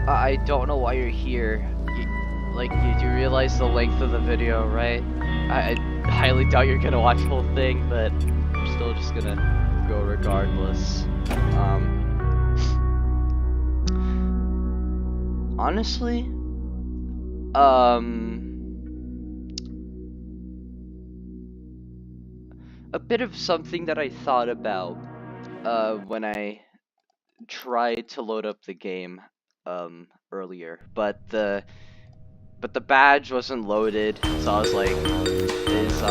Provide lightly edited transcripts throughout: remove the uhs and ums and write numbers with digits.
I don't know why you're here. You do realize the length of the video, right? I highly doubt you're gonna watch the whole thing, but I'm still just gonna go regardless. Honestly, a bit of something that I thought about when I tried to load up the game earlier, but the badge wasn't loaded, so I was like, is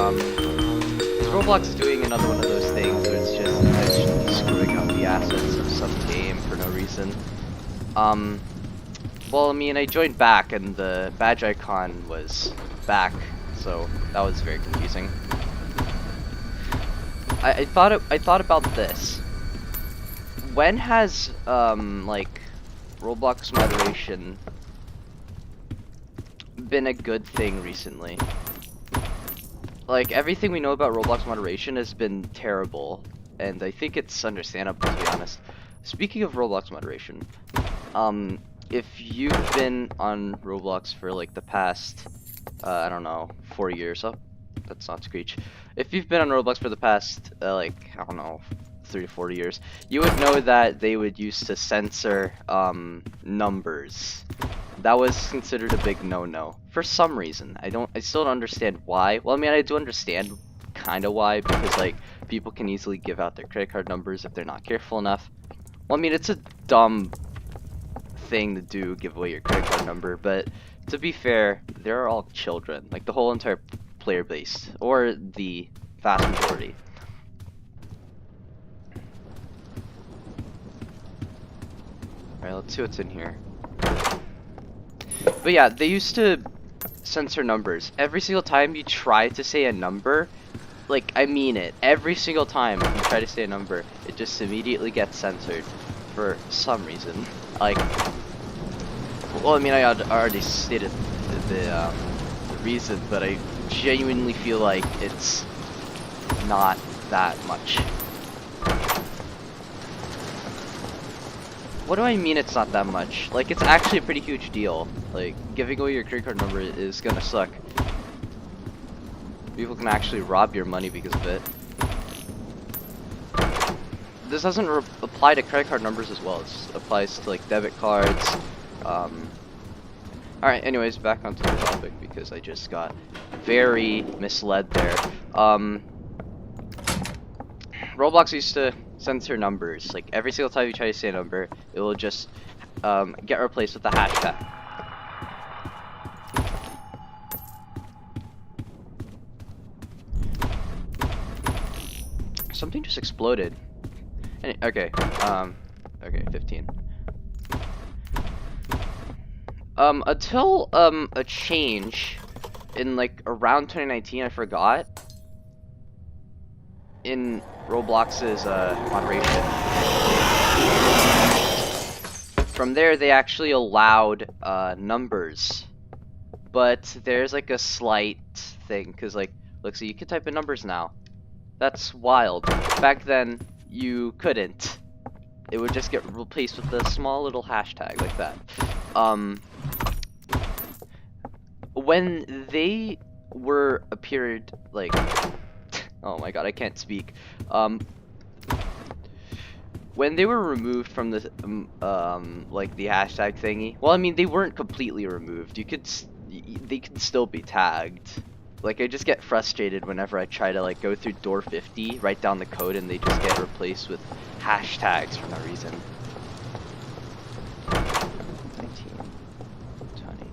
Roblox doing another one of those things where it's just intentionally screwing up the assets of some game for no reason? Well, I mean, I joined back and the badge icon was back, so that was very confusing. I thought about this. When has like Roblox moderation been a good thing recently? Like, everything we know about Roblox moderation has been terrible, and I think it's understandable, to be honest. Speaking of Roblox moderation, if you've been on Roblox for like the past, I don't know, 4 years, oh, that's not Screech. If you've been on Roblox for the past, like, I don't know, 3 to 4 years, you would know that they would used to censor, numbers. That was considered a big no-no for some reason. I still don't understand why. Well, I mean, I do understand kind of why, because like people can easily give out their credit card numbers if they're not careful enough. Well, I mean, it's a dumb thing to do, give away your credit card number, but to be fair, they're all children, like the whole entire player base, or the vast majority. Alright, let's see what's in here. But yeah, they used to censor numbers. Every single time you try to say a number, like, I mean it, every single time you try to say a number, it just immediately gets censored for some reason. Like, well, I mean, I already stated the reason, but I genuinely feel like it's not that much. What do I mean it's not that much? Like, it's actually a pretty huge deal. Like, giving away your credit card number is gonna suck. People can actually rob your money because of it. This doesn't apply to credit card numbers as well. It applies to, like, debit cards. Alright, anyways, back onto the topic because I just got very misled there. Roblox used to censor numbers. Like, every single time you try to say a number, it will just get replaced with a hashtag. Something just exploded. Okay, okay, 15. Until a change in like around 2019, I forgot, in Roblox's moderation. From there, they actually allowed numbers, but there's like a slight thing, cause like, look, so you can type in numbers now. That's wild. Back then, you couldn't. It would just get replaced with a small little hashtag like that. When they were appeared, like, oh my god, I can't speak. When they were removed from the like the hashtag thingy, well, I mean, they weren't completely removed. They can still be tagged. Like, I just get frustrated whenever I try to like go through door 50, write down the code, and they just get replaced with hashtags for no reason. 19, 20.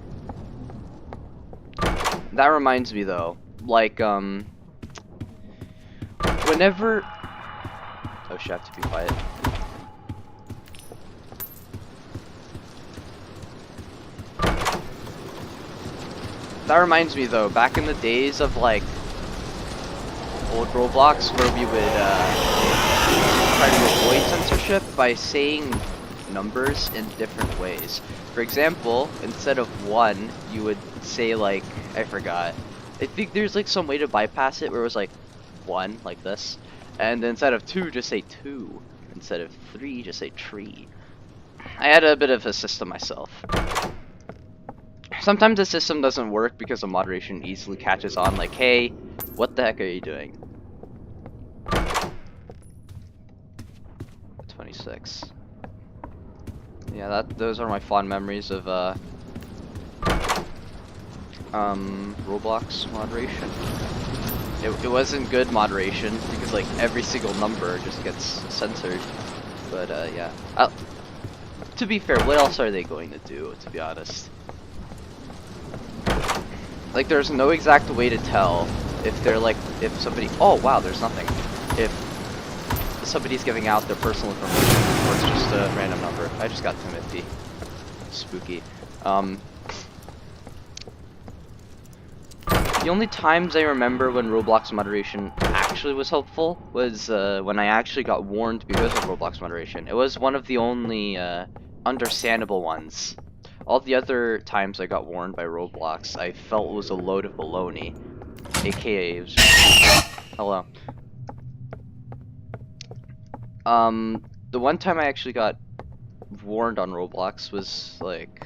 That reminds me though, like whenever, oh shit, I have to be quiet. That reminds me though, back in the days of like old Roblox, where we would try to avoid censorship by saying numbers in different ways. For example, instead of 1, you would say like, I forgot. I think there's like some way to bypass it where it was like 1, like this. And instead of 2, just say 2. Instead of 3, just say tree. I had a bit of a system myself. Sometimes the system doesn't work because the moderation easily catches on, like, hey, what the heck are you doing? 26. Yeah, those are my fond memories of Roblox moderation. It wasn't good moderation because like every single number just gets censored. But yeah. To be fair, what else are they going to do, to be honest? Like, there's no exact way to tell if they're like, if somebody, oh wow, there's nothing. If somebody's giving out their personal information or it's just a random number. I just got Timothy. Spooky. The only times I remember when Roblox moderation actually was helpful was when I actually got warned because of Roblox moderation. It was one of the only understandable ones. All the other times I got warned by Roblox, I felt was a load of baloney. AKA, it was hello. The one time I actually got warned on Roblox was like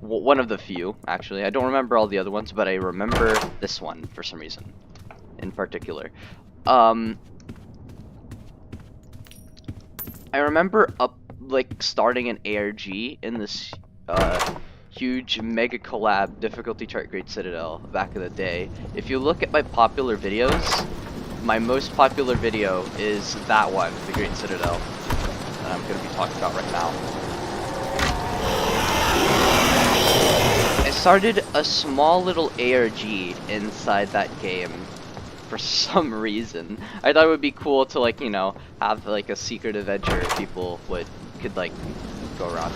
one of the few, actually. I don't remember all the other ones, but I remember this one for some reason in particular. I remember starting an ARG in this huge mega collab difficulty chart Great Citadel back in the day. If you look at my popular videos, my most popular video is that one, the Great Citadel, that I'm going to be talking about right now. I started a small little ARG inside that game for some reason. I thought it would be cool to, like, you know, have like a secret adventure people could like go around.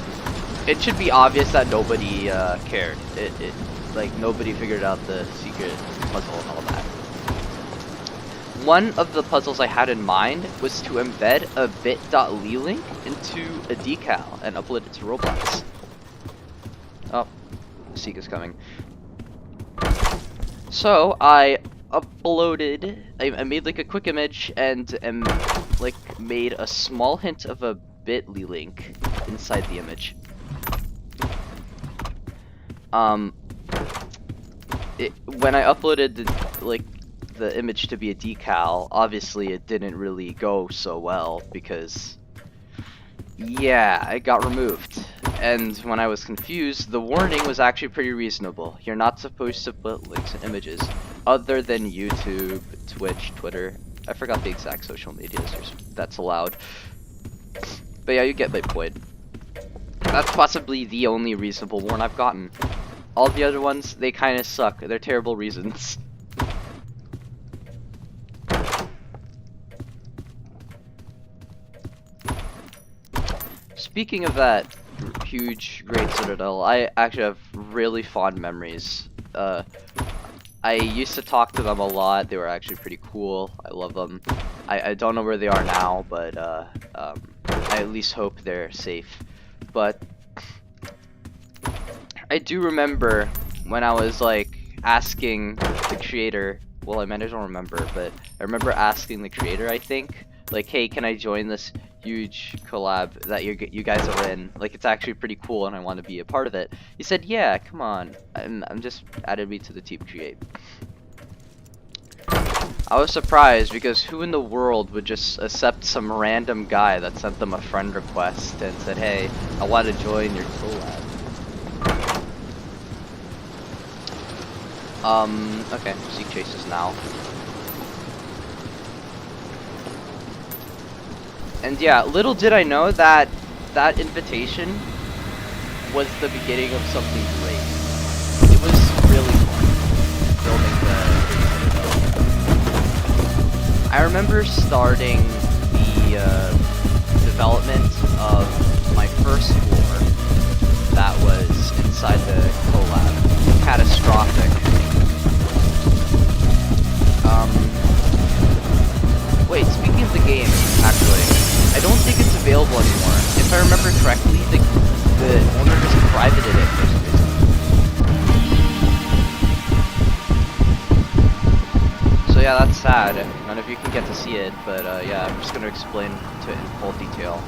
It should be obvious that nobody cared. Like nobody figured out the secret puzzle and all that. One of the puzzles I had in mind was to embed a bit.ly link into a decal and upload it to Roblox. Oh, Seek coming. So I uploaded, I made like a quick image and like made a small hint of a bit.ly link inside the image. When I uploaded the image to be a decal, obviously it didn't really go so well because, yeah, it got removed. And when I was confused, the warning was actually pretty reasonable. You're not supposed to put links and images other than YouTube, Twitch, Twitter. I forgot the exact social medias that's allowed. But yeah, you get my point. That's possibly the only reasonable warn I've gotten. All the other ones, they kind of suck. They're terrible reasons. Speaking of that huge Great Citadel, I actually have really fond memories. I used to talk to them a lot. They were actually pretty cool. I love them. I don't know where they are now, but I at least hope they're safe. But I do remember when I was like asking the creator, well, I mean, I don't remember, but I remember asking the creator, I think, like, hey, can I join this huge collab that you guys are in? Like, it's actually pretty cool and I want to be a part of it. He said, yeah, come on. I'm just added me to the team create. I was surprised because who in the world would just accept some random guy that sent them a friend request and said, hey, I want to join your collab. Okay, Seek chases now. And yeah, little did I know that that invitation was the beginning of something great. It was really fun building the I remember starting the development of my first floor that was inside the collab. Catastrophic. Wait, speaking of the game, actually, I don't think it's available anymore. If I remember correctly, the owner just privated it for some reason. So yeah, that's sad. None of you can get to see it, but yeah, I'm just gonna explain to it in full detail.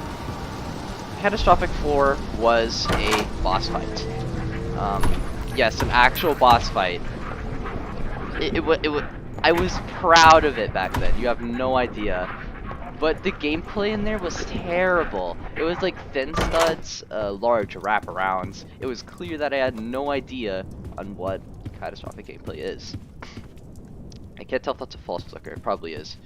Catastrophic 4 was a boss fight. Yes, an actual boss fight. I was proud of it back then. You have no idea. But the gameplay in there was terrible. It was like thin studs, large wraparounds. It was clear that I had no idea on what catastrophic gameplay is. I can't tell if that's a false flicker. It probably is.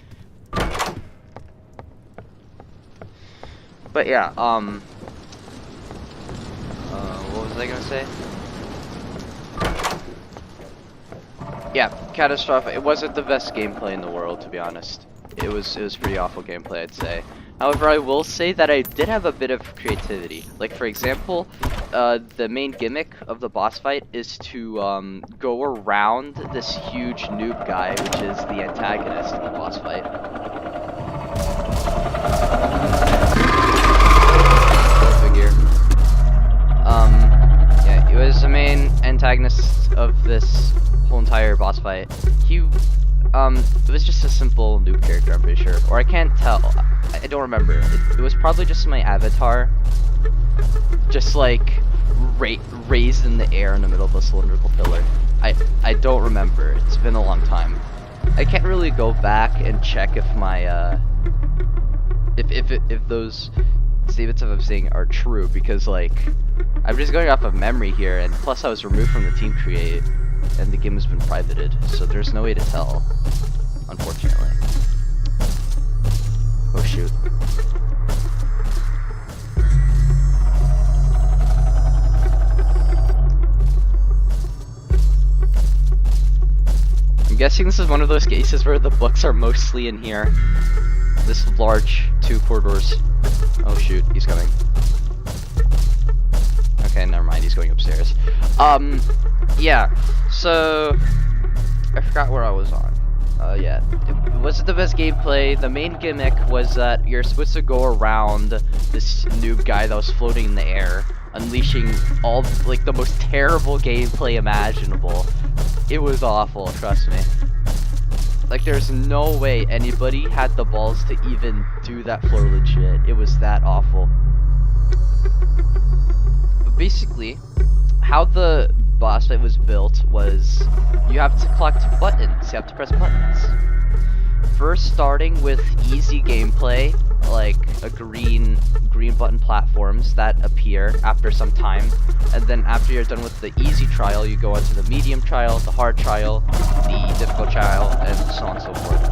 But yeah, what was I gonna say? Yeah, catastrophic. It wasn't the best gameplay in the world, to be honest. It was pretty awful gameplay, I'd say. However, I will say that I did have a bit of creativity. Like, for example, the main gimmick of the boss fight is to go around this huge noob guy, which is the antagonist in the boss fight. Go figure. Yeah, he was the main antagonist of this whole entire boss fight. It was just a simple noob character, I'm pretty sure. Or I can't tell. I don't remember. It was probably just my avatar. Just like raised in the air in the middle of a cylindrical pillar. I don't remember. It's been a long time. I can't really go back and check if my if those statements I'm saying are true, because like I'm just going off of memory here, and plus I was removed from the team create. And the game has been privated, so there's no way to tell, unfortunately. Oh shoot. I'm guessing this is one of those cases where the books are mostly in here. This large 2 corridors. Oh shoot, he's coming. Okay, never mind, he's going upstairs. Yeah, so I forgot where I was on. Yeah, it wasn't the best gameplay. The main gimmick was that you're supposed to go around this noob guy that was floating in the air, unleashing all like the most terrible gameplay imaginable. It was awful, trust me. Like, there's no way anybody had the balls to even do that floor legit. It was that awful. But basically, how the boss fight was built was you have to collect buttons. You have to press buttons. First, starting with easy gameplay, like a green button platforms that appear after some time, and then after you're done with the easy trial, you go on to the medium trial, the hard trial, the difficult trial, and so on and so forth.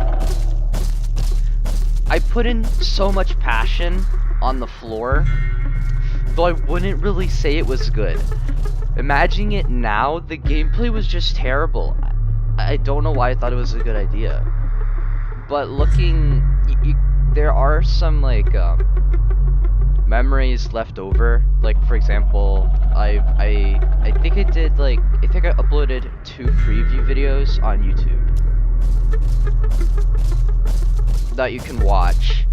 I put in so much passion on the floor, though I wouldn't really say it was good. Imagining it now, the gameplay was just terrible. I don't know why I thought it was a good idea. But looking, there are some like memories left over. Like, for example, I think I uploaded 2 preview videos on YouTube that you can watch.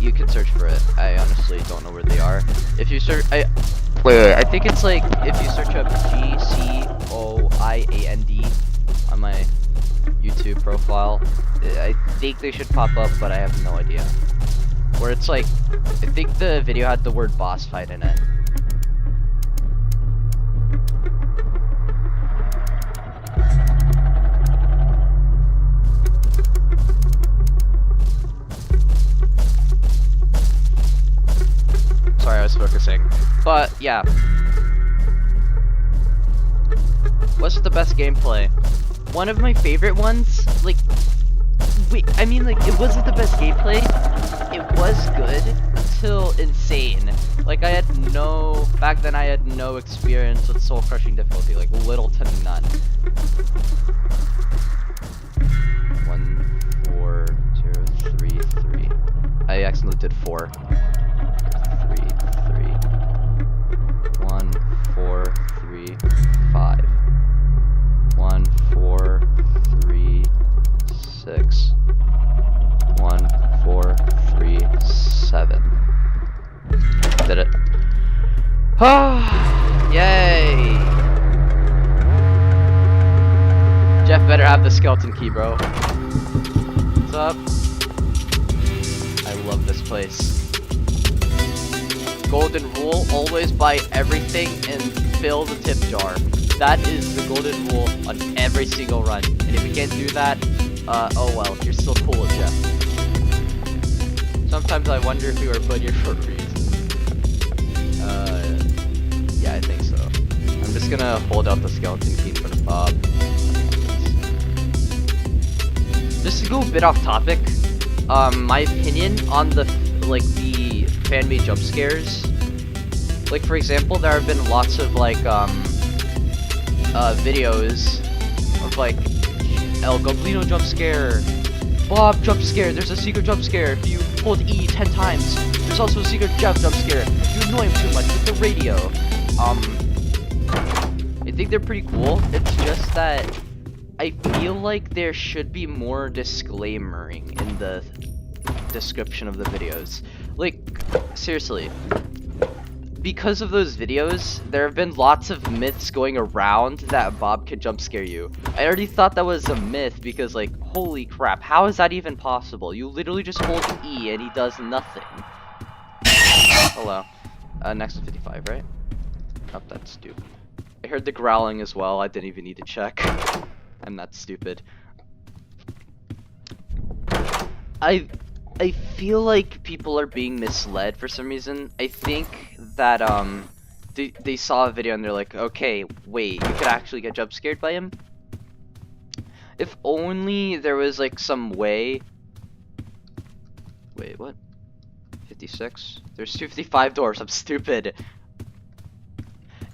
You can search for it. I honestly don't know where they are. If you search, wait, I think it's like if you search up GCOIAND on my YouTube profile, I think they should pop up, but I have no idea. Where it's like, I think the video had the word boss fight in it. Sorry, I was focusing. But yeah. What's the best gameplay? One of my favorite ones, like, wait, I mean, like, it wasn't the best gameplay. It was good until insane. Like, back then I had no experience with soul crushing difficulty, like little to none. 1, 4, 0, 3, 3. I accidentally did 4. 3, 3. 1, 4, 3, 5. 1, 4, 3, 6. 1, 4, 3, 7. Did it. Ah, yay! Jeff better have the skeleton key, bro. What's up? I love this place. golden rule, always buy everything and fill the tip jar. That is the golden rule on every single run. And if you can't do that, oh well, you're still cool with Jeff. Sometimes I wonder if you were put here for a reason. Yeah, I think so. I'm just gonna hold out the skeleton key in front of Bob. Just to go a bit off topic, my opinion on the fan-made jump scares. Like, for example, there have been lots of videos of like El Goblino jump scare, Bob jump scare, there's a secret jump scare if you hold E 10 times. There's also a secret Jeff jump scare if you annoy him too much with the radio. I think they're pretty cool. It's just that I feel like there should be more disclaimering in the description of the videos. Like, seriously. Because of those videos, there have been lots of myths going around that Bob could jump scare you. I already thought that was a myth because, like, holy crap, how is that even possible? You literally just hold E and he does nothing. Hello. Next to 55, right? Oh, that's stupid. I heard the growling as well, I didn't even need to check. I'm not stupid. I feel like people are being misled for some reason. I think that they saw a video and they're like, okay, wait, you could actually get jump scared by him? If only there was like some way. Wait, what? 56? There's 255 doors, I'm stupid.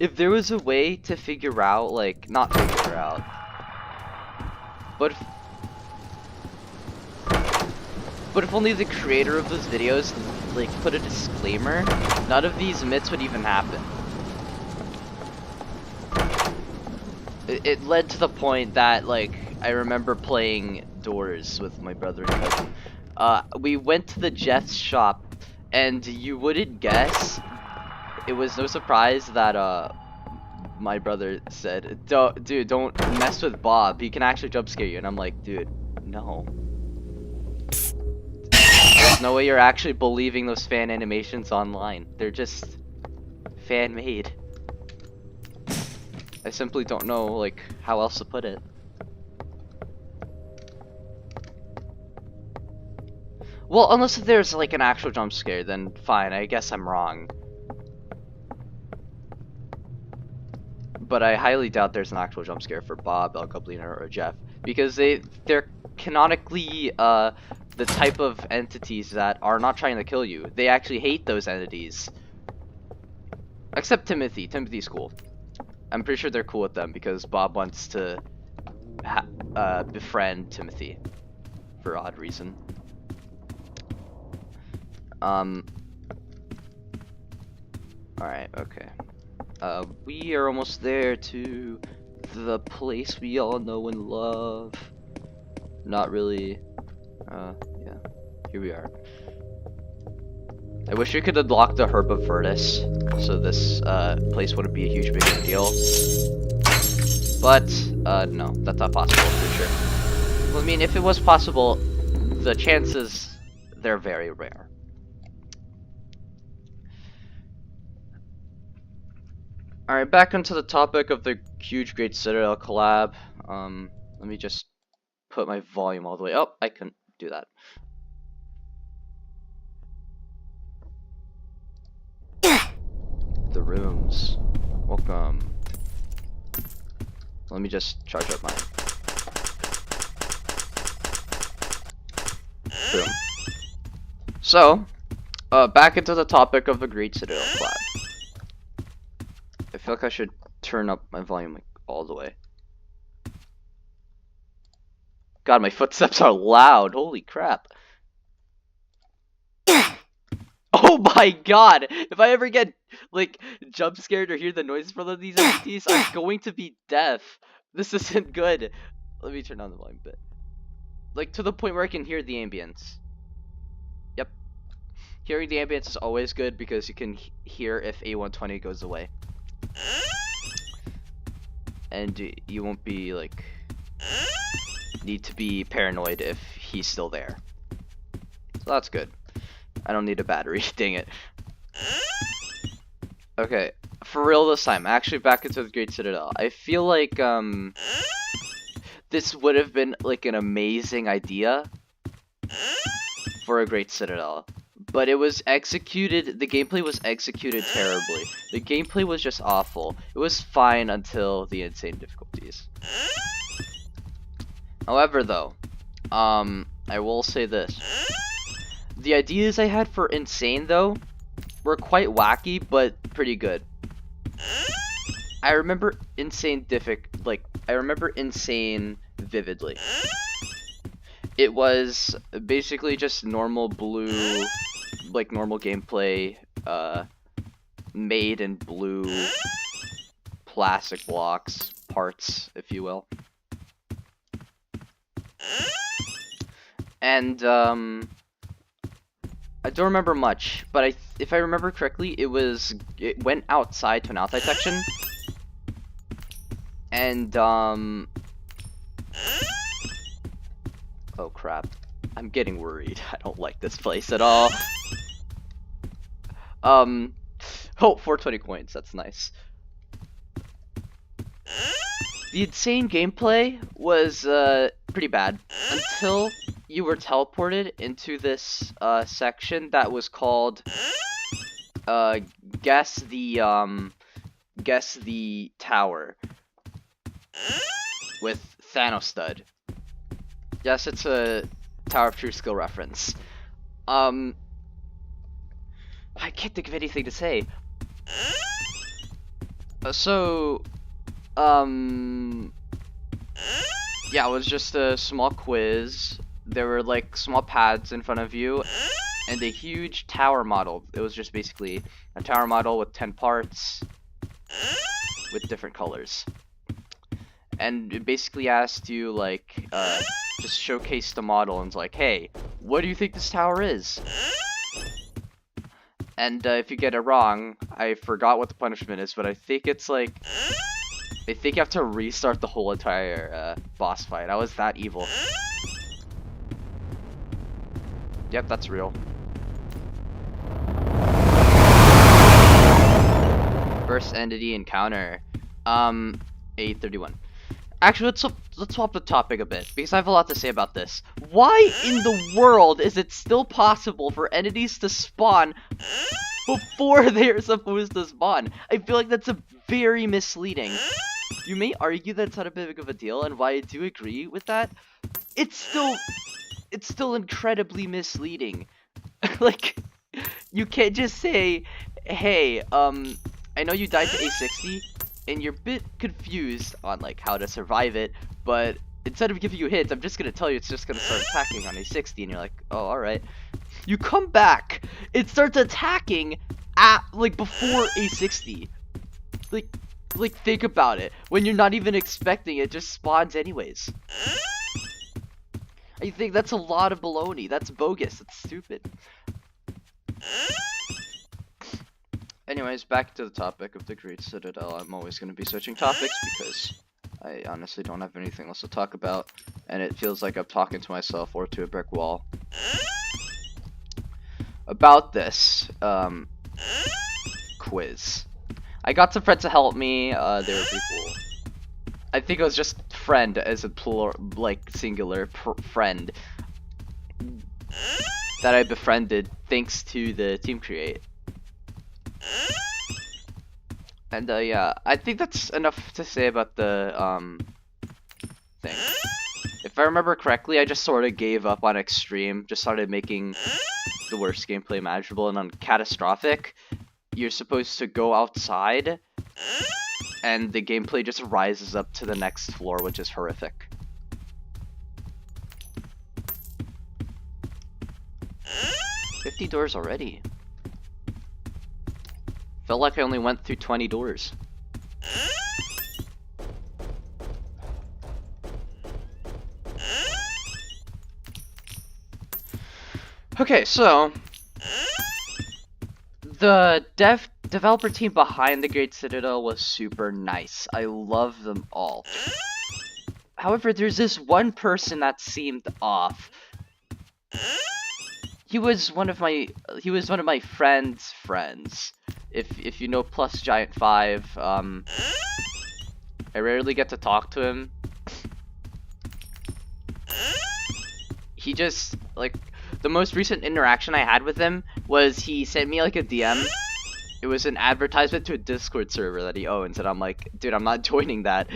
If there was a way to figure out, like, not figure out, but if only the creator of those videos, like, put a disclaimer, none of these myths would even happen. It led to the point that, like, I remember playing Doors with my brother and cousin. We went to the Jeff's shop, and you wouldn't guess, it was no surprise that, my brother said, dude, don't mess with Bob, he can actually jump scare you. And I'm like, dude, no. There's no way you're actually believing those fan animations online. They're just fan-made. I simply don't know, like, how else to put it. Well, unless there's, like, an actual jump scare, then fine, I guess I'm wrong. But I highly doubt there's an actual jump scare for Bob, El Goblino, or Jeff. Because they're canonically, the type of entities that are not trying to kill you. They actually hate those entities. Except Timothy. Timothy's cool. I'm pretty sure they're cool with them because Bob wants to befriend Timothy for odd reason. Alright, okay. We are almost there to the place we all know and love. Not really. Yeah. Here we are. I wish we could unlock the Herb of Verdus, so this place wouldn't be a huge big deal. But no, that's not possible for sure. Well, I mean, if it was possible, the chances, they're very rare. Alright, back onto the topic of the huge Great Citadel collab. Let me just put my volume all the way up. I couldn't do that. The rooms. Welcome. Let me just charge up mine. Boom. So, back into the topic of the Great Citadel collab. I feel like I should turn up my volume like all the way. God, my footsteps are loud. Holy crap. Oh my god! If I ever get, like, jump scared or hear the noises from these entities, I'm going to be deaf. This isn't good. Let me turn down the volume a bit. Like, to the point where I can hear the ambience. Yep. Hearing the ambience is always good because you can hear if A120 goes away. And you won't be, like, need to be paranoid if he's still there. So that's good. I don't need a battery, dang it. Okay, for real this time, actually back into the Great Citadel. I feel like, this would have been, like, an amazing idea for a Great Citadel. But it was executed, the gameplay was executed terribly. The gameplay was just awful. It was fine until the insane difficulties. However, though, I will say this. The ideas I had for insane, though, were quite wacky, but pretty good. I remember insane vividly. It was basically just normal blue, like normal gameplay, made in blue plastic blocks, parts, if you will. And, I don't remember much, but if I remember correctly, it went outside to an outside section. And, oh crap. I'm getting worried. I don't like this place at all. Oh, 420 coins. That's nice. The insane gameplay was, pretty bad until you were teleported into this, section that was called, guess the tower with Thanos stud. Yes, it's a Tower of True Skill reference. I can't think of anything to say. Yeah, it was just a small quiz. There were like small pads in front of you and a huge tower model. It was just basically a tower model with 10 parts with different colors. And it basically asked you like, just showcase the model and it's like, hey, what do you think this tower is? And if you get it wrong, I forgot what the punishment is, but I think it's like, I think you have to restart the whole entire boss fight. I was that evil. Yep, that's real. First entity encounter. A31. Actually, let's swap the topic a bit, because I have a lot to say about this. Why in the world is it still possible for entities to spawn before they're supposed to spawn? I feel like that's a very misleading. You may argue that it's not a big of a deal, and why I do agree with that, it's still incredibly misleading. Like, you can't just say, hey, I know you died to A60, and you're a bit confused on like how to survive it, but instead of giving you hints, I'm just gonna tell you it's just gonna start attacking on A60, and you're like, oh, alright. You come back, it starts attacking at, like, before A60. Like, think about it. When you're not even expecting it, just spawns anyways. I think that's a lot of baloney. That's bogus. That's stupid. Anyways, back to the topic of the Great Citadel. I'm always going to be switching topics because I honestly don't have anything else to talk about, and it feels like I'm talking to myself or to a brick wall. About this quiz. I got some friends to help me. They were pretty cool. I think it was just friend as a plural, like singular friend that I befriended thanks to the team create. And yeah, I think that's enough to say about the thing. If I remember correctly, I just sort of gave up on extreme, just started making the worst gameplay imaginable, and on catastrophic, you're supposed to go outside and the gameplay just rises up to the next floor, which is horrific. $50 doors already. Felt like I only went through 20 doors. Okay, so the developer team behind the Great Citadel was super nice. I love them all. However, there's this one person that seemed off. He was one of my friend's friends. If you know plus giant 5, I rarely get to talk to him. He just, like, the most recent interaction I had with him was he sent me like a DM. It was an advertisement to a Discord server that he owns, and I'm like, dude, I'm not joining that.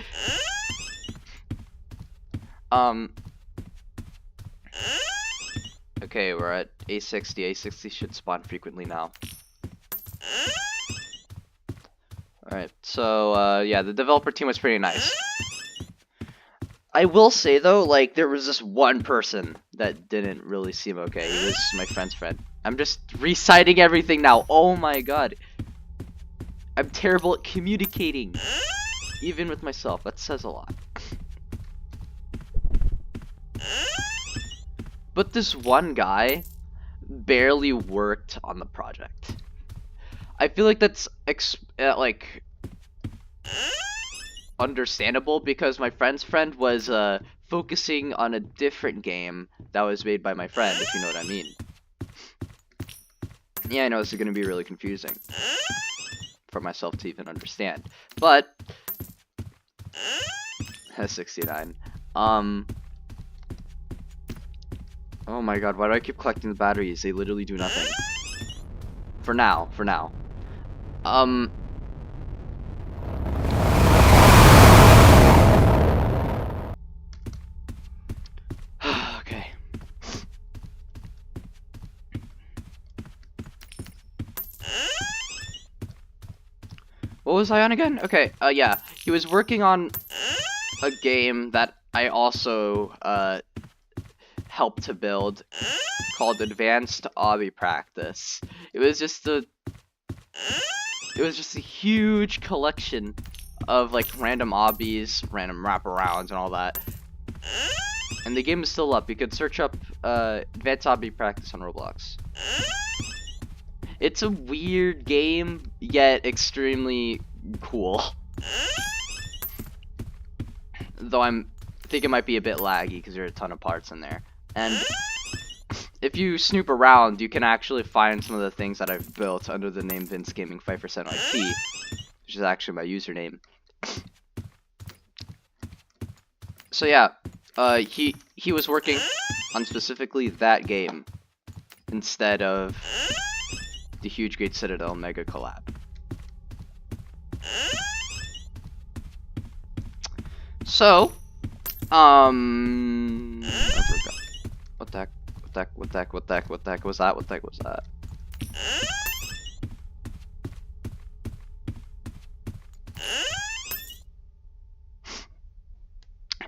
Okay, we're at A60. A60 should spawn frequently now. Alright, so, yeah, the developer team was pretty nice. I will say, though, like, there was this one person that didn't really seem okay. He was my friend's friend. I'm just reciting everything now. Oh my god. I'm terrible at communicating. Even with myself. That says a lot. But this one guy barely worked on the project. I feel like that's like understandable because my friend's friend was focusing on a different game that was made by my friend, if you know what I mean. Yeah, I know this is gonna be really confusing for myself to even understand, but 69. Oh my god, why do I keep collecting the batteries? They literally do nothing. For now. Okay. What was I on again? Okay, yeah. He was working on a game that I also, helped to build called Advanced Obby Practice. It was just a huge collection of like random obbies, random wraparounds, and all that. And the game is still up. You could search up Advanced Obby Practice on Roblox. It's a weird game, yet extremely cool. Though I think it might be a bit laggy because there are a ton of parts in there. And if you snoop around, you can actually find some of the things that I've built under the name Vince Gaming 5% IT, which is actually my username. So yeah, he was working on specifically that game instead of the huge Great Citadel Mega Collab. So, I forgot. What the heck? What the heck was that? What the heck was that?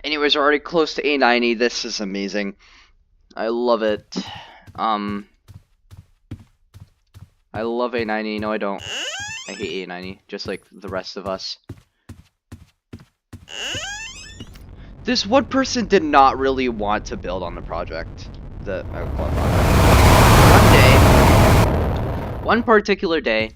Anyways, we're already close to A90. This is amazing. I love it. I love A90. No, I don't. I hate A90, just like the rest of us. This one person did not really want to build on the project. One particular day,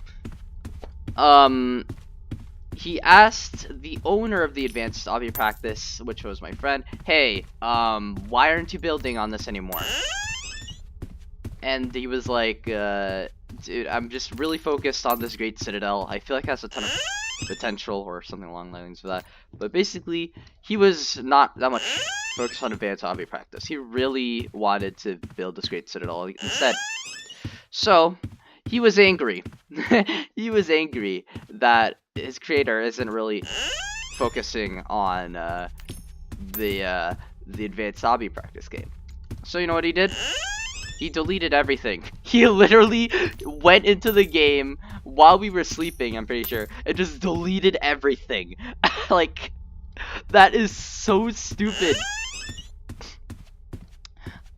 he asked the owner of the Advanced Obby Practice, which was my friend, hey, why aren't you building on this anymore? And he was like, dude, I'm just really focused on this Great Citadel. I feel like it has a ton of potential or something along the lines of that. But basically, he was not that much focused on Advanced Obby Practice. He really wanted to build this Great Citadel instead. So, he was angry. He was angry that his creator isn't really focusing on the Advanced Obby Practice game. So you know what he did? He deleted everything. He literally went into the game while we were sleeping, I'm pretty sure, and just deleted everything. Like, that is so stupid.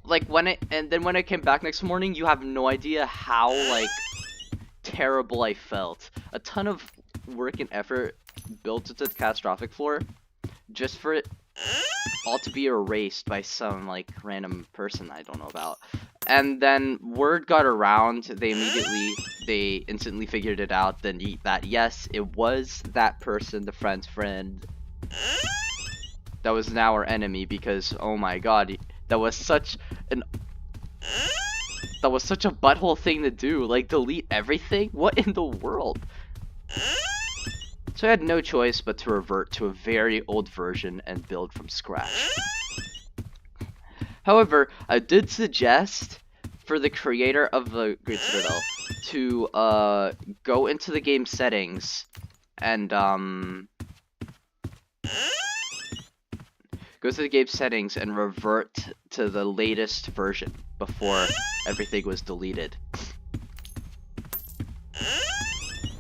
Like, then when I came back next morning, you have no idea how, like, terrible I felt. A ton of work and effort built into the catastrophic floor, just for it all to be erased by some, like, random person I don't know about. And then word got around, they instantly figured it out, that yes, it was that person, the friend's friend, that was now our enemy, because, oh my god, that was such an That was such a butthole thing to do. Like, delete everything? What in the world? So I had no choice but to revert to a very old version and build from scratch. However, I did suggest for the creator of the Great Citadel to go into the game settings and go to the game settings and revert to the latest version before everything was deleted.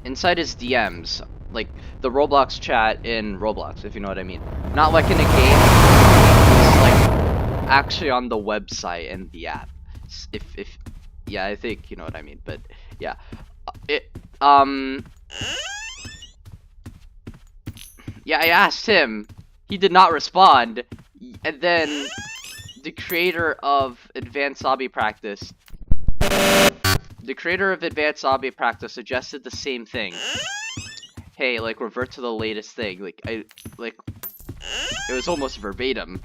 Inside his DMs, like the Roblox chat in Roblox, if you know what I mean. Not like in a game, it's like actually on the website and the app. If yeah, I think you know what I mean, but yeah. Yeah, I asked him. He did not respond. And then the creator of Advanced Zombie Practice suggested the same thing. Hey, like revert to the latest thing. Like it was almost verbatim.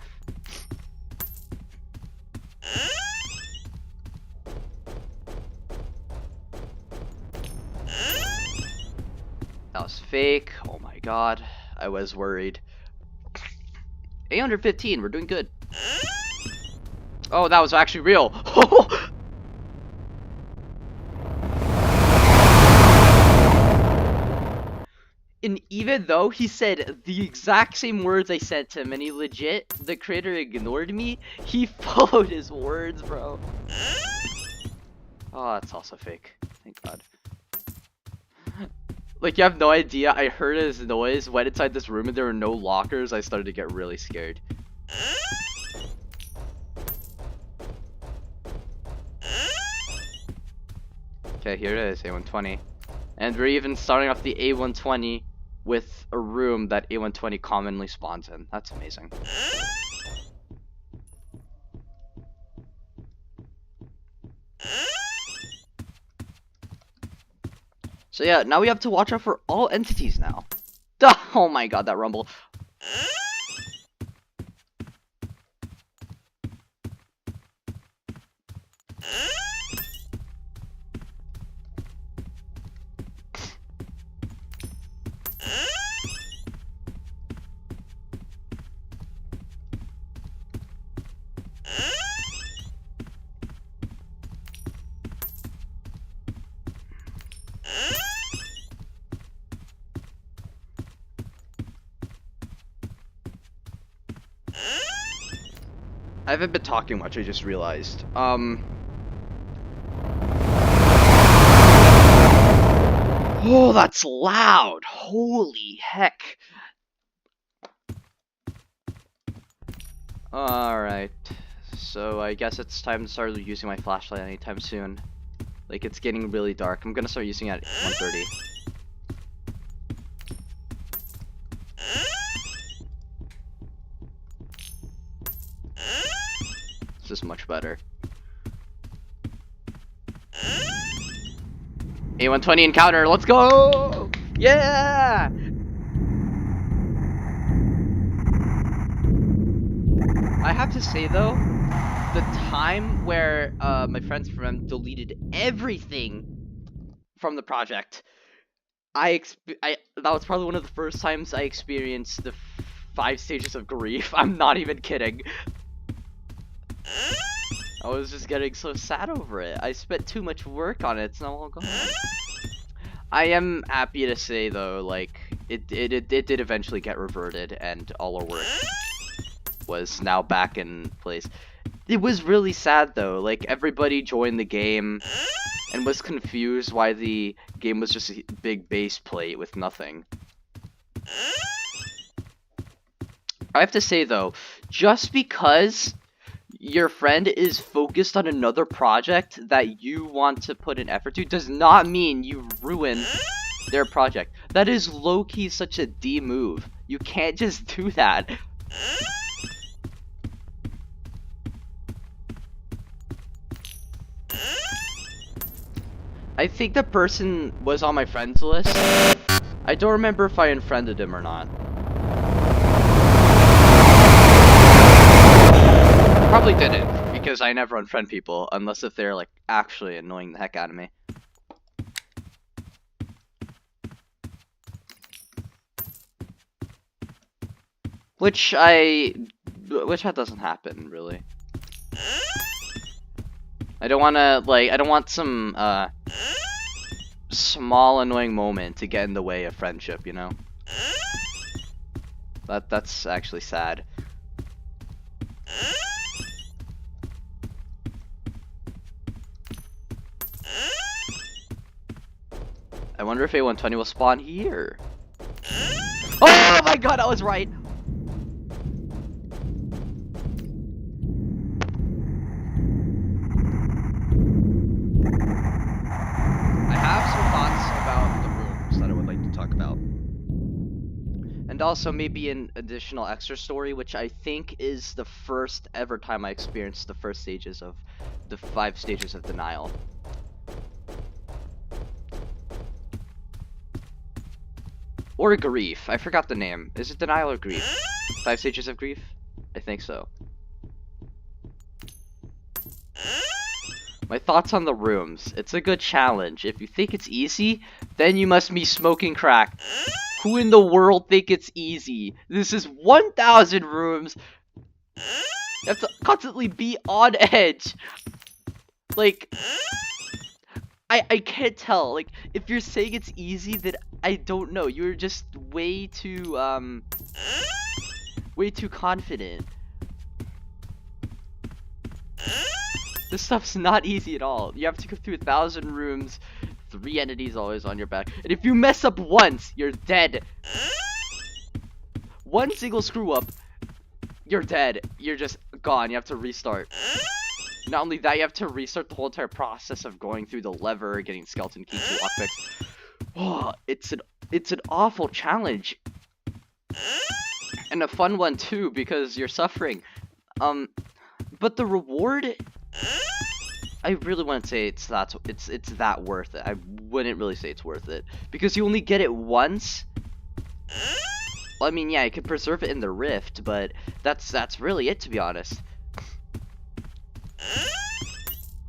That was fake. Oh my god. I was worried. 815, we're doing good. Oh, that was actually real. And even though he said the exact same words I said to him, and the creator ignored me, he followed his words, bro. Oh, that's also fake. Thank god. Like, you have no idea, I heard his noise, went inside this room and there were no lockers, I started to get really scared. Okay, here it is, A120. And we're even starting off the A120 with a room that A120 commonly spawns in. That's amazing. So yeah, now we have to watch out for all entities now. Oh my god, that rumble. I haven't been talking much, I just realized. Oh, that's loud! Holy heck! Alright, so I guess it's time to start using my flashlight anytime soon. Like, it's getting really dark. I'm gonna start using it at 1:30. This is much better. A120 encounter, let's go! Yeah! I have to say though, the time where my friends from M deleted everything from the project, that was probably one of the first times I experienced the 5 stages of grief. I'm not even kidding. I was just getting so sad over it. I spent too much work on it. It's not all gone. I am happy to say though, like it did eventually get reverted, and all our work was now back in place. It was really sad though. Like, everybody joined the game and was confused why the game was just a big base plate with nothing. I have to say though, just because your friend is focused on another project that you want to put an effort to does not mean you ruin their project. That is low-key such a D move. You can't just do that. I think the person was on my friends list. I don't remember if I unfriended him or not. Probably didn't, because because I never unfriend people unless if they're like actually annoying the heck out of me. Which that doesn't happen really. I don't want some small annoying moment to get in the way of friendship, you know? That's actually sad. I wonder if A120 will spawn here. Oh my god, I was right! I have some thoughts about the rooms that I would like to talk about. And also maybe an additional extra story, which I think is the first ever time I experienced the first stages of the 5 stages of denial. Or grief. I forgot the name. Is it denial or grief? 5 stages of grief? I think so. My thoughts on the rooms. It's a good challenge. If you think it's easy, then you must be smoking crack. Who in the world think it's easy? This is 1,000 rooms. You have to constantly be on edge. Like, I can't tell. Like, if you're saying it's easy, then I don't know. You're just way too confident. This stuff's not easy at all. You have to go through 1,000 rooms, 3 entities always on your back, and if you mess up once, you're dead. One single screw up, you're dead. You're just gone. You have to restart. Not only that, you have to restart the whole entire process of going through the lever, getting skeleton key to lockpicks. Oh, it's an awful challenge. And a fun one too, because you're suffering. But the reward, I really wouldn't say it's that worth it. I wouldn't really say it's worth it, because you only get it once. Well, I mean, yeah, you could preserve it in the rift, but that's really it, to be honest.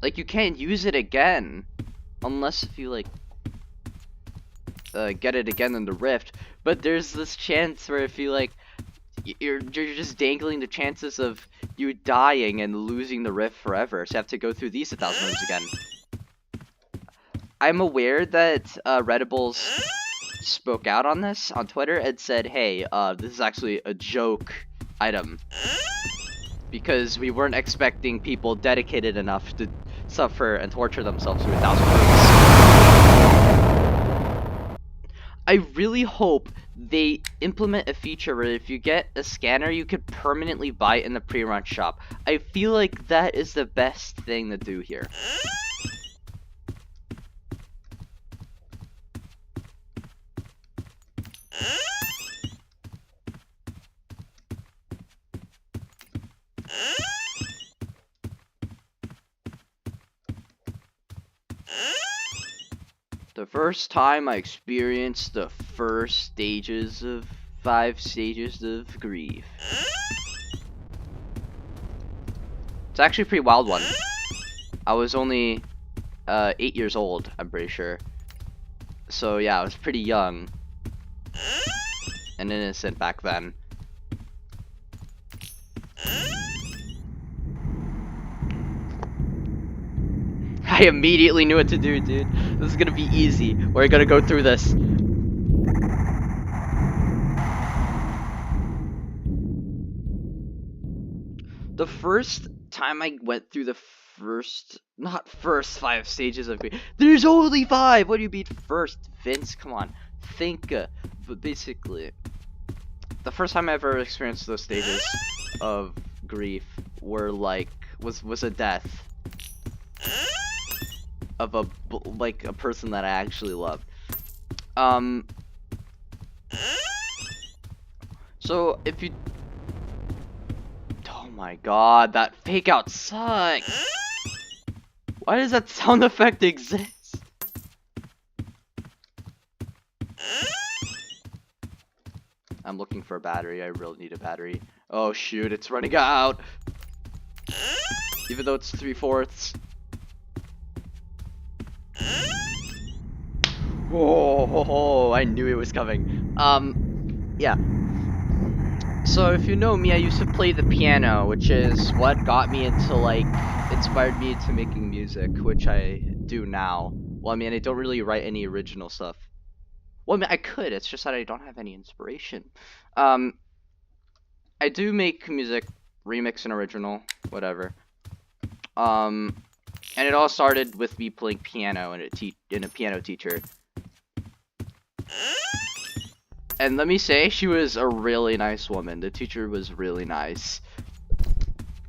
Like, you can't use it again unless if you like get it again in the rift. But there's this chance where if you like you're just dangling the chances of you dying and losing the rift forever, so you have to go through these 1,000 rooms again. I'm aware that Reddibles spoke out on this on Twitter and said, hey, this is actually a joke item, because we weren't expecting people dedicated enough to suffer and torture themselves through 1,000 rooms. I really hope they implement a feature where if you get a scanner, you could permanently buy it in the pre-run shop. I feel like that is the best thing to do here. The first time I experienced the first stages of 5 stages of grief. It's actually a pretty wild one. I was only 8 years old, I'm pretty sure. So yeah, I was pretty young and innocent back then. I immediately knew what to do, dude. This is gonna be easy. We're gonna go through this. The first time I went through the not first 5 stages of grief. There's only 5! What do you mean first, Vince? Come on. Think. But basically, the first time I ever experienced those stages of grief were like, was a death of a person that I actually loved. So if you, oh my god, that fake out sucks. Why does that sound effect exist? I'm looking for a battery. I really need a battery. Oh shoot, it's running out. even though it's 3/4. Whoa, I knew it was coming. Yeah. So if you know me, I used to play the piano, which is what got me into, like, inspired me into making music, which I do now. Well, I mean, I don't really write any original stuff. Well, I mean, I could, it's just that I don't have any inspiration. I do make music, remix and original, whatever. And it all started with me playing piano and a piano teacher. And let me say, she was a really nice woman. The teacher was really nice.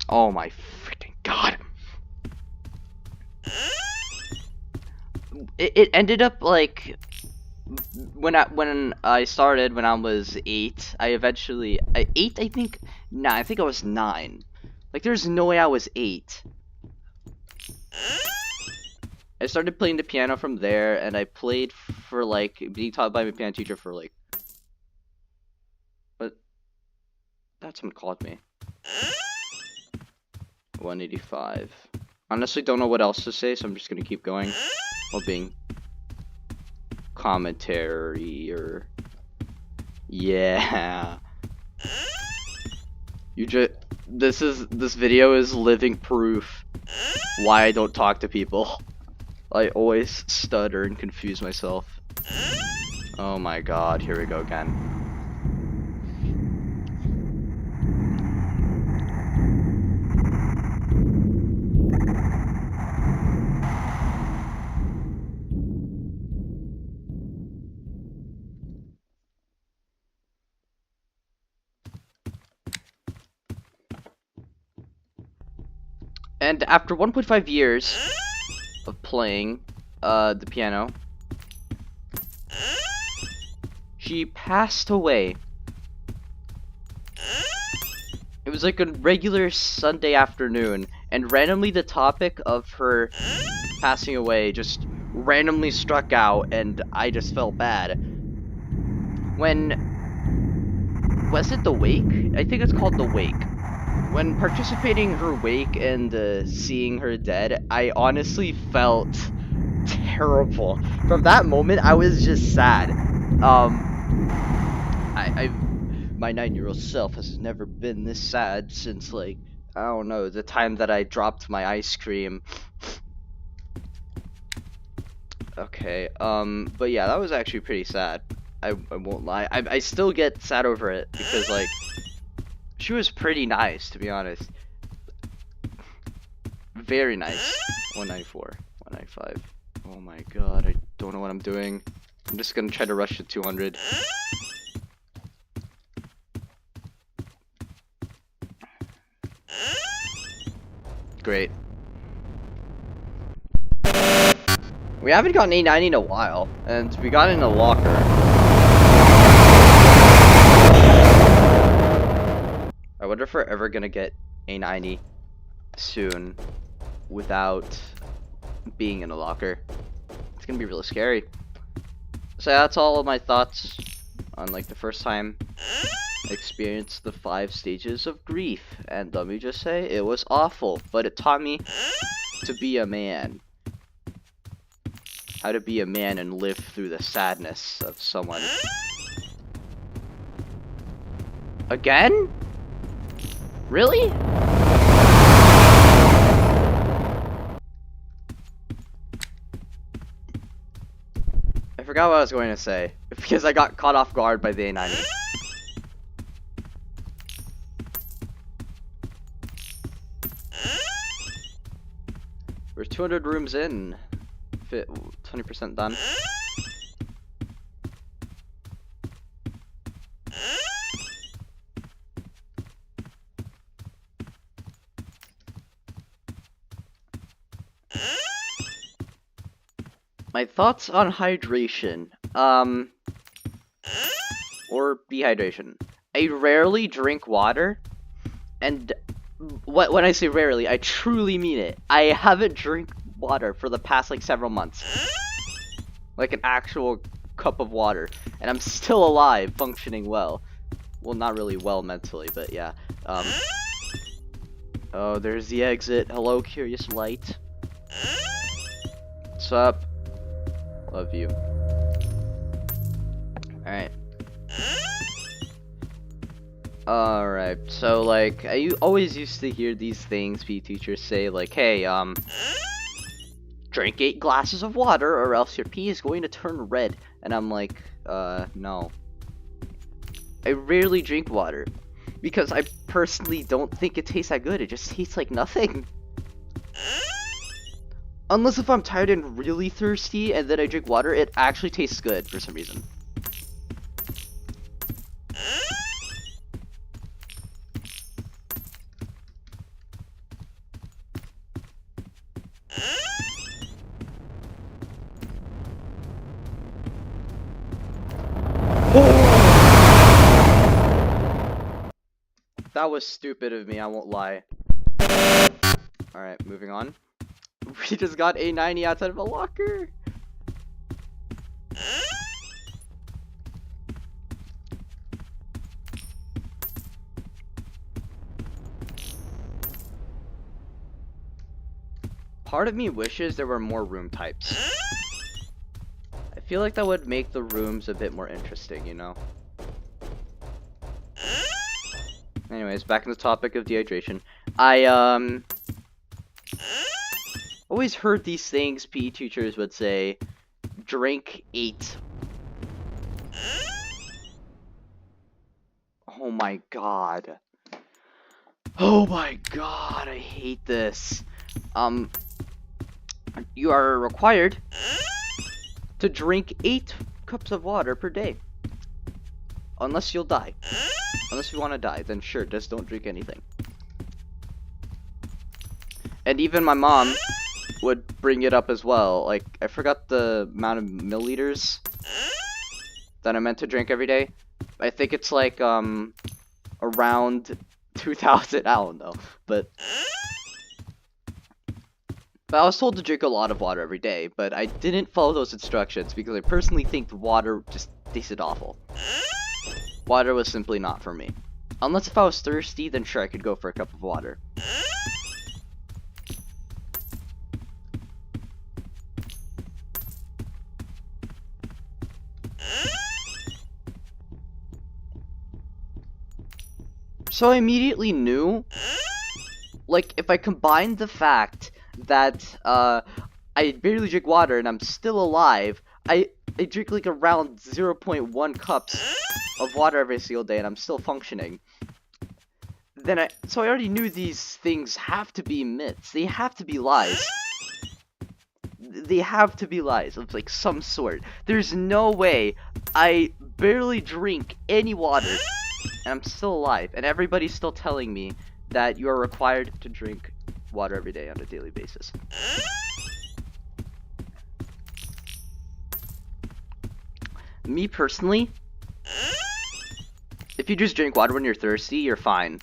Oh my freaking god. It ended up like when I started when I was 8. I eventually 8 I think. Nah, I think I was 9. Like there's no way I was 8. I started playing the piano from there, and I played for like being taught by my piano teacher for like. But that's someone called me. 185. Honestly, don't know what else to say, so I'm just gonna keep going while being commentary or yeah. This video is living proof why I don't talk to people. I always stutter and confuse myself. Oh my god, here we go again. And after 1.5 years of playing the piano, she passed away. It was like a regular Sunday afternoon, and randomly the topic of her passing away just randomly struck out, and I just felt bad. Was it the wake? I think it's called the wake. When participating in her wake and seeing her dead, I honestly felt terrible. From that moment, I was just sad. My 9-year-old self has never been this sad since, like, I don't know, the time that I dropped my ice cream. Okay, but yeah, that was actually pretty sad. I won't lie. I still get sad over it because, like, she was pretty nice, to be honest. Very nice. 194, 195. Oh my god, I don't know what I'm doing. I'm just gonna try to rush to 200. Great. We haven't gotten A90 in a while, and we got in a locker. I wonder if we're ever gonna get A90 soon without being in a locker. It's gonna be really scary. So yeah, that's all of my thoughts on like the first time I experienced the 5 stages of grief. And let me just say, it was awful, but it taught me to be a man. How to be a man and live through the sadness of someone. Again? Really? I forgot what I was going to say, because I got caught off guard by the A90. We're 200 rooms in. 20% done. My thoughts on hydration, or dehydration. I rarely drink water, and when I say rarely, I truly mean it. I haven't drank water for the past like several months. Like an actual cup of water, and I'm still alive, functioning well. Well, not really well mentally, but yeah. Oh, there's the exit. Hello, curious light. What's up? Love you. Alright. Alright, so like, I always used to hear these things PE teachers say, like, hey, drink 8 glasses of water or else your pee is going to turn red. And I'm like, no. I rarely drink water because I personally don't think it tastes that good. It just tastes like nothing. Unless if I'm tired and really thirsty and then I drink water, it actually tastes good for some reason. That was stupid of me, I won't lie. Alright, moving on. We just got a 90 outside of a locker. Part of me wishes there were more room types. I feel like that would make the rooms a bit more interesting, you know? Anyways, back in the topic of dehydration. I, always heard these things PE teachers would say, drink 8. Oh my god. Oh my god, I hate this. You are required to drink 8 cups of water per day. Unless you'll die. Unless you want to die, then sure, just don't drink anything. And even my mom would bring it up as well. Like, I forgot the amount of milliliters that I'm meant to drink every day. I think it's like, around 2,000, I don't know. But I was told to drink a lot of water every day, but I didn't follow those instructions because I personally think the water just tasted awful. Water was simply not for me. Unless if I was thirsty, then sure, I could go for a cup of water. So I immediately knew, like, if I combined the fact that, I barely drink water and I'm still alive, I drink like around 0.1 cups of water every single day and I'm still functioning. So I already knew these things have to be myths. They have to be lies. They have to be lies of like some sort. There's no way I barely drink any water and I'm still alive, and everybody's still telling me that you are required to drink water every day on a daily basis. Me personally, if you just drink water when you're thirsty, you're fine.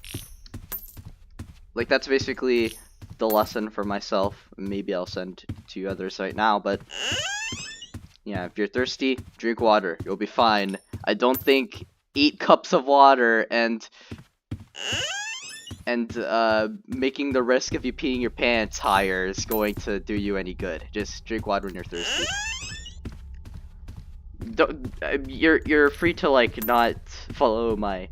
Like, that's basically the lesson for myself. Maybe I'll send to others right now, but yeah, if you're thirsty, drink water. You'll be fine. I don't think 8 cups of water and making the risk of you peeing your pants higher is going to do you any good. Just drink water when you're thirsty. You're free to like not follow my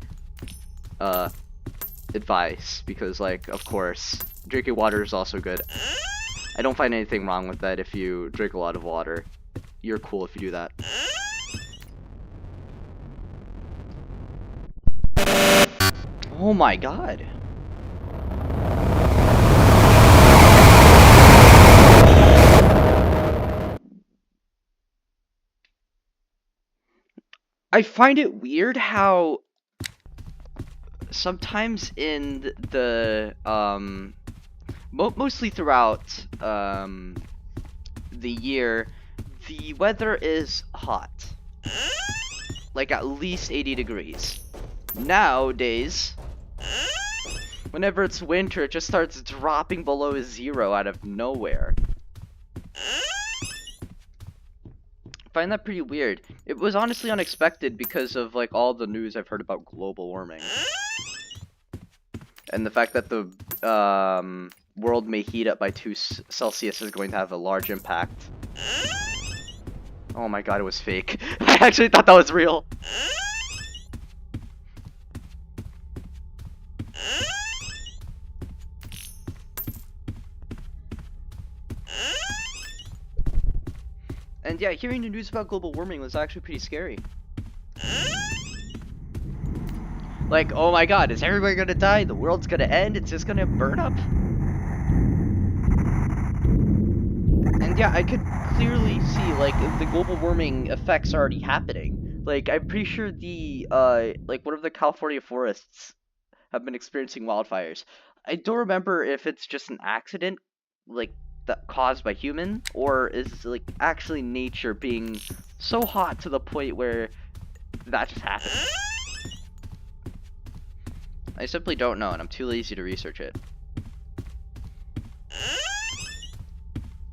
advice because, like, of course, drinking water is also good. I don't find anything wrong with that. If you drink a lot of water, you're cool if you do that. Oh my god. I find it weird how sometimes in the mostly throughout the year, the weather is hot, like at least 80 degrees. Nowadays, whenever it's winter, it just starts dropping below 0 out of nowhere. I find that pretty weird. It was honestly unexpected because of like all the news I've heard about global warming. and the fact that the world may heat up by 2 Celsius is going to have a large impact. Oh my god, it was fake. I actually thought that was real. And yeah, hearing the news about global warming was actually pretty scary. Like, oh my god, is everybody gonna die? The world's gonna end? It's just gonna burn up? And yeah, I could clearly see, like, the global warming effects already happening. Like, I'm pretty sure the, like, one of the California forests have been experiencing wildfires. I don't remember if it's just an accident, like, that caused by human, or is, like, actually nature being so hot to the point where that just happened. I simply don't know, and I'm too lazy to research it.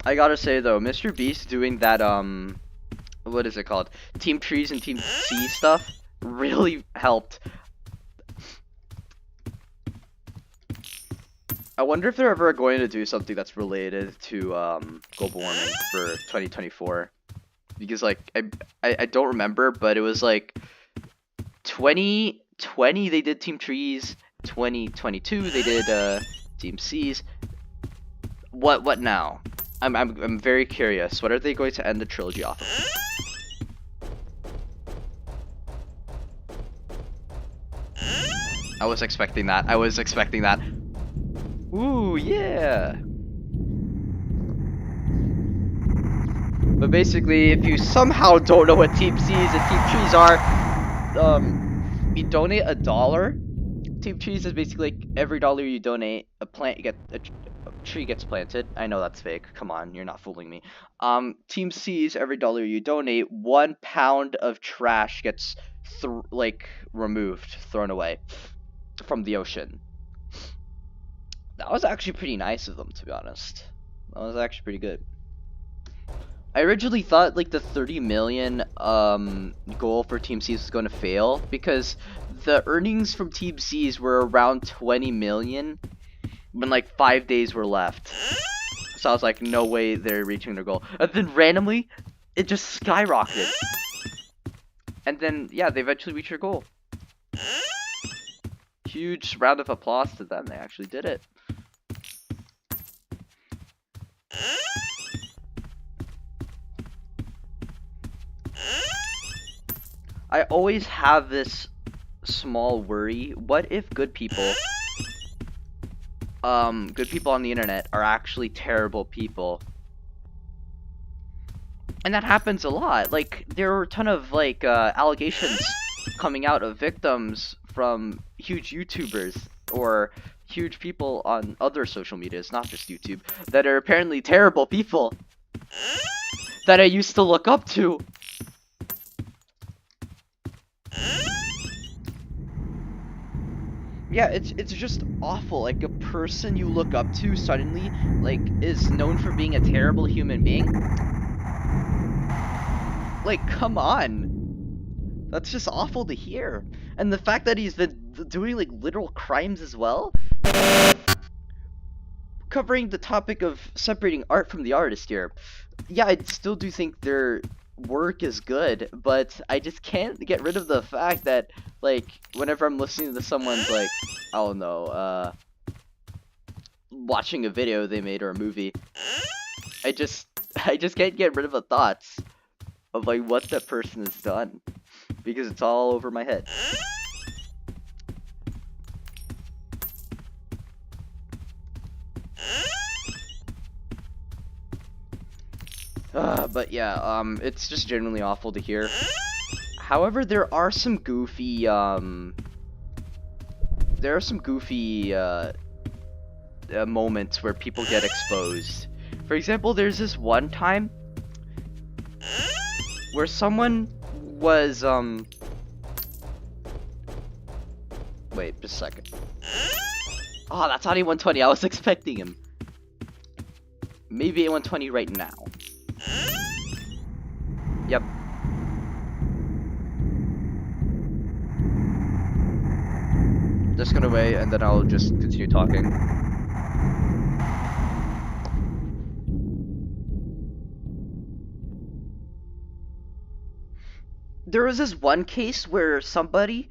I gotta say though, Mr. Beast doing that, what is it called? Team Trees and Team C stuff really helped. I wonder if they're ever going to do something that's related to global warming for 2024. Because like I don't remember, but it was like 2020 they did Team Trees, 2022 they did Team C's. What now? I'm very curious. What are they going to end the trilogy off of? I was expecting that. I was expecting that. Ooh, yeah. But basically, if you somehow don't know what Team C's and Team Trees are, you donate $1. Team Trees is basically like every dollar you donate, a tree gets planted. I know that's fake. Come on, you're not fooling me. Team C's, every dollar you donate, 1 pound of trash gets removed, thrown away from the ocean. That was actually pretty nice of them, to be honest. That was actually pretty good. I originally thought like the 30 million goal for Team C's was going to fail because the earnings from Team C's were around 20 million when like 5 days were left. So I was like, no way they're reaching their goal. And then randomly, it just skyrocketed. And then, yeah, they eventually reached their goal. Huge round of applause to them. They actually did it. I always have this small worry. What if good people on the internet are actually terrible people? And that happens a lot. Like, there are a ton of, like, allegations coming out of victims from huge YouTubers or huge people on other social medias, not just YouTube, that are apparently terrible people that I used to look up to. Yeah, it's just awful. Like, a person you look up to suddenly, like, is known for being a terrible human being. Like, come on. That's just awful to hear. And the fact that he's been doing, like, literal crimes as well. Covering the topic of separating art from the artist here. Yeah, I still do think their work is good, but I just can't get rid of the fact that, like, whenever I'm listening to someone's, like, I don't know, watching a video they made or a movie, I just can't get rid of the thoughts of, like, what that person has done, because it's all over my head. But yeah, it's just genuinely awful to hear. However, there are some goofy, moments where people get exposed. For example, there's this one time where someone was, wait, just a second. Oh, that's not A120, I was expecting him. Maybe A120 right now. Yep. Just gonna wait, and then I'll just continue talking. There was this one case where somebody,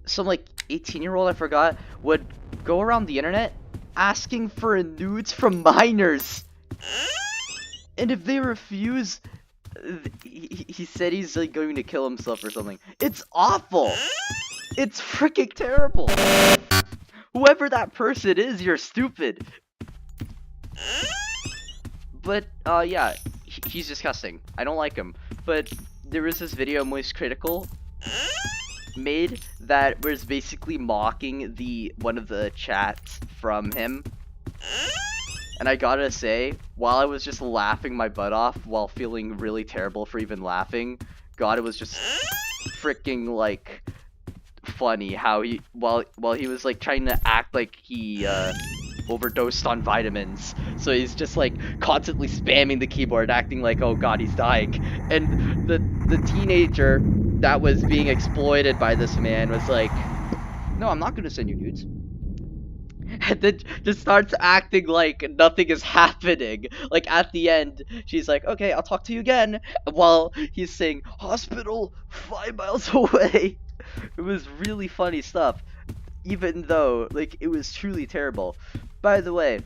some like 18-year-old, I forgot, would go around the internet asking for nudes from minors. And if they refuse, he said he's like going to kill himself or something. It's awful. It's freaking terrible. Whoever that person is, you're stupid. But yeah, he's disgusting. I don't like him. But there was this video Moist Critical made that was basically mocking one of the chats from him. And I gotta say, while I was just laughing my butt off while feeling really terrible for even laughing, God, it was just freaking like funny how he while he was like trying to act like he overdosed on vitamins, so he's just like constantly spamming the keyboard, acting like, oh god, he's dying. And the teenager that was being exploited by this man was like, no, I'm not gonna send you nudes. And then just starts acting like nothing is happening. Like at the end, she's like, okay, I'll talk to you again, while he's saying, hospital 5 miles away. It was really funny stuff, even though, like, it was truly terrible. By the way,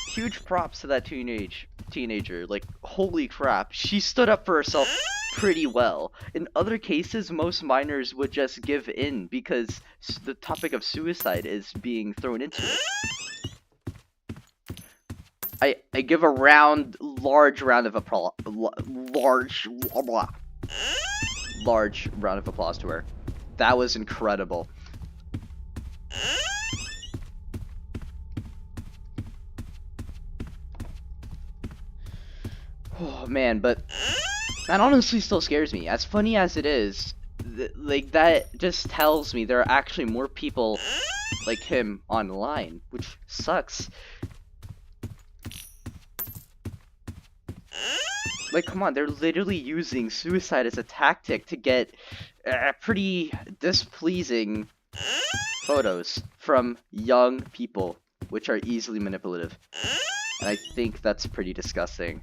huge props to that teenager. Like, holy crap, she stood up for herself pretty well. In other cases, most minors would just give in because the topic of suicide is being thrown into it. I give a large round of applause, large round of applause to her. That was incredible. Oh man, but that honestly still scares me. As funny as it is, like, that just tells me there are actually more people like him online, which sucks. Like, come on, they're literally using suicide as a tactic to get pretty displeasing photos from young people, which are easily manipulative. And I think that's pretty disgusting.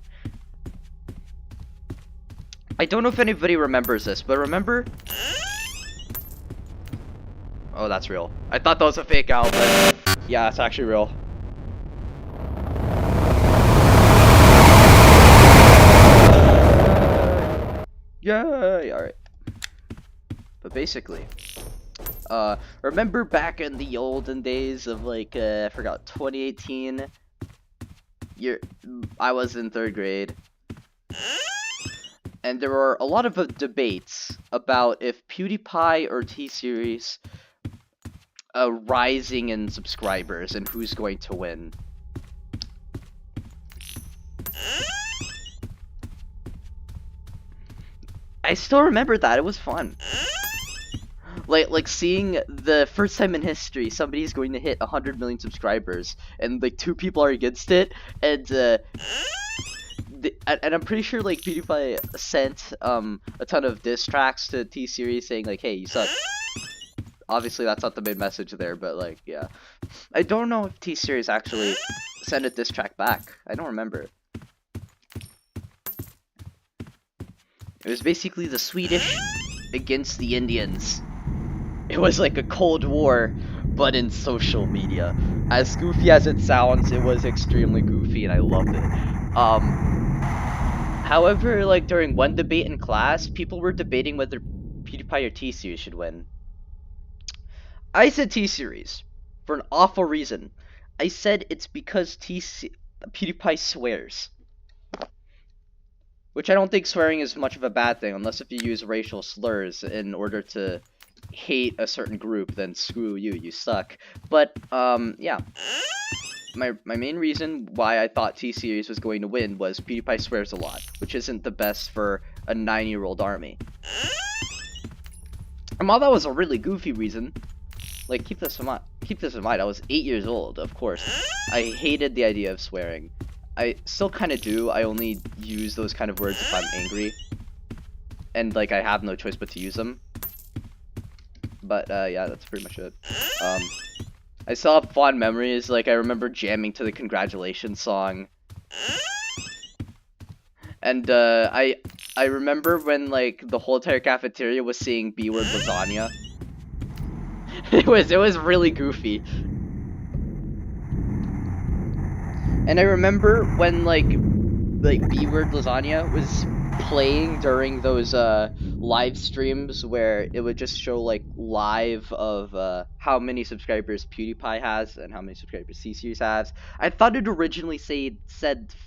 I don't know if anybody remembers this, but remember? Oh, that's real. I thought that was a fake owl, but yeah, it's actually real. Yay! Alright. But basically, remember back in the olden days of, like, I forgot, 2018? I was in 3rd grade. And there were a lot of debates about if PewDiePie or T-Series rising in subscribers and who's going to win. I still remember that. It was fun. Like seeing the first time in history somebody's going to hit 100 million subscribers and like 2 people are against it, and I'm pretty sure like PewDiePie sent a ton of diss tracks to T-Series saying like, hey, you suck. Obviously that's not the main message there, but like, yeah. I don't know if T-Series actually sent a diss track back. I don't remember. It was basically the Swedish against the Indians. It was like a Cold War, but in social media. As goofy as it sounds, it was extremely goofy and I loved it. However, like during one debate in class, people were debating whether PewDiePie or T-Series should win. I said T-Series for an awful reason. I said it's because PewDiePie swears. Which I don't think swearing is much of a bad thing, unless if you use racial slurs in order to hate a certain group, then screw you, you suck. But, yeah. My main reason why I thought T-Series was going to win was PewDiePie swears a lot, which isn't the best for a 9-year-old army. And while that was a really goofy reason, like, keep this in mind, I was 8 years old, of course. I hated the idea of swearing. I still kind of do. I only use those kind of words if I'm angry. And, like, I have no choice but to use them. But yeah, that's pretty much it. I still have fond memories. Like I remember jamming to the congratulations song. And I remember when like the whole entire cafeteria was saying B-word lasagna. It was really goofy. And I remember when like B-word lasagna was playing during those live streams where it would just show like live of how many subscribers PewDiePie has and how many subscribers C-Series has. I thought it originally said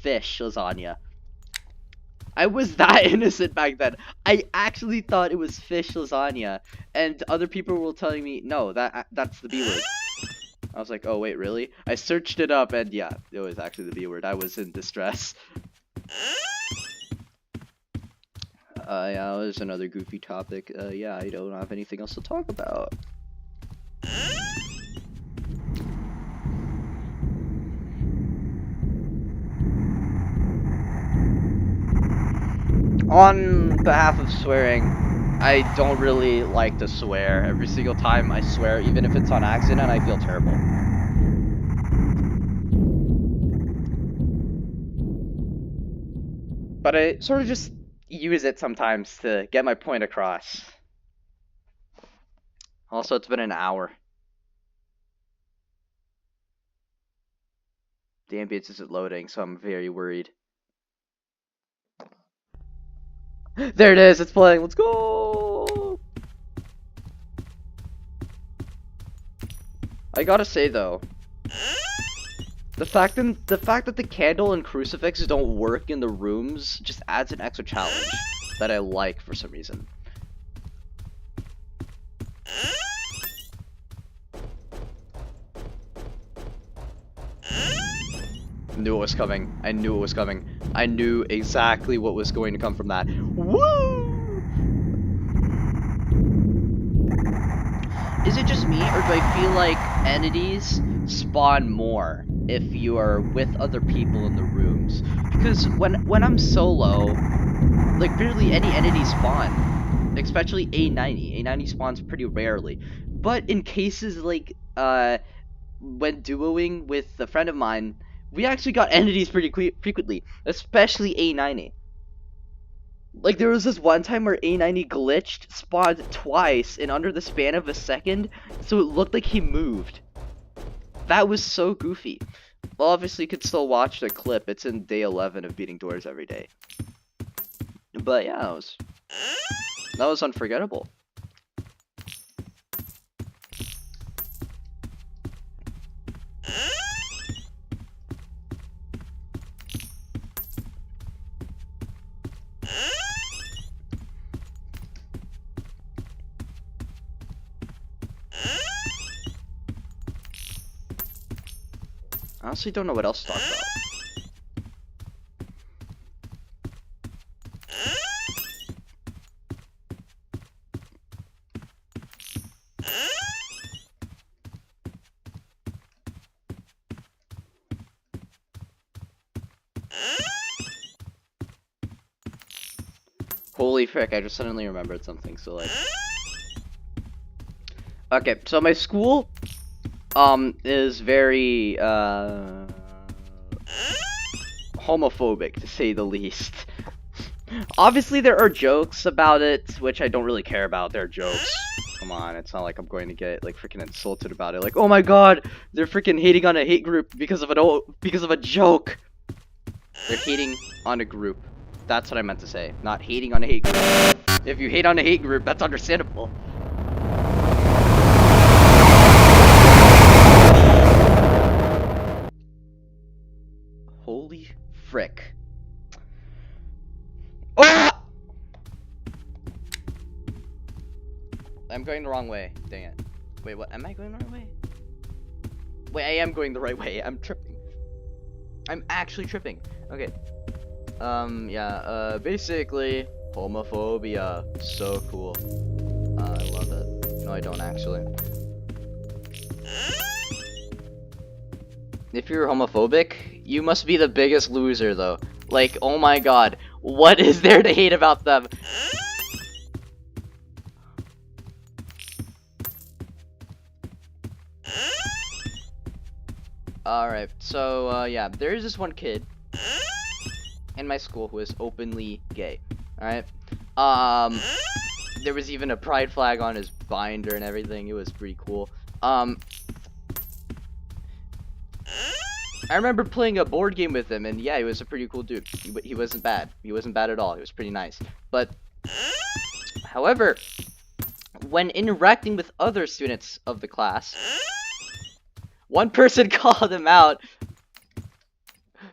fish lasagna. I was that innocent back then. I actually thought it was fish lasagna, and other people were telling me no, that's the B word. I was like, oh wait, really? I searched it up, and yeah, it was actually the B word. I was in distress. Yeah, there's another goofy topic. Yeah, I don't have anything else to talk about. On behalf of swearing, I don't really like to swear. Every single time I swear, even if it's on accident, I feel terrible. But I sort of just use it sometimes to get my point across. Also, it's been an hour. The ambience isn't loading, so I'm very worried. There it is, it's playing, let's go! I gotta say though, the fact that the candle and crucifix don't work in the rooms just adds an extra challenge that I like for some reason. I knew it was coming. I knew it was coming. I knew exactly what was going to come from that. Woo! Is it just me, or do I feel like entities spawn more if you are with other people in the rooms? Because when I'm solo, like barely any entities spawn, especially A90. A90 spawns pretty rarely. But in cases like when duoing with a friend of mine, we actually got entities pretty frequently, especially A90. Like, there was this one time where A90 glitched, spawned twice in under the span of a second, so it looked like he moved. That was so goofy. Well, obviously you could still watch the clip. It's in day 11 of beating doors every day. But yeah, that was unforgettable. I honestly don't know what else to talk about. Holy frick, I just suddenly remembered something, so like... Okay, so my school, is very, homophobic, to say the least. Obviously, there are jokes about it, which I don't really care about. They're jokes. Come on, it's not like I'm going to get, like, freaking insulted about it. Like, oh my god, they're freaking hating on a hate group because of a joke. They're hating on a group. That's what I meant to say. Not hating on a hate group. If you hate on a hate group, that's understandable. Holy frick. Oh! I'm going the wrong way. Dang it. Wait, what? Am I going the right way? Wait, I am going the right way. I'm tripping. I'm actually tripping. Okay. Yeah, basically, homophobia. So cool. I love it. No, I don't actually. If you're homophobic, you must be the biggest loser, though. Like, oh my god, what is there to hate about them? Alright, so, yeah, there's this one kid in my school who is openly gay. Alright? There was even a pride flag on his binder and everything. It was pretty cool. I remember playing a board game with him, and yeah, he was a pretty cool dude. He wasn't bad. He wasn't bad at all. He was pretty nice. But, however, when interacting with other students of the class, one person called him out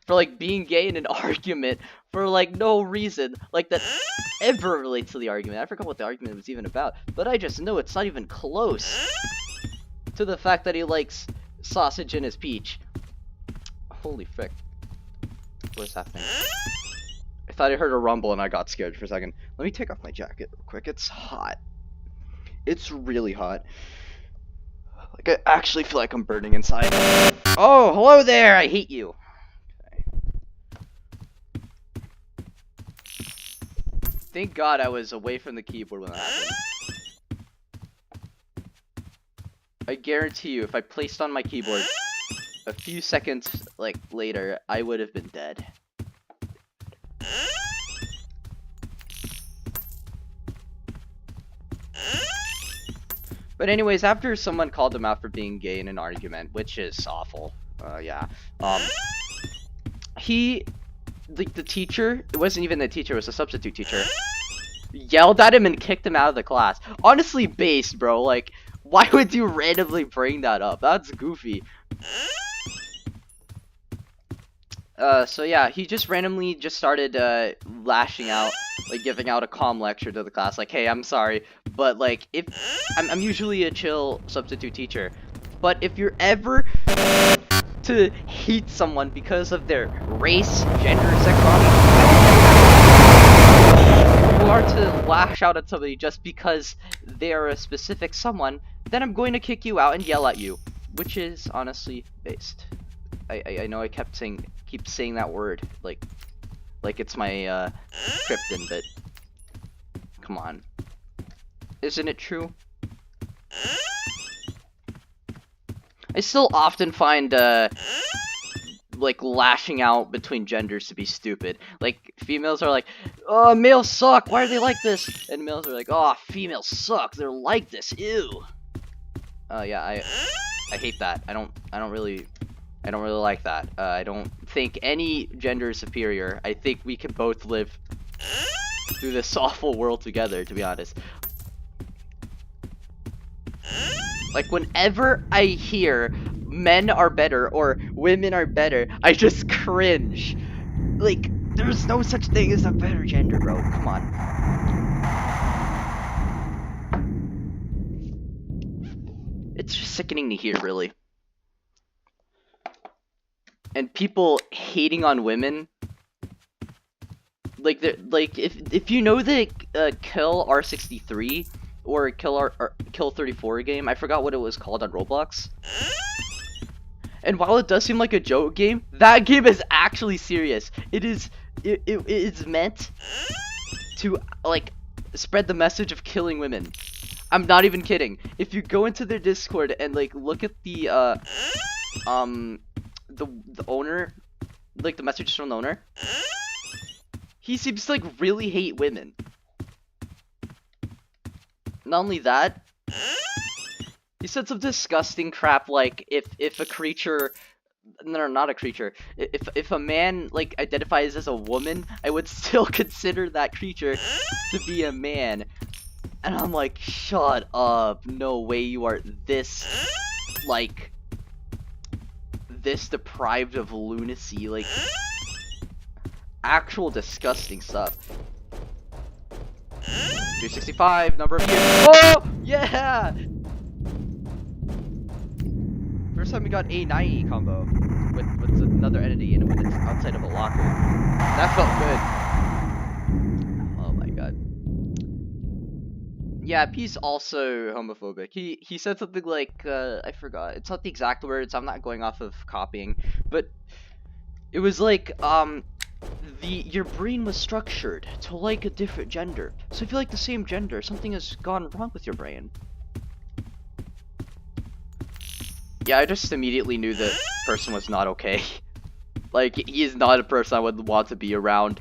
for, like, being gay in an argument for, like, no reason. Like, that ever relates to the argument. I forgot what the argument was even about. But I just know it's not even close to the fact that he likes sausage in his peach. Holy frick. What is happening? I thought I heard a rumble and I got scared for a second. Let me take off my jacket real quick. It's hot. It's really hot. Like, I actually feel like I'm burning inside. Oh, hello there! I hate you! Okay. Thank God I was away from the keyboard when that happened. I guarantee you, if I placed on my keyboard a few seconds, like, later, I would have been dead. But anyways, after someone called him out for being gay in an argument, which is awful, yeah, the teacher, it wasn't even the teacher, it was a substitute teacher, yelled at him and kicked him out of the class. Honestly, based, bro, like, why would you randomly bring that up? That's goofy. So yeah, he just randomly just started, lashing out, like, giving out a calm lecture to the class, like, hey, I'm sorry, but, like, if, I'm usually a chill substitute teacher, but if you're ever to hate someone because of their race, gender, sexuality, you are to lash out at somebody just because they are a specific someone, then I'm going to kick you out and yell at you, which is honestly based. I know I keep saying that word like it's my krypton, but come on, isn't it true? I still often find like lashing out between genders to be stupid. Like, females are like, oh, males suck, why are they like this? And males are like, oh, females suck, they're like this, ew. Yeah, I hate that. I don't really like that. I don't think any gender is superior. I think we can both live through this awful world together, to be honest. Like, whenever I hear men are better or women are better, I just cringe. Like, there's no such thing as a better gender, bro. Come on. It's just sickening to hear, really. And people hating on women, like, if you know the Kill R63 or Kill 34 game, I forgot what it was called on Roblox. And while it does seem like a joke game, that game is actually serious. It is meant to, like, spread the message of killing women. I'm not even kidding. If you go into their Discord and, like, look at the owner, like, the messages from the owner, he seems to, like, really hate women. Not only that, he said some disgusting crap like, if a creature, no, not a creature, if a man, like, identifies as a woman, I would still consider that creature to be a man. And I'm like, shut up, no way you are this, like, this deprived of lunacy, like, actual disgusting stuff. 365, number of years. Oh, yeah! First time we got a 90 combo with another entity and when it's outside of a locker. That felt good. Oh my god. Yeah, P's also homophobic. He said something like, I forgot. It's not the exact words, I'm not going off of copying, but it was like, your brain was structured to like a different gender. So if you like the same gender, something has gone wrong with your brain. Yeah, I just immediately knew the person was not okay. Like, he is not a person I would want to be around.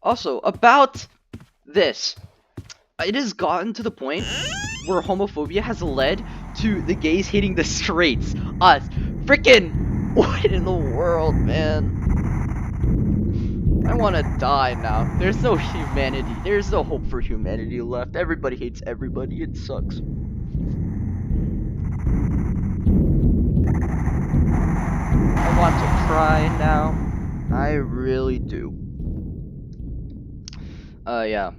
Also, about this, it has gotten to the point where homophobia has led to the gays hating the straights. Us. Frickin' what in the world, man? I wanna die now. There's no humanity. There's no hope for humanity left. Everybody hates everybody. It sucks. I want to cry now. I really do. Yeah.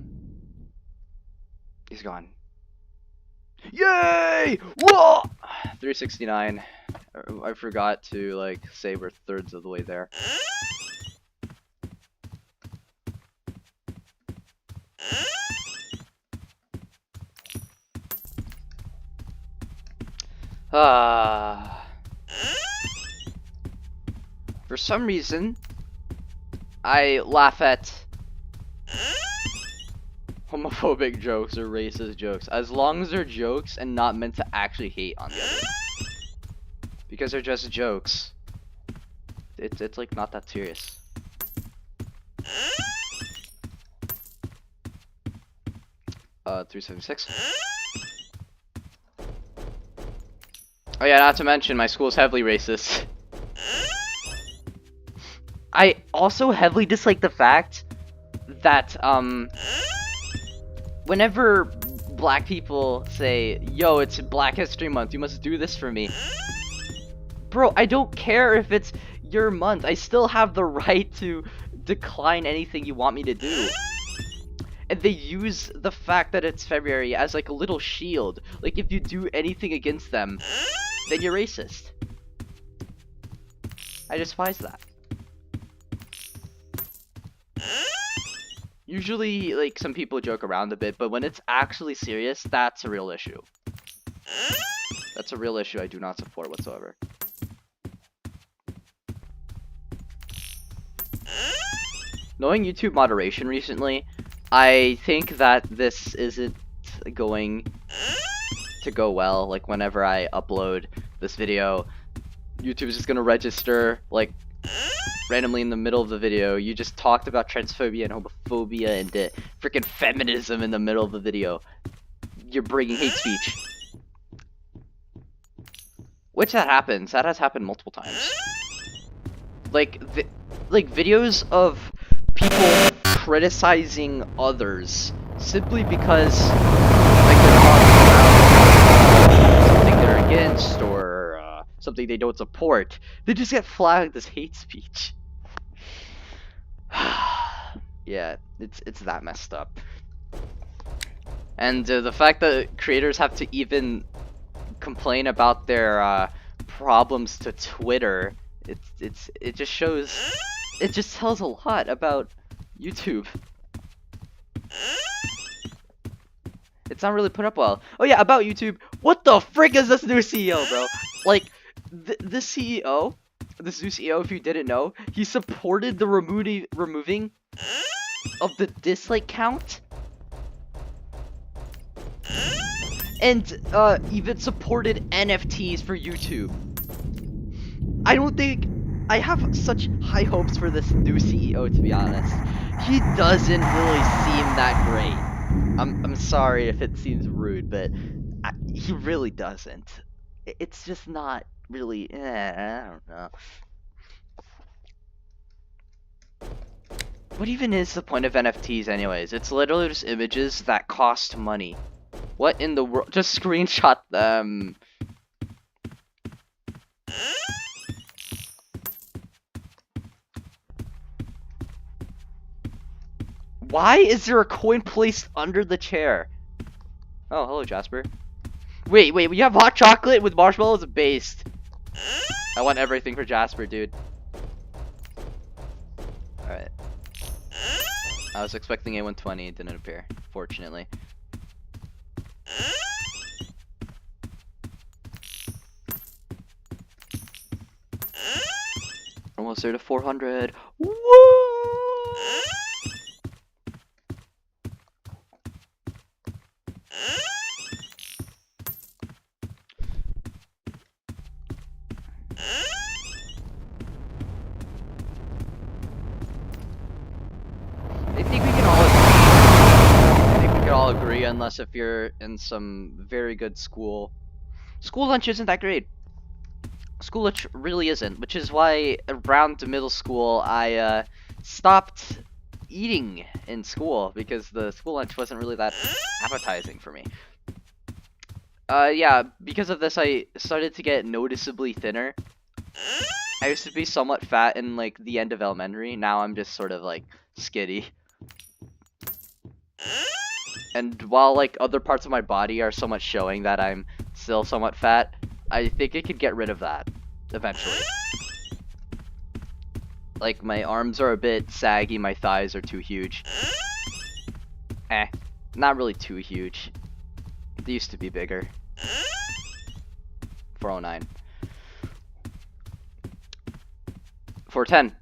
He's gone. Yay! Whoa! 369. I forgot to, like, say we're thirds of the way there. For some reason, I laugh at homophobic jokes or racist jokes, as long as they're jokes and not meant to actually hate on the other. Because they're just jokes. It's like not that serious. Uh, 376. Oh yeah, not to mention my school is heavily racist. I also heavily dislike the fact that whenever black people say, yo, it's Black History Month, you must do this for me. Bro, I don't care if it's your month. I still have the right to decline anything you want me to do. And they use the fact that it's February as like a little shield. Like if you do anything against them, then you're racist. I despise that. Usually, like, some people joke around a bit, but when it's actually serious, that's a real issue. That's a real issue I do not support whatsoever. Knowing YouTube moderation recently, I think that this isn't going to go well. Like, whenever I upload this video, YouTube is just gonna register, like, randomly in the middle of the video. You just talked about transphobia and homophobia and freaking feminism in the middle of the video. You're bringing hate speech. Which that happens. That has happened multiple times. Like, videos of people criticizing others simply because, like, they're talking about something they're against or something they don't support. They just get flagged as hate speech. Yeah, it's that messed up. And the fact that creators have to even complain about their problems to Twitter, it just shows, it just tells a lot about YouTube. It's not really put up well. Oh yeah, about YouTube. What the frick is this new CEO, bro? Like, this CEO, this new CEO, if you didn't know, he supported the removing of the dislike count, and even supported NFTs for YouTube. I don't think I have such high hopes for this new CEO, to be honest. He doesn't really seem that great. I'm sorry if it seems rude, but he really doesn't. It's just not really. I don't know. What even is the point of NFTs anyways? It's literally just images that cost money. What in the world? Just screenshot them. Why is there a coin placed under the chair? Oh, hello, Jasper. Wait, we have hot chocolate with marshmallows based. I want everything for Jasper, dude. Alright. I was expecting A120, it didn't appear, fortunately. Almost there to 400. Woo! cafeteria unless if you're in some very good school. School lunch isn't that great. School lunch really isn't, which is why around middle school I stopped eating in school because the school lunch wasn't really that appetizing for me. Yeah, because of this I started to get noticeably thinner. I used to be somewhat fat in like the end of elementary. Now I'm just sort of like skinny. And while like other parts of my body are somewhat showing that I'm still somewhat fat, I think I could get rid of that eventually. Like my arms are a bit saggy, my thighs are too huge. Not really too huge. They used to be bigger. 409. 410.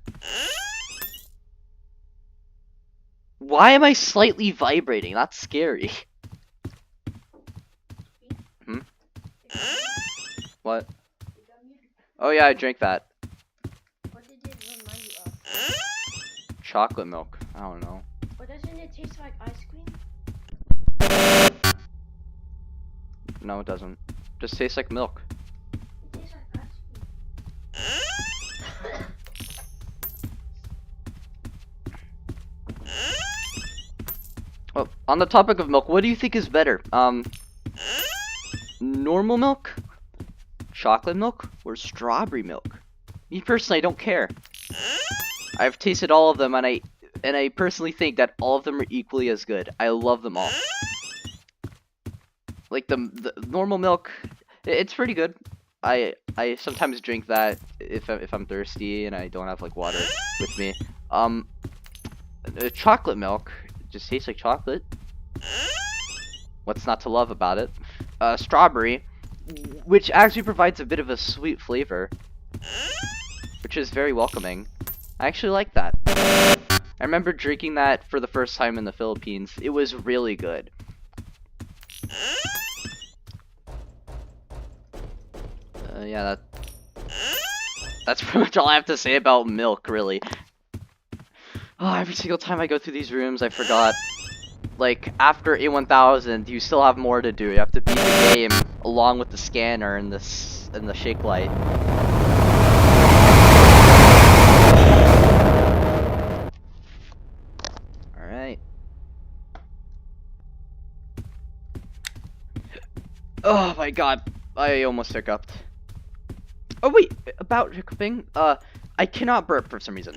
Why am I slightly vibrating? That's scary. Hmm? What? Oh yeah, I drank that. What did it remind you of? Chocolate milk. I don't know. But doesn't it taste like ice cream? No, it doesn't. Just tastes like milk. It tastes like ice cream. Well, on the topic of milk, what do you think is better? Normal milk, chocolate milk, or strawberry milk? Me personally, I don't care. I've tasted all of them, and I personally think that all of them are equally as good. I love them all. Like the normal milk, it's pretty good. I sometimes drink that if I'm thirsty and I don't have like water with me. Chocolate milk just tastes like chocolate. What's not to love about it? Strawberry, which actually provides a bit of a sweet flavor, which is very welcoming. I actually like that. I remember drinking that for the first time in the Philippines. It was really good. Yeah, that's pretty much all I have to say about milk, really. Oh, every single time I go through these rooms, I forgot. Like, after A1000, you still have more to do. You have to beat the game along with the scanner and the shake light. Alright. Oh my god, I almost hiccuped. Oh wait, about hiccuping, I cannot burp for some reason.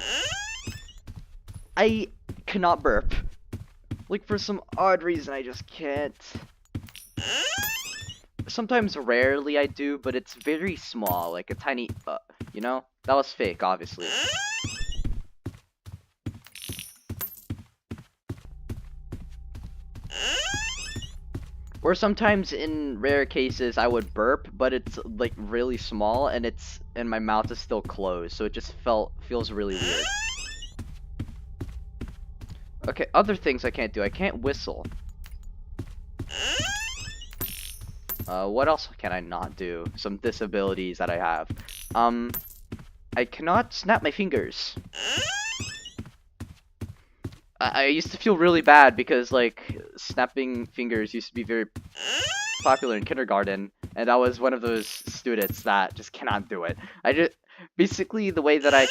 I cannot burp. Like, for some odd reason, I just can't. Sometimes, rarely I do, but it's very small, like a tiny, you know? That was fake, obviously. Or sometimes, in rare cases, I would burp, but it's, like, really small, and my mouth is still closed, so it just feels really weird. Okay, other things I can't do. I can't whistle. What else can I not do? Some disabilities that I have. I cannot snap my fingers. I used to feel really bad because, like, snapping fingers used to be very popular in kindergarten, and I was one of those students that just cannot do it. Basically, the way that I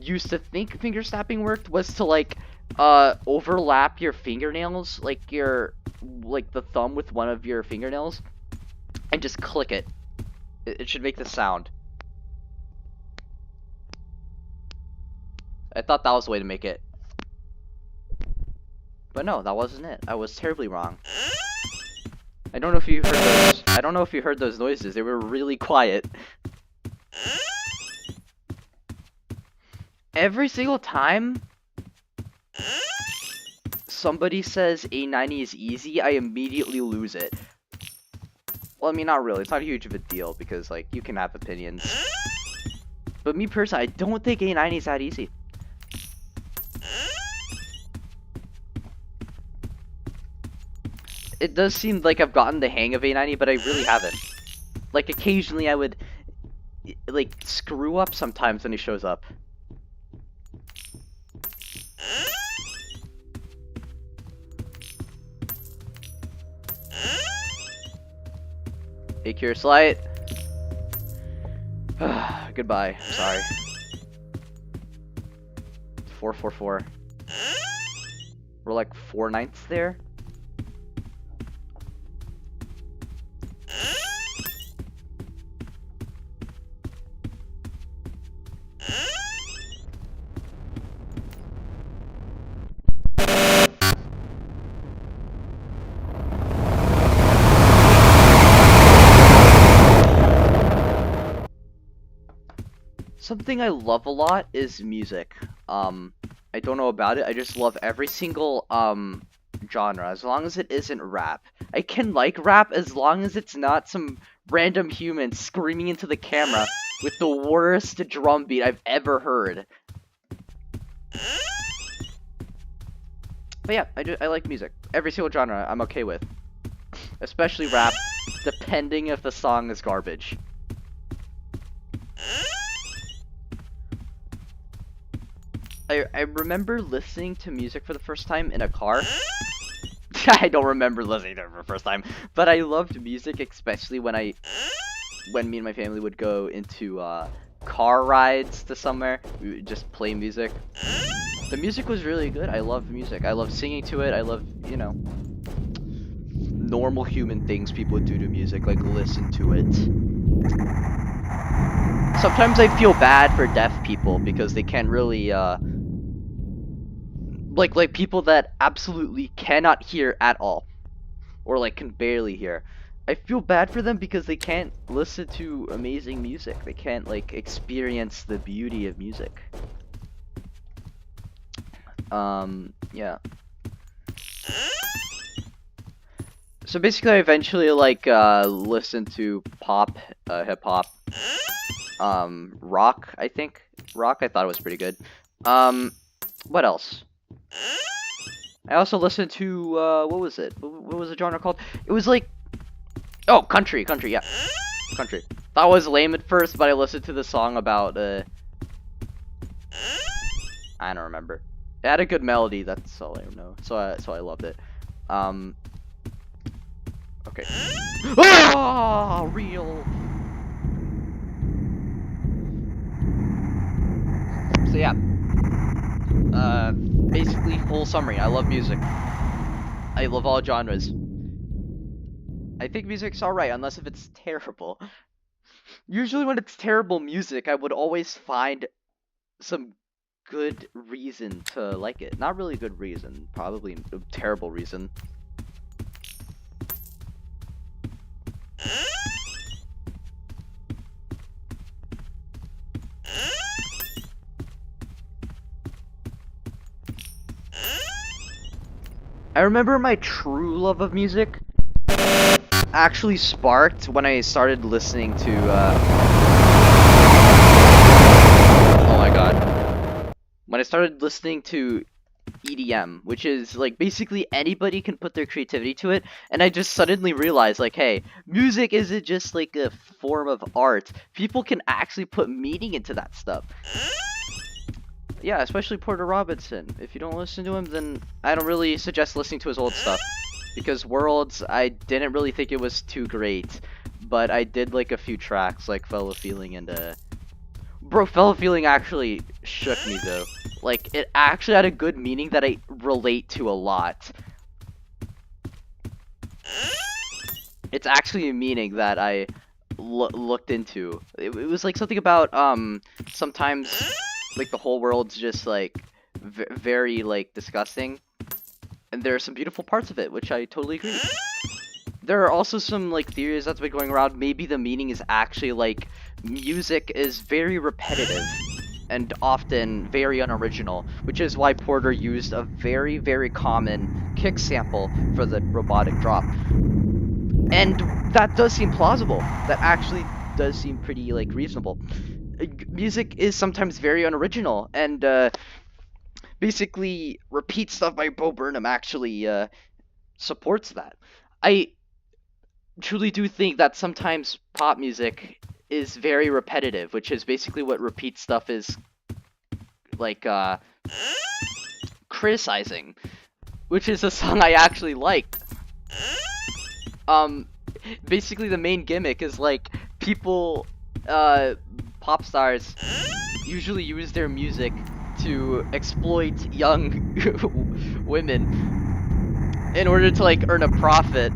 used to think finger snapping worked was to, like, overlap your fingernails, like the thumb with one of your fingernails, and just click it. It should make the sound. I thought that was the way to make it. But no, that wasn't it. I was terribly wrong. I don't know if you heard those. I don't know if you heard those noises. They were really quiet. Every single time somebody says A90 is easy, I immediately lose it. Well, I mean, not really. It's not huge of a deal because, like, you can have opinions. But me personally, I don't think A90 is that easy. It does seem like I've gotten the hang of A90, but I really haven't. Like, occasionally I would, like, screw up sometimes when he shows up. Hey, Curious Light. Goodbye. I'm sorry. 444. We're like 4/9 there. Something I love a lot is music. I don't know about it. I just love every single genre as long as it isn't rap. I can like rap as long as it's not some random human screaming into the camera with the worst drum beat I've ever heard. But yeah, I like music. Every single genre I'm okay with. Especially rap, depending if the song is garbage. I remember listening to music for the first time in a car. I don't remember listening to it for the first time, but I loved music, especially when me and my family would go into car rides to somewhere. We would just play music. The music was really good. I love music. I love singing to it. I love, you know, normal human things people do to music, like listen to it. Sometimes I feel bad for deaf people because they can't really like people that absolutely cannot hear at all, or like can barely hear. I feel bad for them because they can't listen to amazing music. They can't like experience the beauty of music. Yeah. So basically, I eventually like listened to pop, hip hop, rock. I think rock. I thought it was pretty good. What else? I also listened to what was it? What was the genre called? It was like, oh, country, yeah, country. That was lame at first, but I listened to the song about I don't remember. It had a good melody. That's all I know. So I loved it. Okay. Ah, real. So yeah. Basically, full summary. I love music. I love all genres. I think music's alright, unless if it's terrible. Usually when it's terrible music, I would always find some good reason to like it. Not really good reason, probably a terrible reason. I remember my true love of music actually sparked when I started listening to, oh my god. When I started listening to EDM, which is, like, basically anybody can put their creativity to it, and I just suddenly realized, like, hey, music isn't just, like, a form of art. People can actually put meaning into that stuff. Yeah, especially Porter Robinson. If you don't listen to him, then I don't really suggest listening to his old stuff. Because Worlds, I didn't really think it was too great. But I did like a few tracks, like Fellow Feeling and Bro, Fellow Feeling actually shook me though. Like, it actually had a good meaning that I relate to a lot. It's actually a meaning that I looked into. It was like something about, sometimes, like, the whole world's just, like, very, like, disgusting. And there are some beautiful parts of it, which I totally agree. There are also some, like, theories that's been going around. Maybe the meaning is actually, like, music is very repetitive and often very unoriginal, which is why Porter used a very, very common kick sample for the robotic drop. And that does seem plausible. That actually does seem pretty, like, reasonable. Music is sometimes very unoriginal, and, basically, Repeat Stuff by Bo Burnham actually, supports that. I truly do think that sometimes pop music is very repetitive, which is basically what Repeat Stuff is, like, criticizing, which is a song I actually liked. basically the main gimmick is like people, uh, pop stars usually use their music to exploit young women in order to like earn a profit.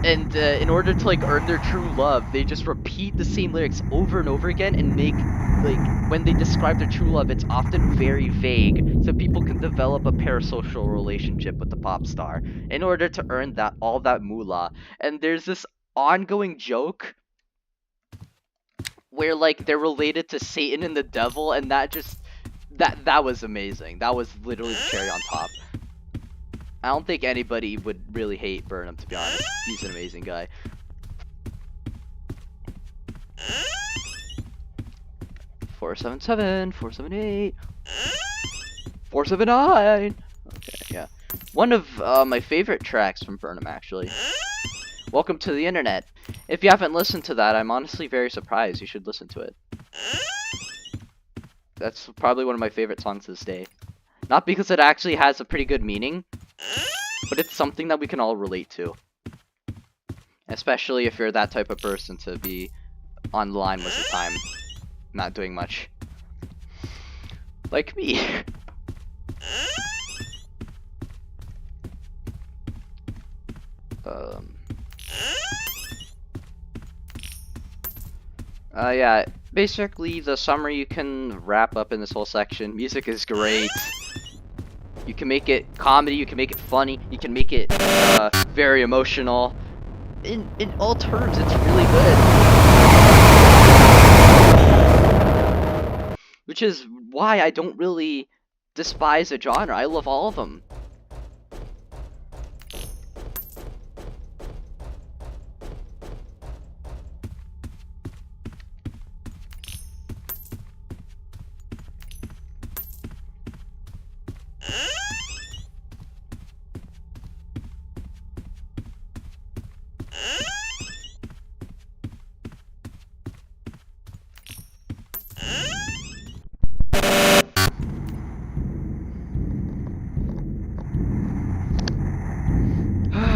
And in order to like earn their true love, they just repeat the same lyrics over and over again and make like when they describe their true love, it's often very vague, so people can develop a parasocial relationship with the pop star in order to earn that all that moolah. And there's this ongoing joke where like they're related to Satan and the devil, and that was amazing. That was literally the cherry on top. I don't think anybody would really hate Burnham, to be honest. He's an amazing guy. 477, 478, 479. Okay, yeah. One of my favorite tracks from Burnham, actually. Welcome to the internet. If you haven't listened to that, I'm honestly very surprised. You should listen to it. That's probably one of my favorite songs to this day. Not because it actually has a pretty good meaning, but it's something that we can all relate to. Especially if you're that type of person to be online most of the time, not doing much. Like me. Yeah, basically the summary you can wrap up in this whole section. Music is great. You can make it comedy, you can make it funny, you can make it very emotional. In all terms, it's really good. Which is why I don't really despise a genre. I love all of them.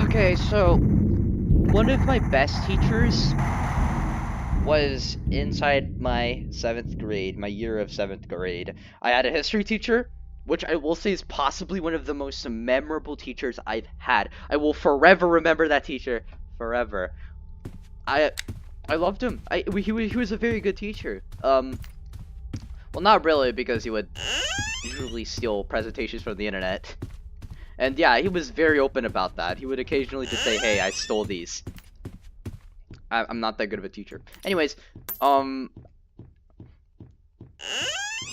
Okay, so one of my best teachers was inside my 7th grade, my year of 7th grade. I had a history teacher, which I will say is possibly one of the most memorable teachers I've had. I will forever remember that teacher, forever. I loved him. He was a very good teacher. Well, not really, because he would usually steal presentations from the internet. And yeah, he was very open about that. He would occasionally just say, "Hey, I stole these." I'm not that good of a teacher. Anyways,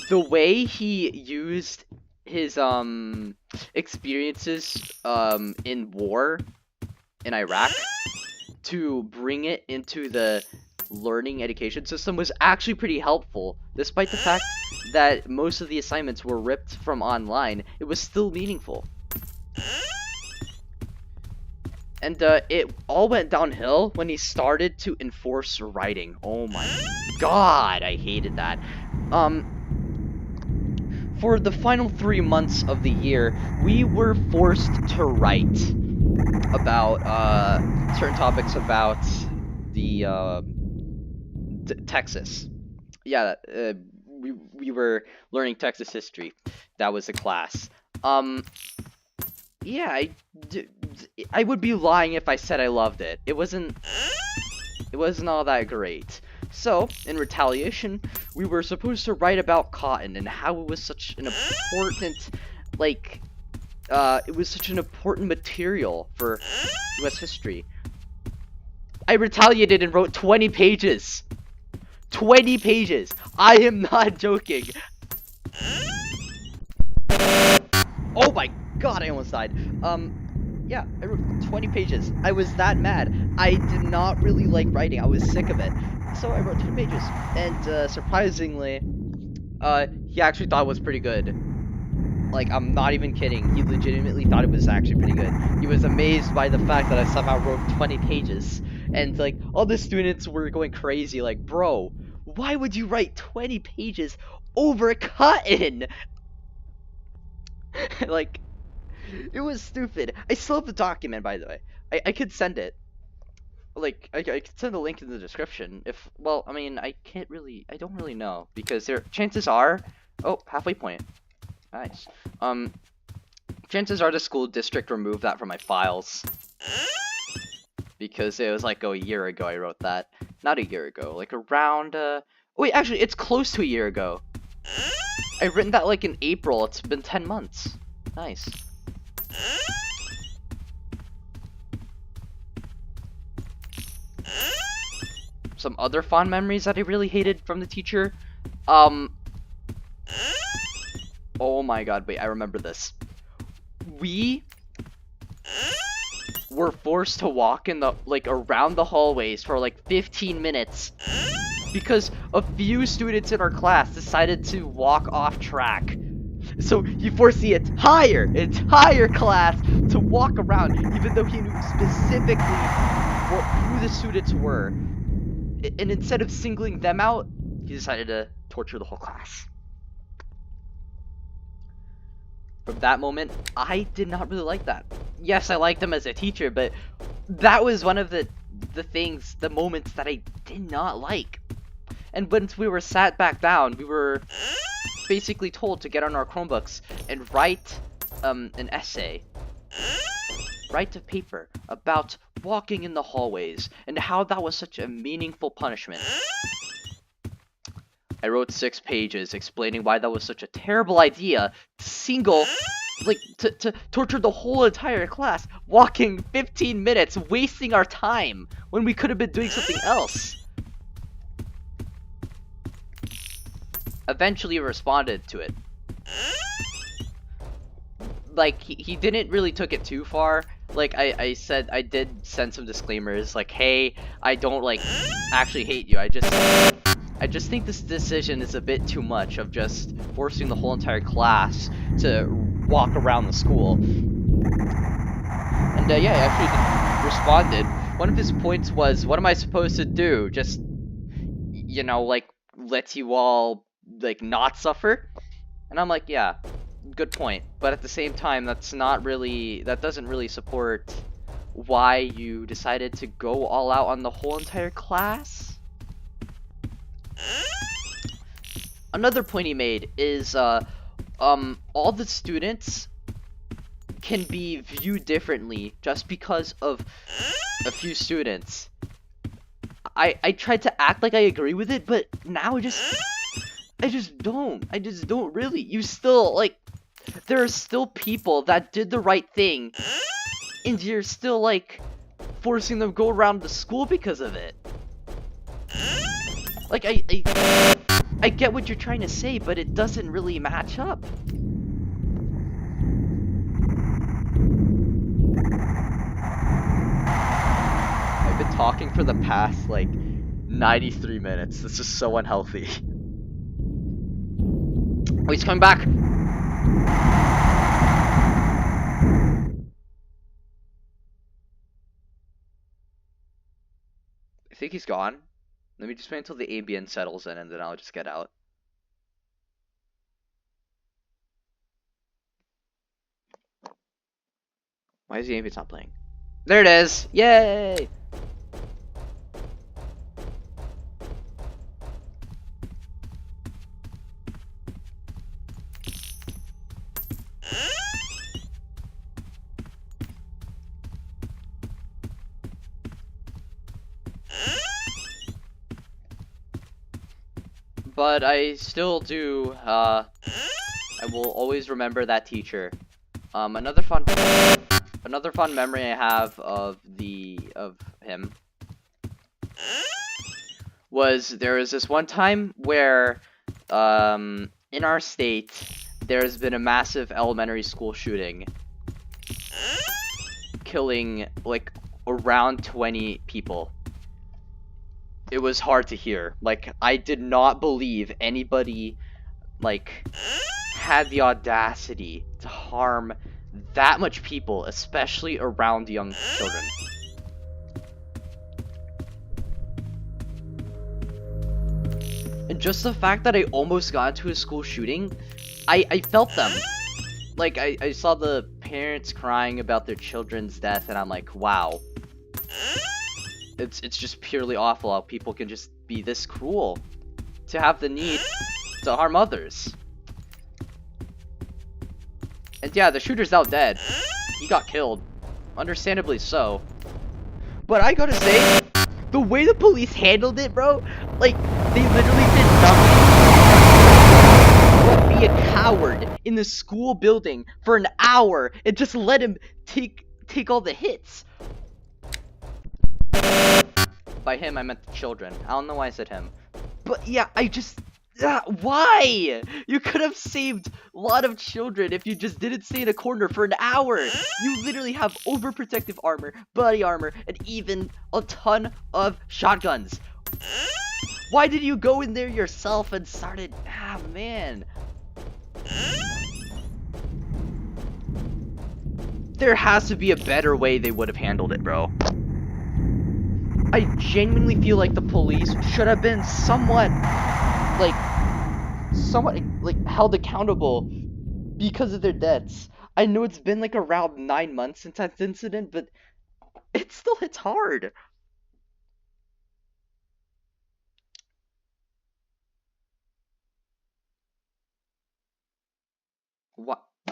the way he used his experiences in war in Iraq to bring it into the learning education system was actually pretty helpful. Despite the fact that most of the assignments were ripped from online, it was still meaningful. And it all went downhill when he started to enforce writing. Oh my god, I hated that. For the final 3 months of the year, we were forced to write about certain topics about the Texas. Yeah, we were learning Texas history. That was a class. Yeah, I would be lying if I said I loved it. It wasn't all that great. So, in retaliation, we were supposed to write about cotton and how it was such an important, like, it was such an important material for US history. I retaliated and wrote 20 pages. 20 pages. I am not joking. Oh my god, I almost died. Yeah, I wrote 20 pages. I was that mad. I did not really like writing. I was sick of it. So I wrote 20 pages. And, surprisingly, he actually thought it was pretty good. Like, I'm not even kidding. He legitimately thought it was actually pretty good. He was amazed by the fact that I somehow wrote 20 pages. And, like, all the students were going crazy, like, bro, why would you write 20 pages over cotton? Like, it was stupid. I still have the document, by the way. I could send it. like I can send a link in the description. If well, I mean, I don't really know because chances are, oh, halfway point, nice. Chances are the school district removed that from my files because it was like a year ago I wrote that. Not a year ago, like around wait, actually, it's close to a year ago. I written that like in April. It's been 10 months. Nice. Some other fond memories that I really hated from the teacher. Oh my god, wait, I remember this. We were forced to walk in the around the hallways for like 15 minutes because a few students in our class decided to walk off track. So he forced the entire class to walk around, even though he knew specifically who the students were. And instead of singling them out, he decided to torture the whole class. From that moment, I did not really like that. Yes, I liked him as a teacher, but that was one of the moments that I did not like. And once we were sat back down, we were basically told to get on our Chromebooks and write an essay. Write a paper about walking in the hallways and how that was such a meaningful punishment. I wrote 6 pages explaining why that was such a terrible idea to torture the whole entire class, walking 15 minutes, wasting our time when we could have been doing something else. Eventually responded to it. Like, he didn't really took it too far. Like, I said, I did send some disclaimers, like, hey, I don't, like, actually hate you, I just think this decision is a bit too much of just forcing the whole entire class to walk around the school. And, yeah, he actually responded. One of his points was, what am I supposed to do? Just, you know, like, let you all, like, not suffer? And I'm like, yeah. Good point, but at the same time, that doesn't really support why you decided to go all out on the whole entire class. Another point he made is all the students can be viewed differently just because of a few students. I tried to act like I agree with it, but now I just don't really. You still, like, there are still people that did the right thing, and you're still, like, forcing them to go around the school because of it. Like, I get what you're trying to say, but it doesn't really match up. I've been talking for the past, like, 93 minutes. This is so unhealthy. Oh, he's coming back! I think he's gone. Let me just wait until the ambient settles in and then I'll just get out. Why is the ambient not playing? There it is! Yay! But I still do, I will always remember that teacher. Another fun memory I have of him was there was this one time where, in our state, there's been a massive elementary school shooting, killing, like, around 20 people. It was hard to hear. Like, I did not believe anybody, like, had the audacity to harm that much people, especially around young children. And just the fact that I almost got into a school shooting, I felt them. Like, I saw the parents crying about their children's death, and I'm like, wow. it's just purely awful how people can just be this cruel to have the need to harm others. And yeah, the shooter's now dead. He got killed. Understandably so. But I gotta say, the way the police handled it, bro, like, they literally did nothing but be a coward in the school building for an hour and just let him take all the hits. By him, I meant the children. I don't know why I said him. But yeah, I just... why? You could have saved a lot of children if you just didn't stay in a corner for an hour. You literally have overprotective armor, body armor, and even a ton of shotguns. Why did you go in there yourself and started... ah, man. There has to be a better way they would have handled it, bro. I genuinely feel like the police should have been somewhat held accountable because of their deaths. I know it's been like around 9 months since that incident, but it still hits hard.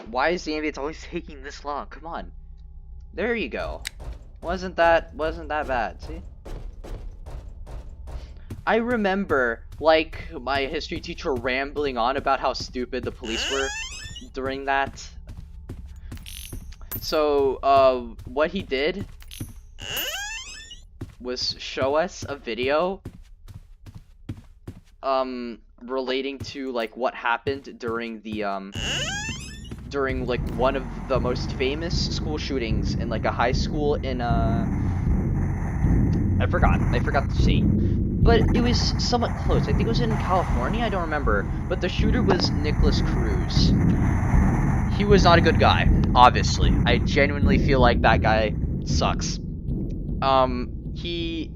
Why is the ambience always taking this long? Come on. There you go. Wasn't that bad, see? I remember, like, my history teacher rambling on about how stupid the police were during that. So, what he did was show us a video, relating to, like, what happened during the, during, like, one of the most famous school shootings in, like, a high school in, I forgot the city. But it was somewhat close. I think it was in California, I don't remember. But the shooter was Nicholas Cruz. He was not a good guy, obviously. I genuinely feel like that guy sucks. He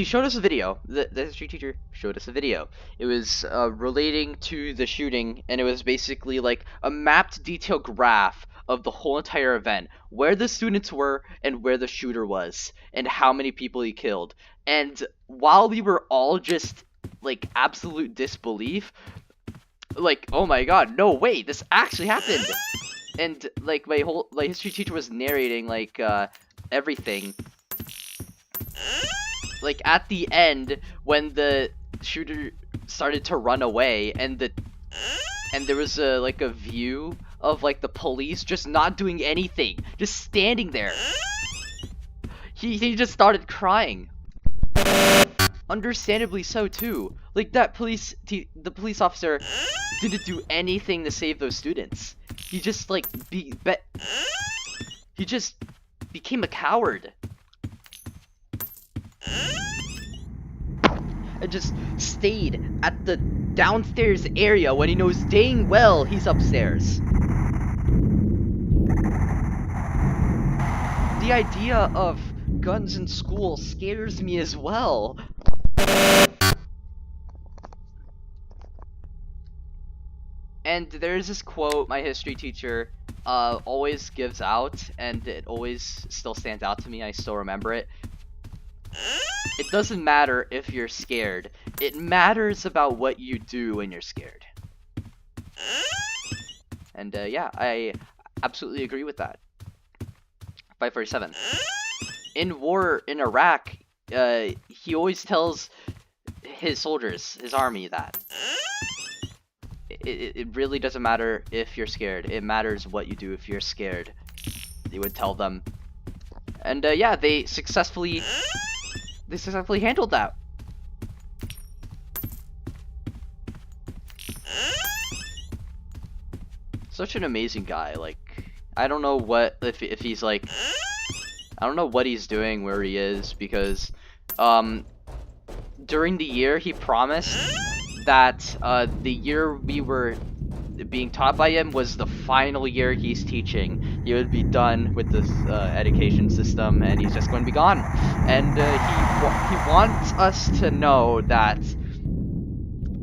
showed us a video. The history teacher showed us a video. It was relating to the shooting, and it was basically like a mapped detailed graph of the whole entire event, where the students were and where the shooter was, and how many people he killed. And while we were all just like absolute disbelief, like, oh my god, no way, this actually happened. And like my history teacher was narrating like everything. Like at the end when the shooter started to run away and there was like a view of like the police just not doing anything, just standing there. He just started crying. Understandably so too. Like that the police officer didn't do anything to save those students. He just like he just became a coward. And just stayed at the downstairs area when he knows dang well he's upstairs. The idea of guns in school scares me as well. And there's this quote my history teacher always gives out, and it always still stands out to me. I still remember it. It doesn't matter if you're scared. It matters about what you do when you're scared. And yeah, I absolutely agree with that. 547. In war in Iraq, he always tells his soldiers, his army, that it really doesn't matter if you're scared. It matters what you do if you're scared. He would tell them. And yeah, they successfully handled that. Such an amazing guy. Like, I don't know what if he's like, I don't know what he's doing, where he is, because during the year he promised that the year we were being taught by him was the final year he's teaching. He would be done with this education system, and he's just going to be gone. And he wants us to know that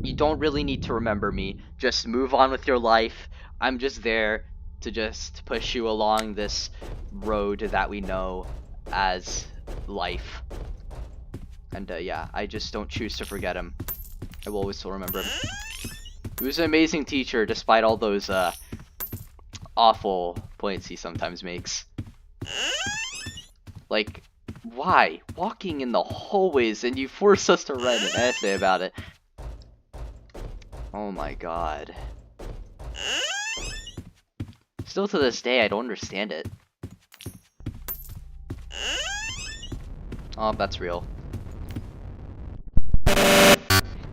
you don't really need to remember me. Just move on with your life. I'm just there to just push you along this road that we know as life. And yeah, I just don't choose to forget him. I will always still remember him. He was an amazing teacher, despite all those awful points he sometimes makes. Like, why? Walking in the hallways and you force us to write an essay about it. Oh my god. Still to this day, I don't understand it. Oh, that's real.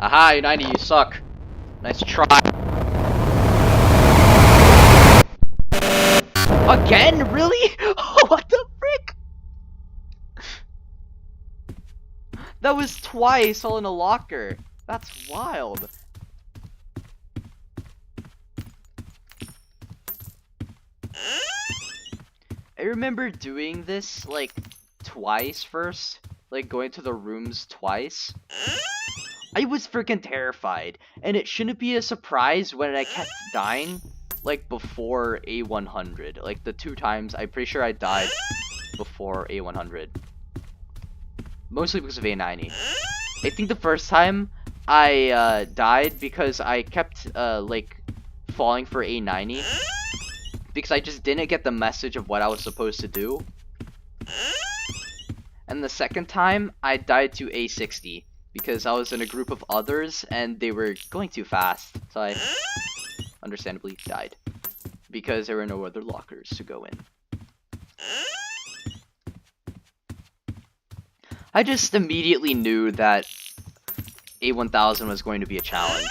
Aha, United, you suck. Nice try. Again? Really? Oh, what the frick? That was twice all in a locker. That's wild. I remember doing this like twice first, like going to the rooms twice. I was freaking terrified, and it shouldn't be a surprise when I kept dying, like before A100. Like the 2 times, I'm pretty sure I died before A100. Mostly because of A90. I think the first time I died because I kept like falling for A90 because I just didn't get the message of what I was supposed to do. And the second time I died to A60 because I was in a group of others and they were going too fast, so I understandably died because there were no other lockers to go in. I just immediately knew that A1000 was going to be a challenge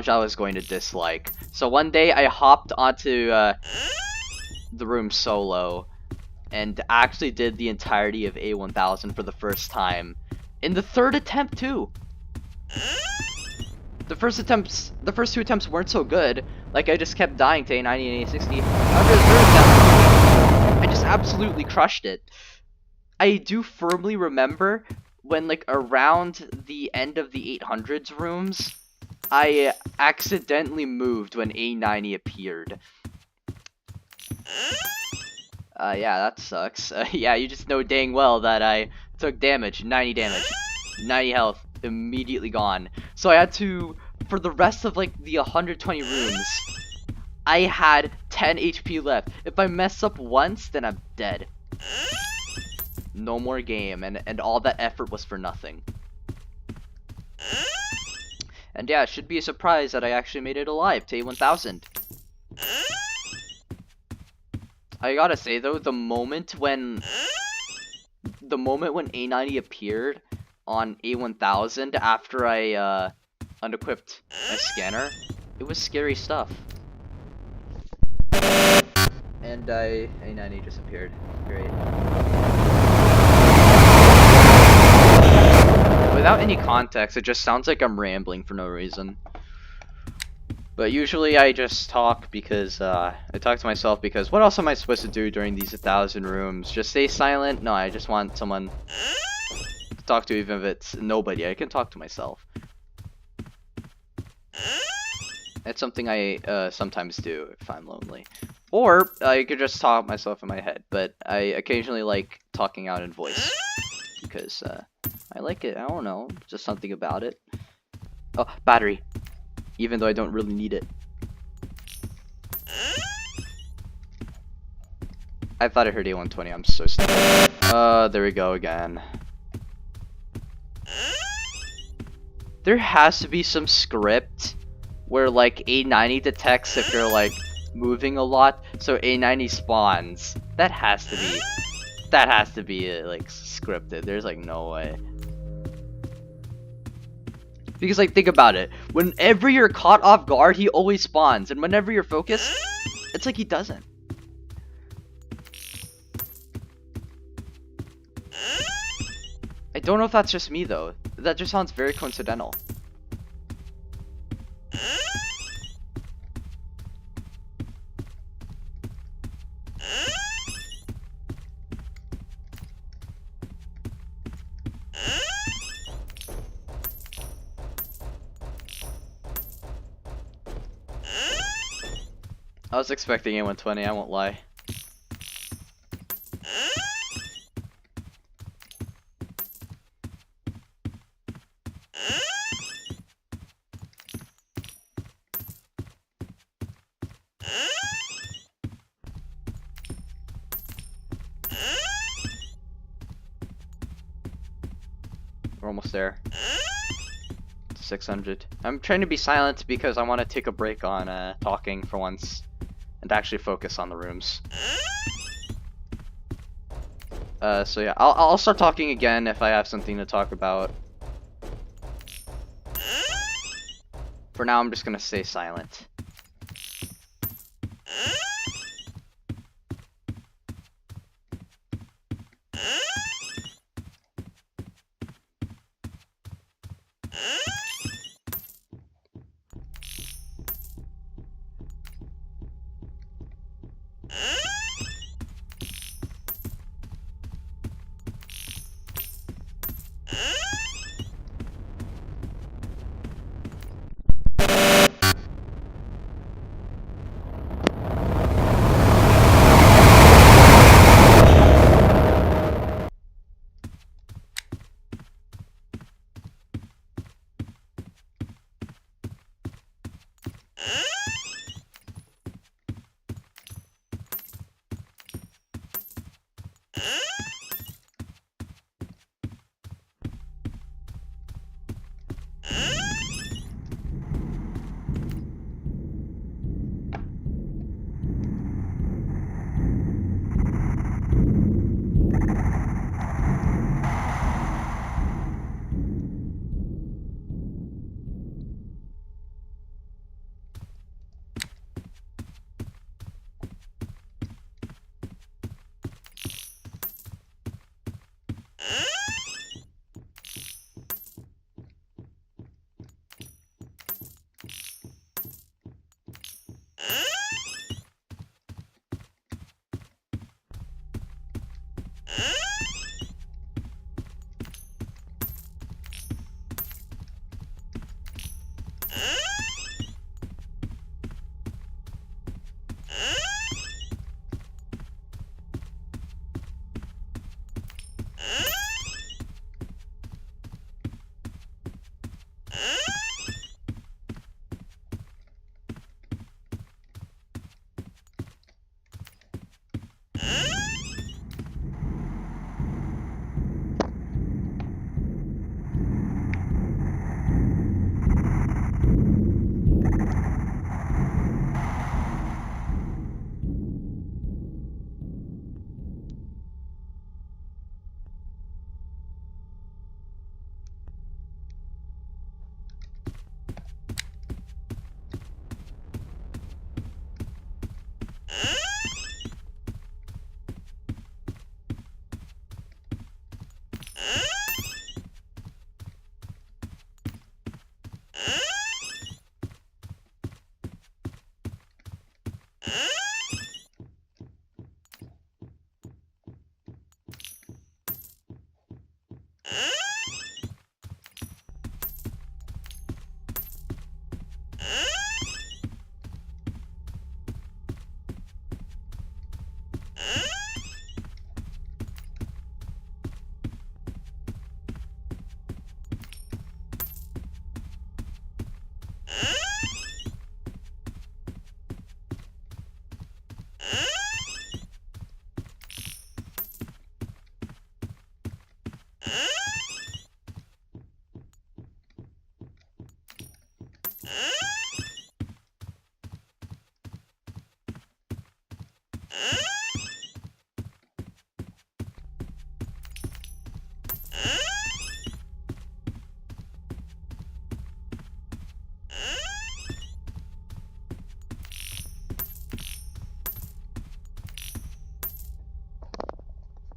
I was going to dislike. So one day I hopped onto the room solo and actually did the entirety of A1000 for the first time. In the 3rd attempt too. The first 2 attempts weren't so good. Like I just kept dying to A90 and A60. After the 3rd attempt, I just absolutely crushed it. I do firmly remember when like around the end of the 800s rooms, I accidentally moved when A90 appeared. Yeah, that sucks. Yeah, you just know dang well that I took damage, 90 damage, 90 health, immediately gone. So I had to, for the rest of like the 120 rooms, I had 10 HP left. If I mess up once, then I'm dead. No more game, and all that effort was for nothing. And yeah, it should be a surprise that I actually made it alive to A1000. I gotta say though, the moment when A90 appeared on A1000 after I unequipped my scanner, it was scary stuff. And A90 just appeared. Great. Without any context, it just sounds like I'm rambling for no reason. But usually I just talk because, I talk to myself because what else am I supposed to do during these 1,000 rooms? Just stay silent? No, I just want someone to talk to, even if it's nobody. I can talk to myself. That's something I, sometimes do if I'm lonely. Or, I could just talk myself in my head, but I occasionally like talking out in voice. Because, I like it. I don't know. Just something about it. Oh, battery. Even though I don't really need it. I thought I heard A120. I'm so stupid. There we go again. There has to be some script where like A90 detects if you're like moving a lot, so A90 spawns. That has to be like scripted. There's like no way. Because like think about it, whenever you're caught off guard, he always spawns, and whenever you're focused, it's like he doesn't. I don't know if that's just me though. That just sounds very coincidental. I was expecting A120, I won't lie. We're almost there. 600. I'm trying to be silent because I want to take a break on talking for once and actually focus on the rooms. So yeah, I'll start talking again if I have something to talk about. For now, I'm just gonna stay silent.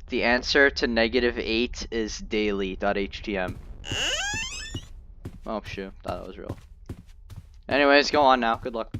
The answer to -8 is daily.htm. Oh shoot, thought that was real. Anyways, go on now. Good luck.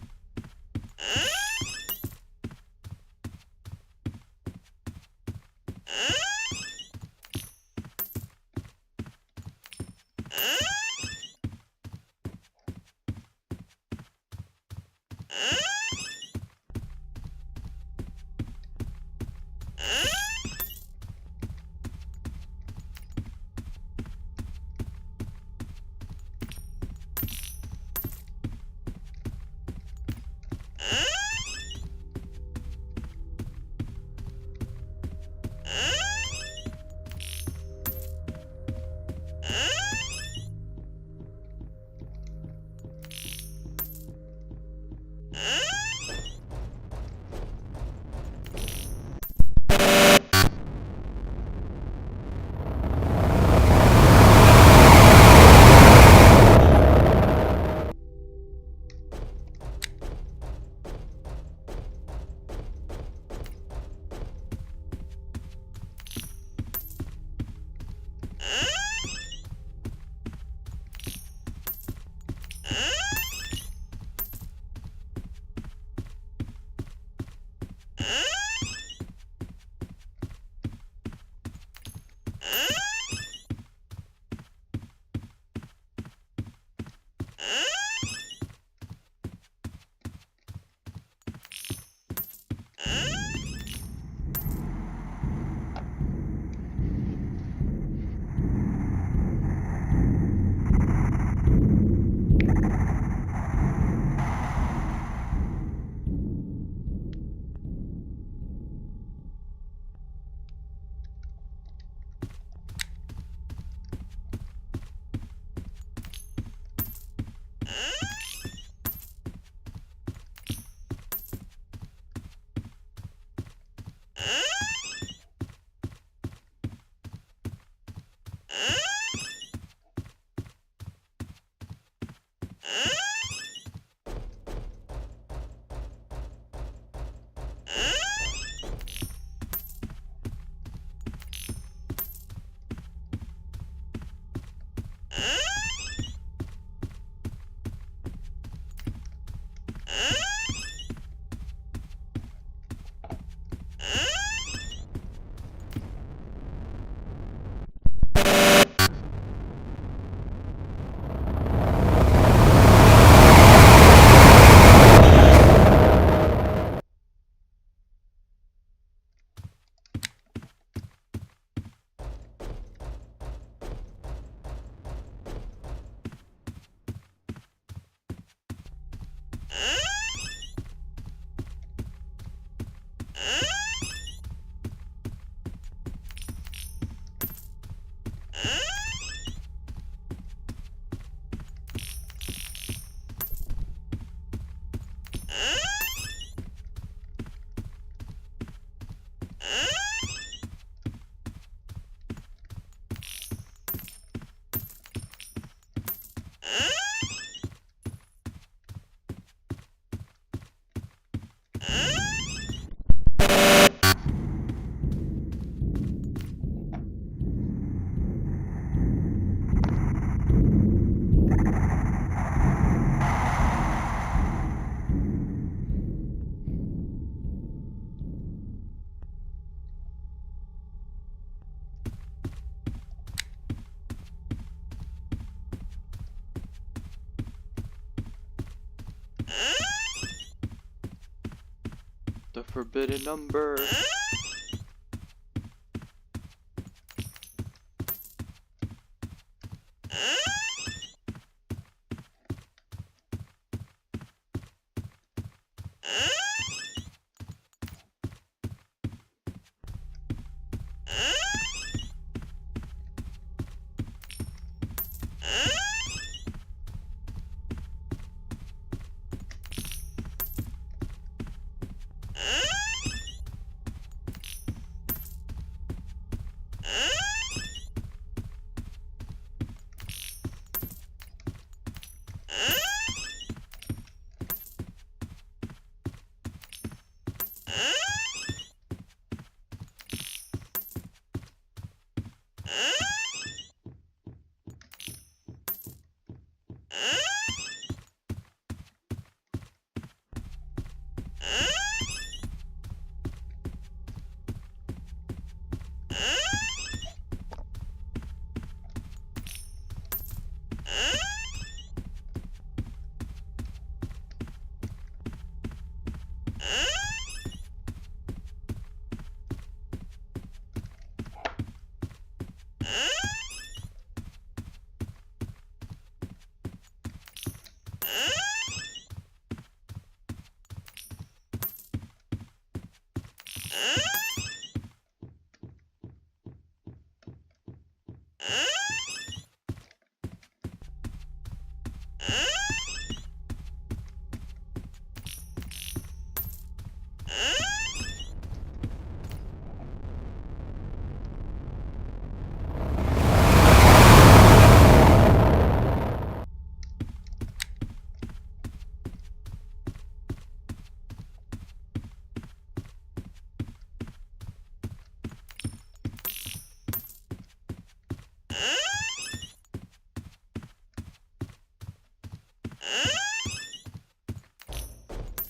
The forbidden number.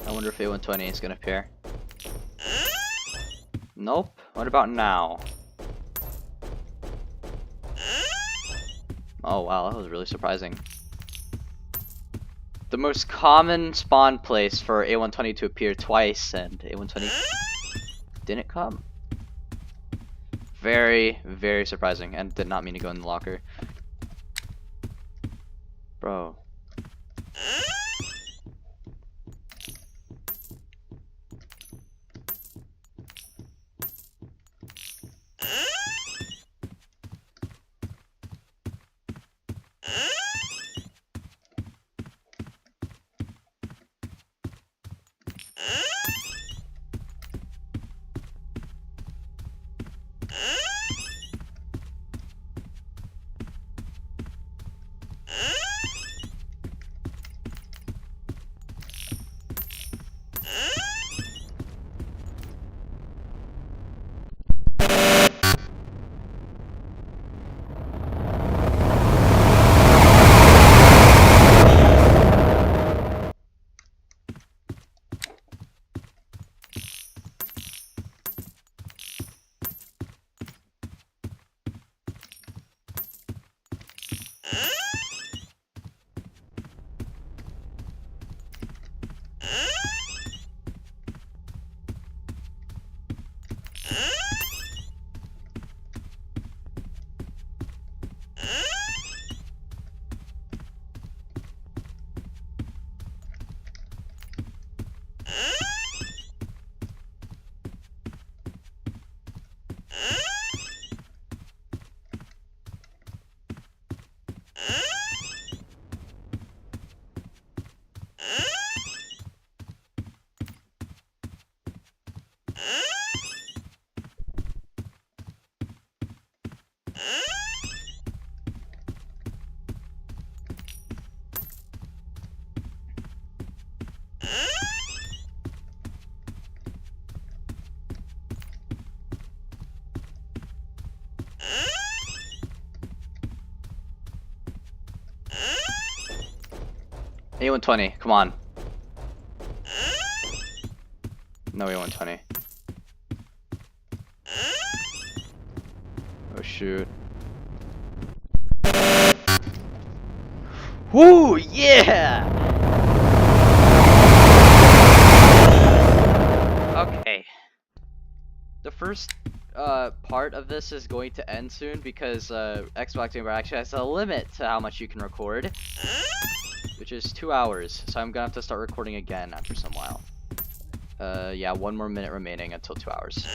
I wonder if A120 is gonna appear. Nope. What about now? Oh wow, that was really surprising. The most common spawn place for A120 to appear twice, and A120 didn't come. Very, very surprising, and did not mean to go in the locker. Bro. A120, come on. No A120. Oh shoot. Woo, yeah! Okay. The first part of this is going to end soon because Xbox Gamer actually has a limit to how much you can record, which is 2 hours. So I'm gonna have to start recording again after some while. Yeah, 1 more minute remaining until 2 hours.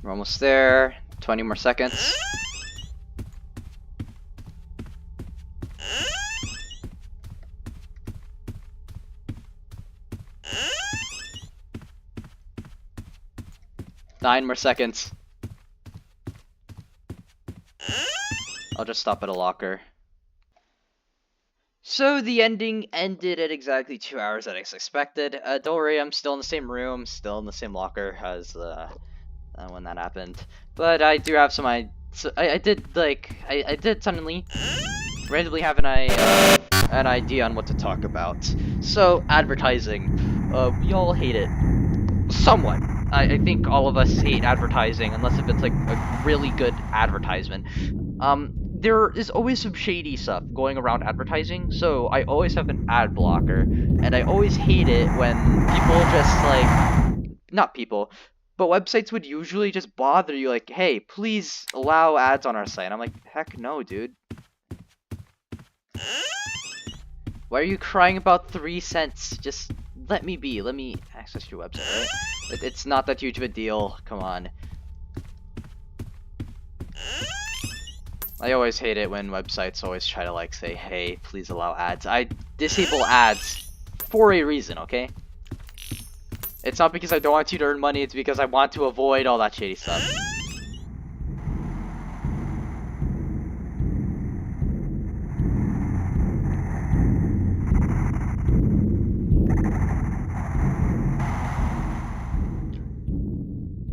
We're almost there. 20 more seconds. Nine more seconds. I'll just stop at a locker. So the ending ended at exactly 2 hours as expected. Don't worry, I'm still in the same room, still in the same locker as when that happened. But I do have some I did suddenly randomly have an idea on what to talk about. So advertising, we all hate it somewhat. I think all of us hate advertising unless if it's like a really good advertisement. There is always some shady stuff going around advertising, so I always have an ad blocker, and I always hate it when people just like, not people, but websites would usually just bother you like, hey, please allow ads on our site. I'm like, heck no, dude. Why are you crying about 3 cents? Just let me be. Let me access your website, right? It's not that huge of a deal. Come on. I always hate it when websites always try to like say, hey, please allow ads. I disable ads for a reason, okay? It's not because I don't want you to earn money, it's because I want to avoid all that shady stuff.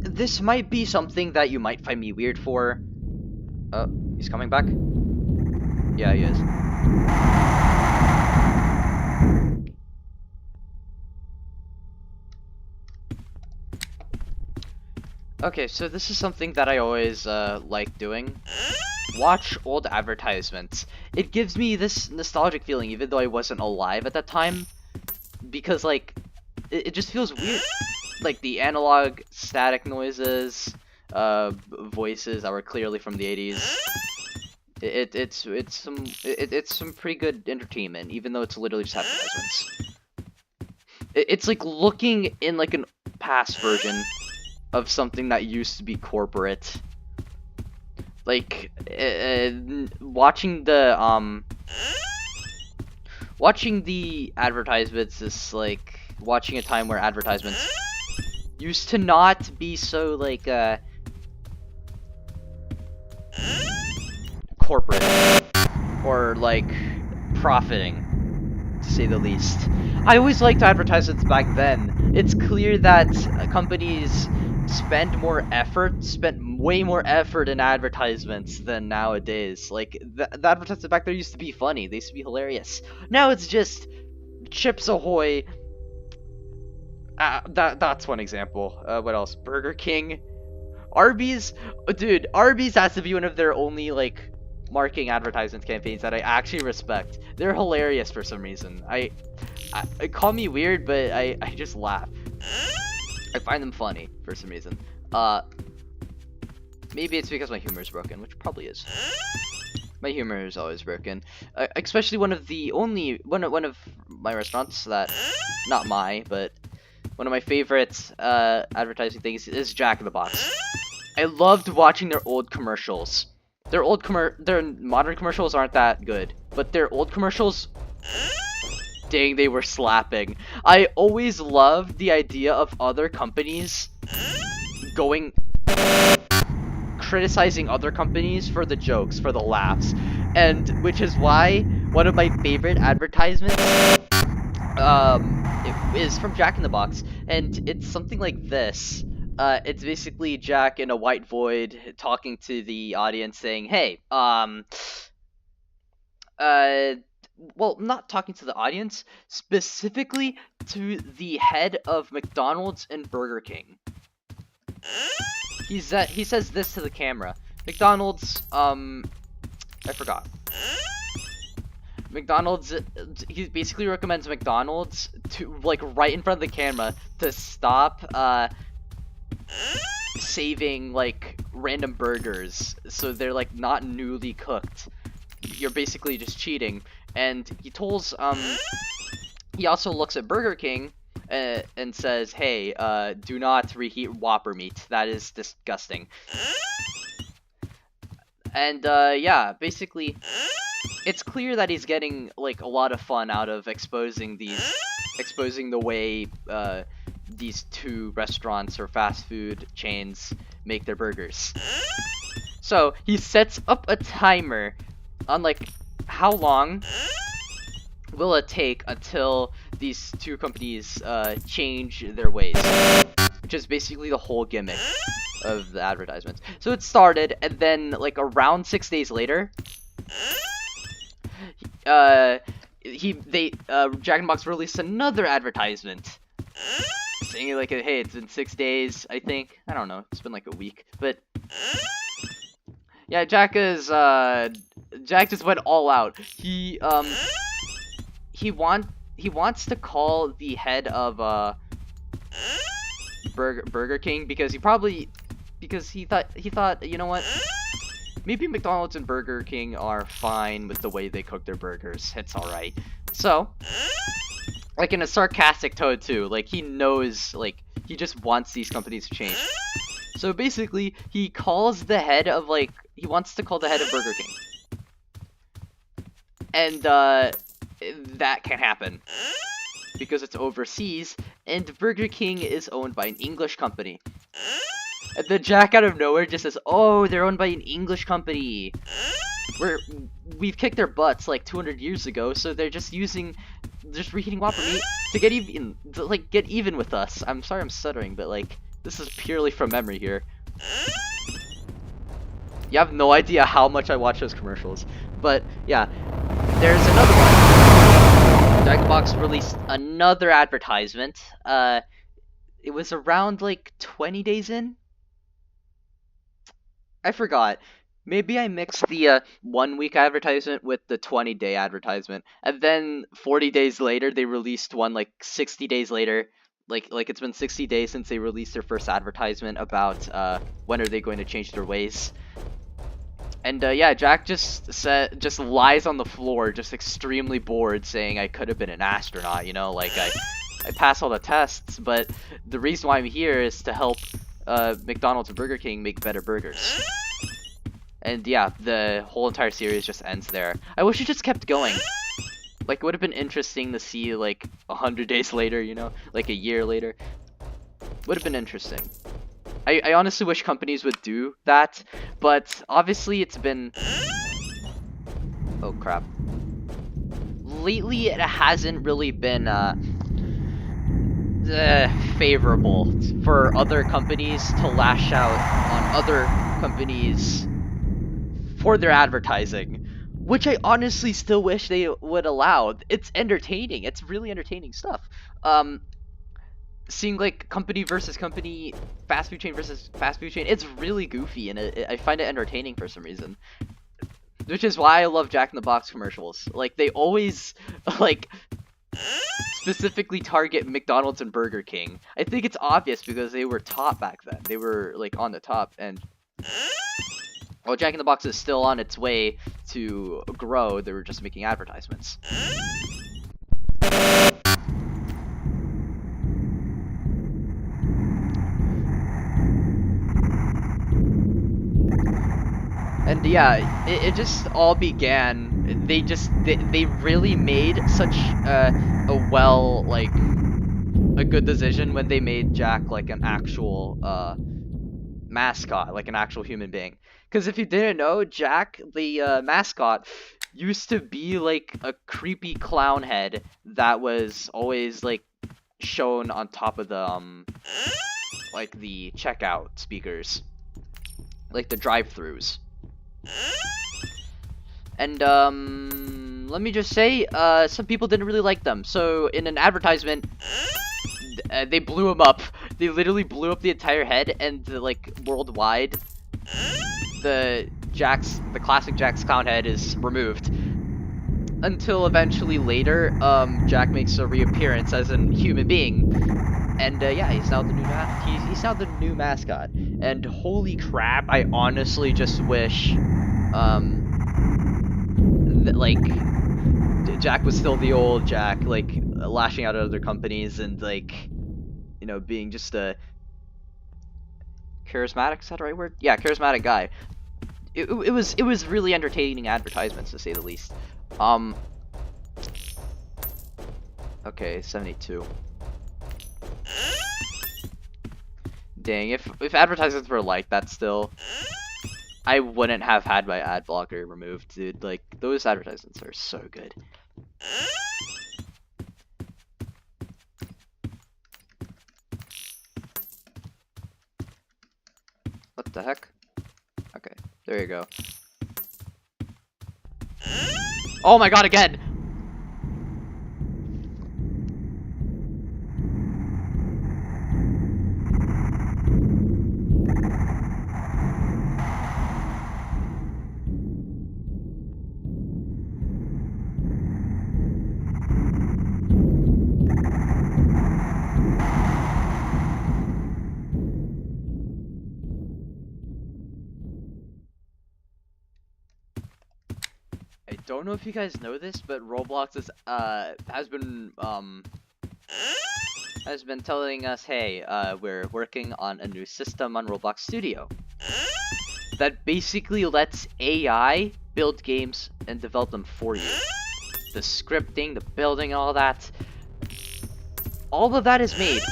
This might be something that you might find me weird for. Oh, he's coming back? Yeah, he is. Okay, so this is something that I always like doing. Watch old advertisements. It gives me this nostalgic feeling even though I wasn't alive at that time. Because like, it just feels weird. Like the analog static noises, voices that were clearly from the 80s. It's some pretty good entertainment, even though it's literally just advertisements. It's like looking in like an past version of something that used to be corporate. Like watching the advertisements is like watching a time where advertisements used to not be so like corporate or like profiting, to say the least. I always liked advertisements back then. It's clear that companies spent way more effort in advertisements than nowadays. Like the advertisements back there used to be funny. They used to be hilarious. Now it's just Chips Ahoy. That's one example. What else? Burger King, Arby's. Dude, Arby's has to be one of their only like marketing advertisement campaigns that I actually respect. They're hilarious for some reason. I call me weird, but I just laugh. I find them funny for some reason. Maybe it's because my humor is broken, which probably is. My humor is always broken. Especially one of my restaurants that, not my, but one of my favorite advertising things is Jack in the Box. I loved watching their old commercials. Their modern commercials aren't that good, but their old commercials, dang, they were slapping. I always loved the idea of other companies going criticizing other companies for the jokes, for the laughs, and which is why one of my favorite advertisements it is from Jack in the Box, and it's something like this. It's basically Jack in a white void talking to the audience saying, "Hey, uh, well, not talking to the audience, specifically to the head of McDonald's and Burger King. He says this to the camera. McDonald's, I forgot. McDonald's, he basically recommends McDonald's to, like, right in front of the camera to stop, saving, like, random burgers so they're, like, not newly cooked. You're basically just cheating. And he also looks at Burger King and says, hey, do not reheat Whopper meat. That is disgusting. And, yeah, basically, it's clear that he's getting, like, a lot of fun out of exposing the way, these two restaurants or fast food chains make their burgers. So, he sets up a timer on, like, how long will it take until these two companies, change their ways. Which is basically the whole gimmick of the advertisements. So it started, and then, like, around 6 days later, Jack in the Box released another advertisement saying, like, hey, it's been 6 days, I think. I don't know, it's been like a week, but yeah, Jack just went all out. He wants to call the head of Burger King because he thought, you know what? Maybe McDonald's and Burger King are fine with the way they cook their burgers. It's alright. So, like, in a sarcastic tone too, like, he knows, like, he just wants these companies to change. So basically, he wants to call the head of Burger King. And, that can't happen. Because it's overseas, and Burger King is owned by an English company. And then Jack out of nowhere just says, oh, they're owned by an English company. We've kicked their butts like 200 years ago, so they're just reheating Whopper meat to get even with us. I'm sorry I'm stuttering, but, like, this is purely from memory here. You have no idea how much I watch those commercials. But, yeah, there's another one. Jack in the Box released another advertisement. It was around, like, 20 days in? I forgot. Maybe I mixed the 1-week advertisement with the 20-day advertisement, and then 40 days later they released one, like, 60 days later. Like it's been 60 days since they released their first advertisement about when are they going to change their ways. And yeah, Jack just lies on the floor, just extremely bored, saying I could have been an astronaut, you know, like I passed all the tests, but the reason why I'm here is to help McDonald's and Burger King make better burgers. And yeah, the whole entire series just ends there. I wish it just kept going. Like, it would have been interesting to see, like, 100 days later, you know? Like, a year later. Would have been interesting. I honestly wish companies would do that, but obviously it's been... Oh, crap. Lately, it hasn't really been, favorable for other companies to lash out on other companies for their advertising, which I honestly still wish they would allow. It's entertaining. It's really entertaining stuff. Seeing, like, company versus company, fast food chain versus fast food chain, it's really goofy, and I find it entertaining for some reason. Which is why I love Jack in the Box commercials. Like, they always, like, specifically target McDonald's and Burger King. I think it's obvious because they were top back then. They were, like, on the top, and while Jack in the Box is still on its way to grow, they were just making advertisements. And And yeah, it just all began. They really made such a good decision when they made Jack like an actual mascot, like an actual human being. Because if you didn't know, Jack, the mascot, used to be like a creepy clown head that was always like shown on top of the like the checkout speakers, like the drive-throughs. And let me just say, some people didn't really like them. So in an advertisement, they blew him up. They literally blew up the entire head, and like worldwide, the classic Jack's clown head is removed. Until eventually later, Jack makes a reappearance as a human being, and yeah, he's now the he's now the new mascot. And holy crap, I honestly just wish, that like Jack was still the old Jack, like lashing out at other companies and like, you know, being just a charismatic. Is that the right word? Yeah, charismatic guy. It was really entertaining advertisements, to say the least. Okay, 72. Dang, if advertisements were like that still, I wouldn't have had my ad blocker removed, dude. Like, those advertisements are so good. What the heck? Okay, there you go. Oh my god, again! I don't know if you guys know this, but Roblox is, has been telling us, hey, we're working on a new system on Roblox Studio that basically lets AI build games and develop them for you. The scripting, the building, all that. All of that is made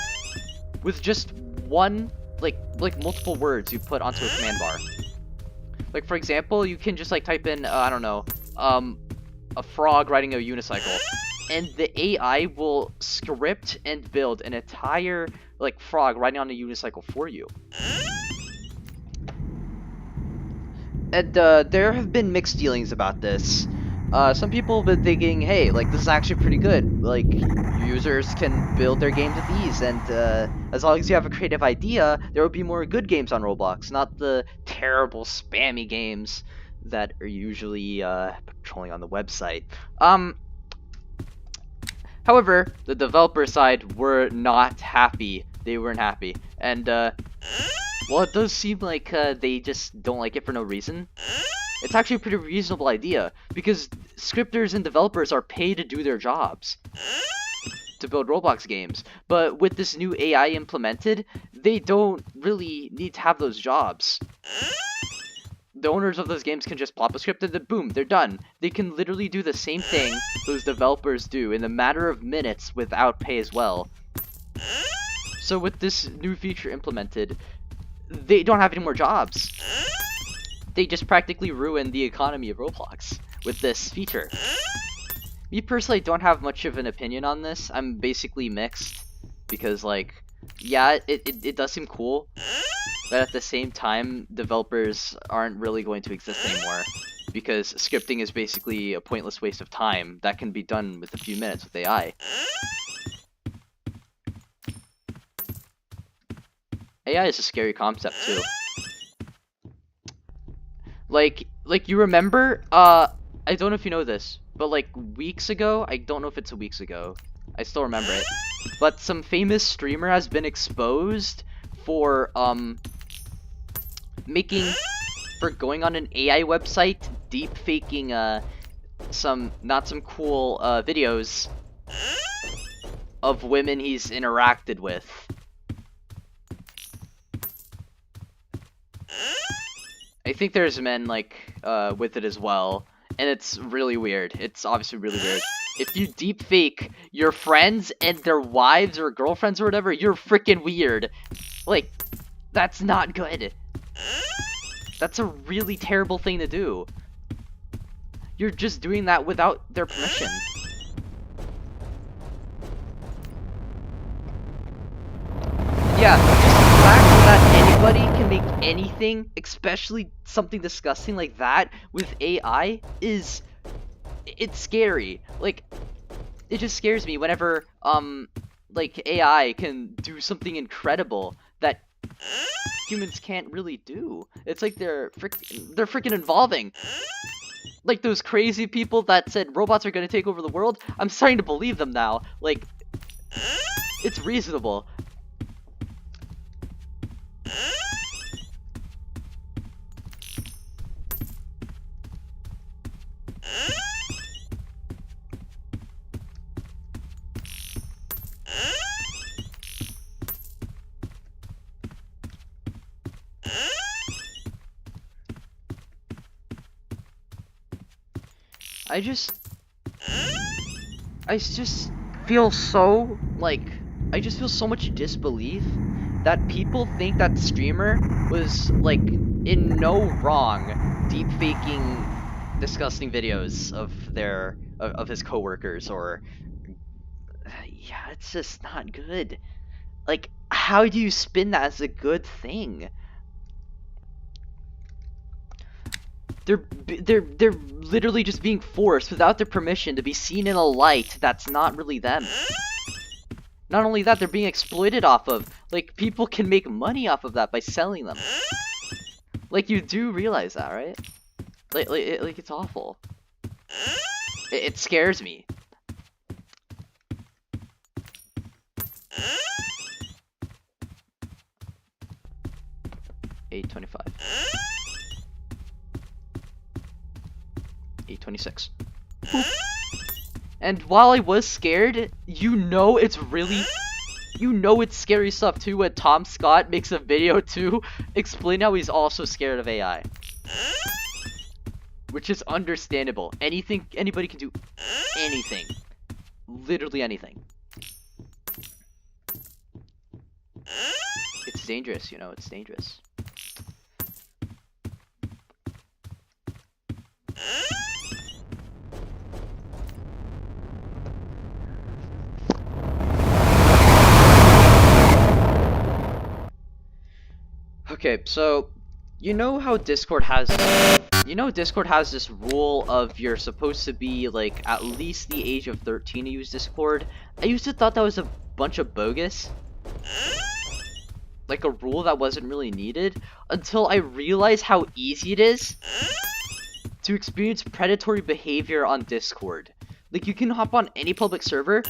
with just one, like multiple words you put onto a command bar. Like, for example, you can just like type in, I don't know, a frog riding a unicycle, and the AI will script and build an entire like frog riding on a unicycle for you. And there have been mixed feelings about this. Some people have been thinking, hey, like, this is actually pretty good. Like, users can build their games with ease, and as long as you have a creative idea, there will be more good games on Roblox, not the terrible spammy games that are usually patrolling on the website. However, the developer side were not happy. They weren't happy. And, well, it does seem like they just don't like it for no reason. It's actually a pretty reasonable idea, because scripters and developers are paid to do their jobs, to build Roblox games. But with this new AI implemented, they don't really need to have those jobs. The owners of those games can just plop a script and then boom, they're done. They can literally do the same thing those developers do in a matter of minutes without pay as well. So with this new feature implemented, they don't have any more jobs. They just practically ruined the economy of Roblox with this feature. Me personally, I don't have much of an opinion on this. I'm basically mixed, because like, yeah, it does seem cool, but at the same time, developers aren't really going to exist anymore, because scripting is basically a pointless waste of time that can be done with a few minutes with AI. AI is a scary concept too. Like you remember, I don't know if you know this, but like weeks ago, I don't know if it's weeks ago, I still remember it, but some famous streamer has been exposed for, going on an AI website, deep faking, some cool, videos of women he's interacted with. I think there's men like with it as well, and it's really weird. It's obviously really weird. If you deep fake your friends and their wives or girlfriends or whatever, you're freaking weird. Like, that's not good. That's a really terrible thing to do. You're just doing that without their permission. Yeah, just the fact that anybody can make anything, especially something disgusting like that, with AI it's scary. Like, it just scares me whenever, like, AI can do something incredible that humans can't really do. It's like they're freaking evolving. Like those crazy people that said robots are gonna take over the world, I'm starting to believe them now. Like, it's reasonable. I just feel so, like, I just feel so much disbelief that people think that streamer was, like, in no wrong deep faking disgusting videos of of his coworkers, or yeah, it's just not good. Like, how do you spin that as a good thing? They're literally just being forced without their permission to be seen in a light that's not really them. Not only that, they're being exploited off of. Like, people can make money off of that by selling them. Like, you do realize that, right? Like it's awful. It scares me. $8.25. $8.26. And while I was scared, you know it's scary stuff too when Tom Scott makes a video too explain how he's also scared of AI. Which is understandable. Anybody can do anything. Literally anything. It's dangerous, you know, it's dangerous. Okay, so you know how Discord has this rule of you're supposed to be like at least the age of 13 to use Discord. I used to thought that was a bunch of bogus. Like a rule that wasn't really needed until I realized how easy it is to experience predatory behavior on Discord. Like, you can hop on any public server,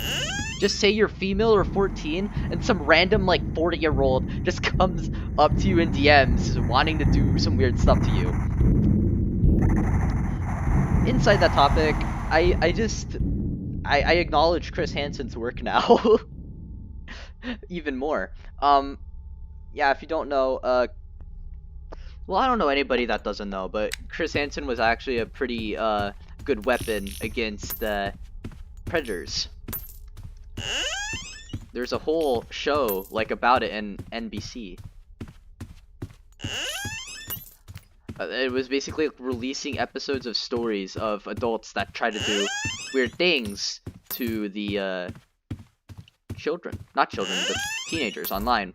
just say you're female or 14, and some random, like, 40-year-old just comes up to you in DMs wanting to do some weird stuff to you. Inside that topic, I acknowledge Chris Hansen's work now. Even more. Yeah, if you don't know, well, I don't know anybody that doesn't know, but Chris Hansen was actually a pretty, good weapon against predators. There's a whole show like about it in NBC. It was basically releasing episodes of stories of adults that try to do weird things to the not children, but teenagers online.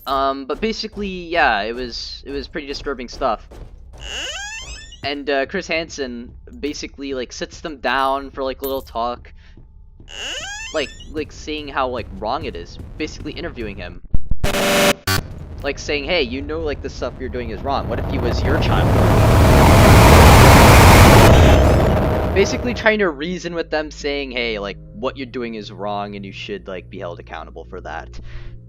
But basically, yeah, it was pretty disturbing stuff. And Chris Hansen basically like sits them down for like a little talk, like seeing how like wrong it is, basically interviewing him, like saying, hey, you know, like the stuff you're doing is wrong. What if he was your child? Basically trying to reason with them, saying, hey, like what you're doing is wrong and you should like be held accountable for that.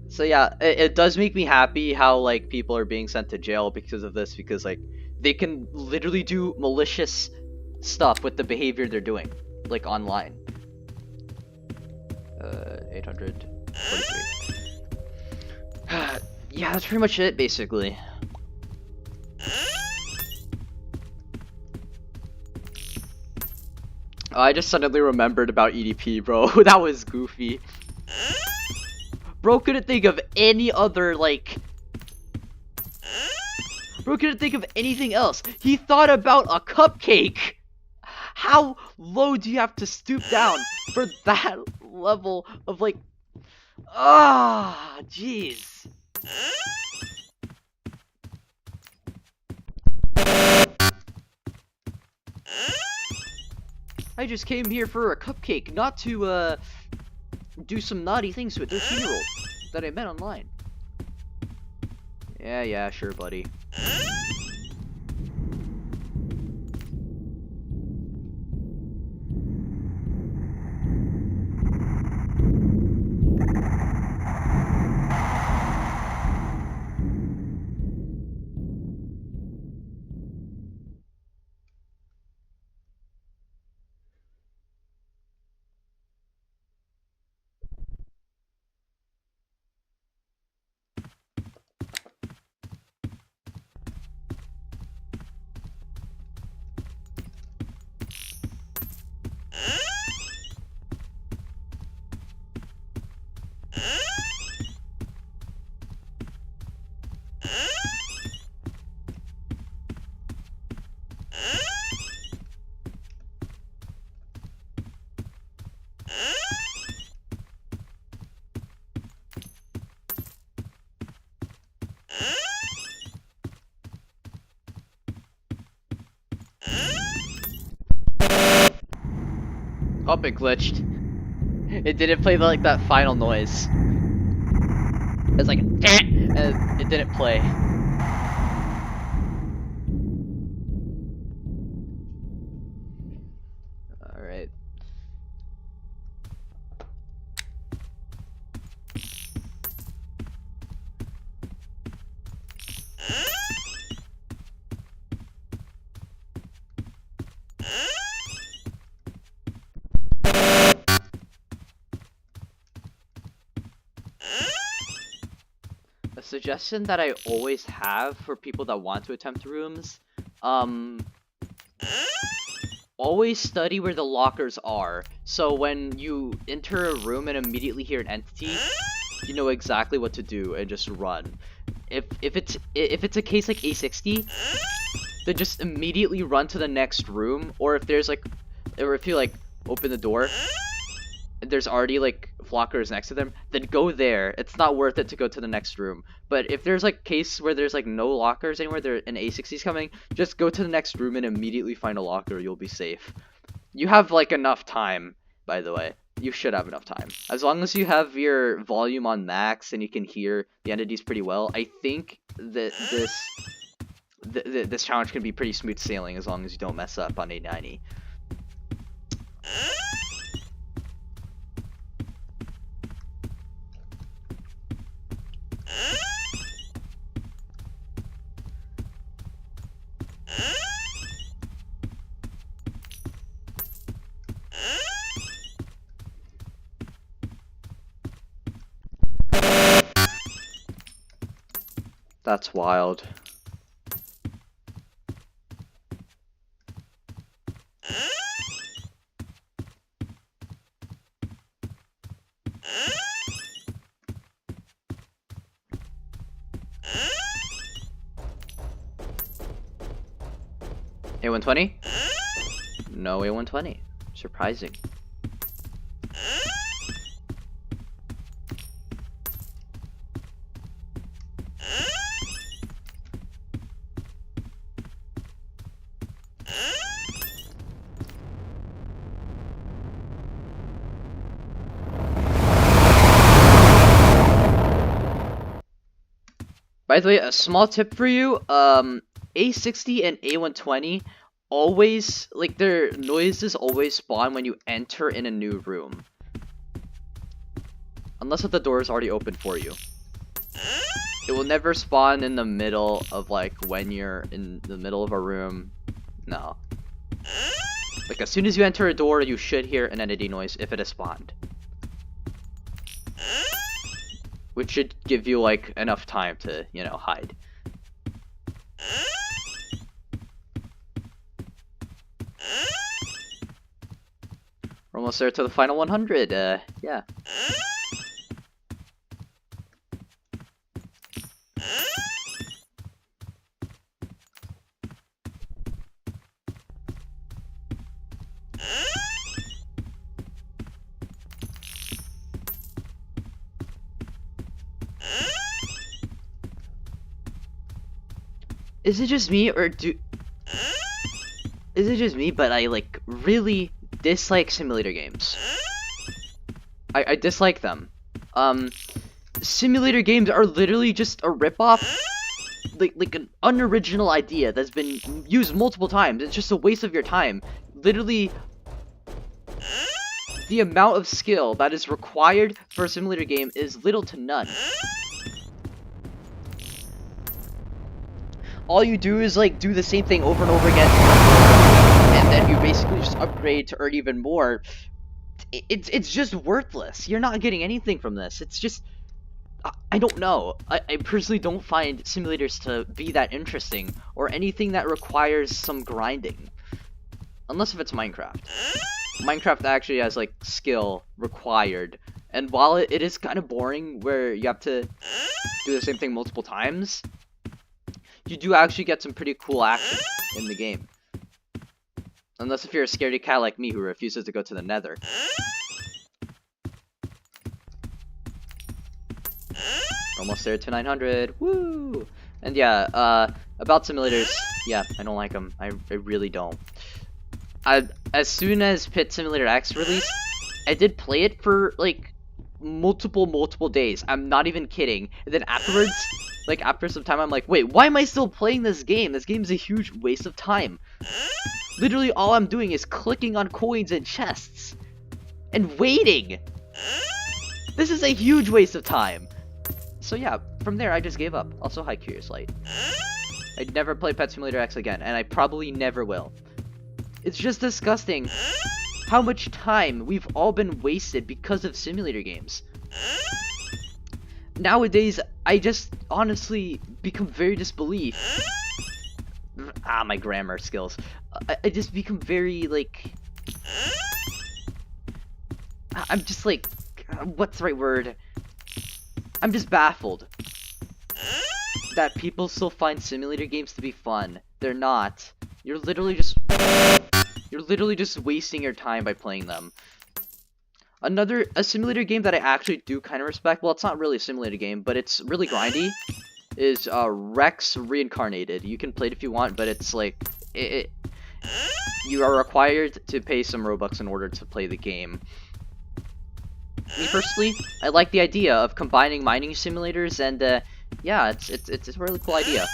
So yeah, it does make me happy how like people are being sent to jail because of this, because like they can literally do malicious stuff with the behavior they're doing, like online. 843. Yeah, that's pretty much it, basically. Oh, I just suddenly remembered about EDP, bro. That was goofy. Bro couldn't think of any other, like... Bro couldn't think of anything else. He thought about a cupcake! How low do you have to stoop down for that level of, like... Ah, jeez. I just came here for a cupcake, not to, do some naughty things to a 13-year-old that I met online. Yeah, sure, buddy. Oh, it glitched. It didn't play like that final noise. It's like, and it didn't play. Alright. A suggestion that I always have for people that want to attempt rooms, always study where the lockers are. So when you enter a room and immediately hear an entity, you know exactly what to do and just run. If it's a case like A60, then just immediately run to the next room. Or if there's like, or if you like open the door and there's already like lockers next to them, then go there. It's not worth it to go to the next room. But if there's like case where there's like no lockers anywhere, there an A60's coming, just go to the next room and immediately find a locker. You'll be safe. You have like enough time, by the way. You should have enough time. As long as you have your volume on max and you can hear the entities pretty well, I think that this challenge can be pretty smooth sailing as long as you don't mess up on 890. That's wild. A120? No A120. Surprising. By the way, a small tip for you, A60 and A120 always, like, their noises always spawn when you enter in a new room. Unless if the door is already open for you. It will never spawn in the middle of, like, when you're in the middle of a room. No. Like, as soon as you enter a door, you should hear an entity noise if it has spawned. Which should give you, like, enough time to, you know, hide. We're almost there to the final 100. Yeah. Is it just me, or is it just me, but I, like, really dislike simulator games? I dislike them. Simulator games are literally just a ripoff, like an unoriginal idea that's been used multiple times. It's just a waste of your time. Literally, the amount of skill that is required for a simulator game is little to none. All you do is, like, do the same thing over and over again, and then you basically just upgrade to earn even more. It's just worthless. You're not getting anything from this. It's just, I don't know. I personally don't find simulators to be that interesting, or anything that requires some grinding. Unless if it's Minecraft. Minecraft actually has, like, skill required. And while it is kind of boring, where you have to do the same thing multiple times, you do actually get some pretty cool action in the game. Unless if you're a scaredy cat like me who refuses to go to the nether. Almost there to 900. Woo! And yeah, about simulators, yeah, I don't like them. I really don't. As soon as Pit Simulator X released, I did play it for, like, multiple days. I'm not even kidding. And then afterwards, like, after some time, I'm like, wait, why am I still playing this game? This game is a huge waste of time. Literally, all I'm doing is clicking on coins and chests. And waiting! This is a huge waste of time. So yeah, from there, I just gave up. Also, hi, Curious Light. I'd never play Pet Simulator X again, and I probably never will. It's just disgusting how much time we've all been wasted because of simulator games. Nowadays, I just honestly become very disbelief. My grammar skills. I just become very, like... I'm just like... What's the right word? I'm just baffled that people still find simulator games to be fun. They're not. You're literally just wasting your time by playing them. A simulator game that I actually do kind of respect, well, it's not really a simulator game, but it's really grindy, is Rex Reincarnated. You can play it if you want, but it's like, you are required to pay some Robux in order to play the game. Me personally, I like the idea of combining mining simulators, and yeah, it's a really cool idea.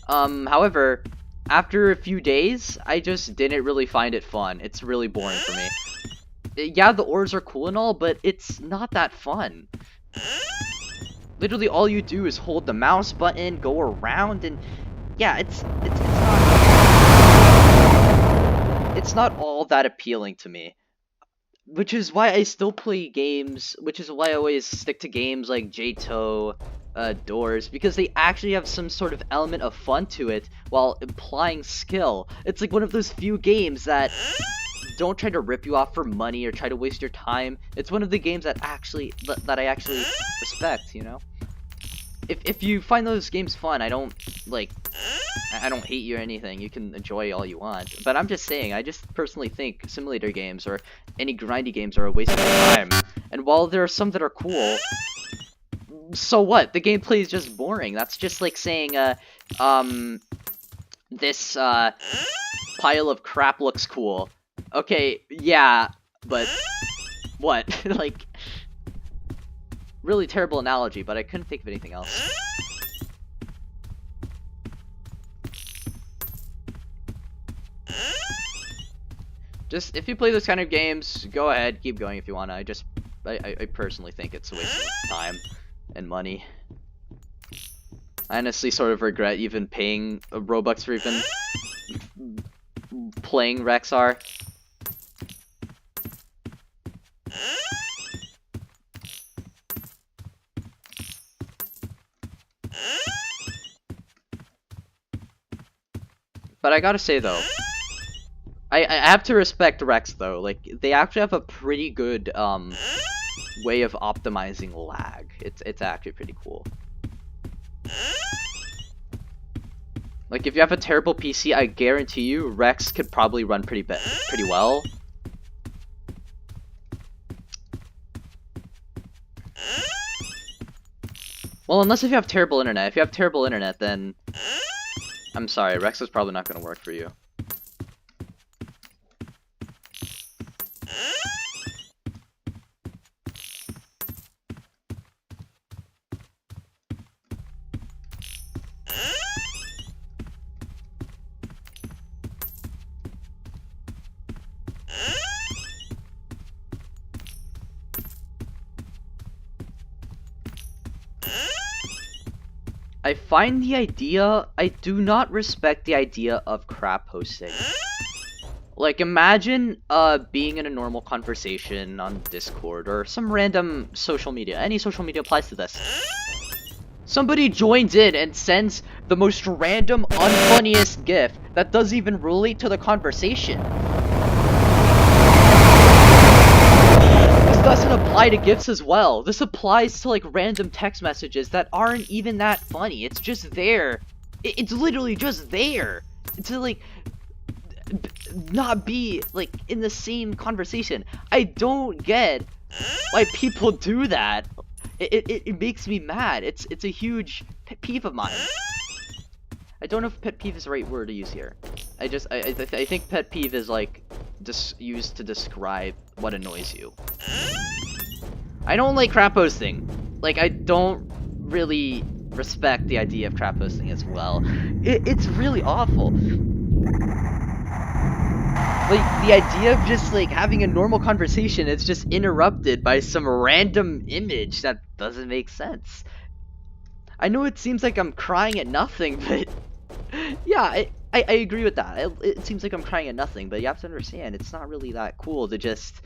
However, after a few days, I just didn't really find it fun. It's really boring for me. Yeah, the ores are cool and all, but it's not that fun. Literally, all you do is hold the mouse button, go around, and yeah, it's not all that appealing to me. Which is why I still play games, which is why I always stick to games like J-To, Doors, because they actually have some sort of element of fun to it while implying skill. It's like one of those few games that don't try to rip you off for money or try to waste your time. It's one of the games that I actually respect, you know? If you find those games fun, I don't hate you or anything. You can enjoy all you want. But I'm just saying, I just personally think simulator games or any grindy games are a waste of your time. And while there are some that are cool, so what? The gameplay is just boring. That's just like saying, this, pile of crap looks cool. Okay, yeah, but what? Like, really terrible analogy, but I couldn't think of anything else. Just, if you play those kind of games, go ahead, keep going if you wanna. I personally think it's a waste of time and money. I honestly sort of regret even paying a Robux for even playing Rexar. But I gotta say though, I have to respect Rex though. Like they actually have a pretty good way of optimizing lag. It's actually pretty cool. Like if you have a terrible PC, I guarantee you Rex could probably run pretty well. Well, unless if you have terrible internet. If you have terrible internet, then I'm sorry, Rex is probably not going to work for you. I find the idea, I do not respect the idea of crap hosting. Like, imagine, being in a normal conversation on Discord or some random social media. Any social media applies to this. Somebody joins in and sends the most random, unfunniest GIF that doesn't even relate to the conversation. This doesn't apply to GIFs as well. This applies to, like, random text messages that aren't even that funny. It's just there. It's literally just there. To, like, not be, like, in the same conversation. I don't get why people do that. It makes me mad. It's a huge pet peeve of mine. I don't know if pet peeve is the right word to use here. I think pet peeve is like used to describe what annoys you. I don't like crap posting. Like I don't really respect the idea of crap posting as well. It's really awful. Like, the idea of just, like, having a normal conversation is just interrupted by some random image that doesn't make sense. I know it seems like I'm crying at nothing, but... yeah, I agree with that. It seems like I'm crying at nothing, but you have to understand, it's not really that cool to just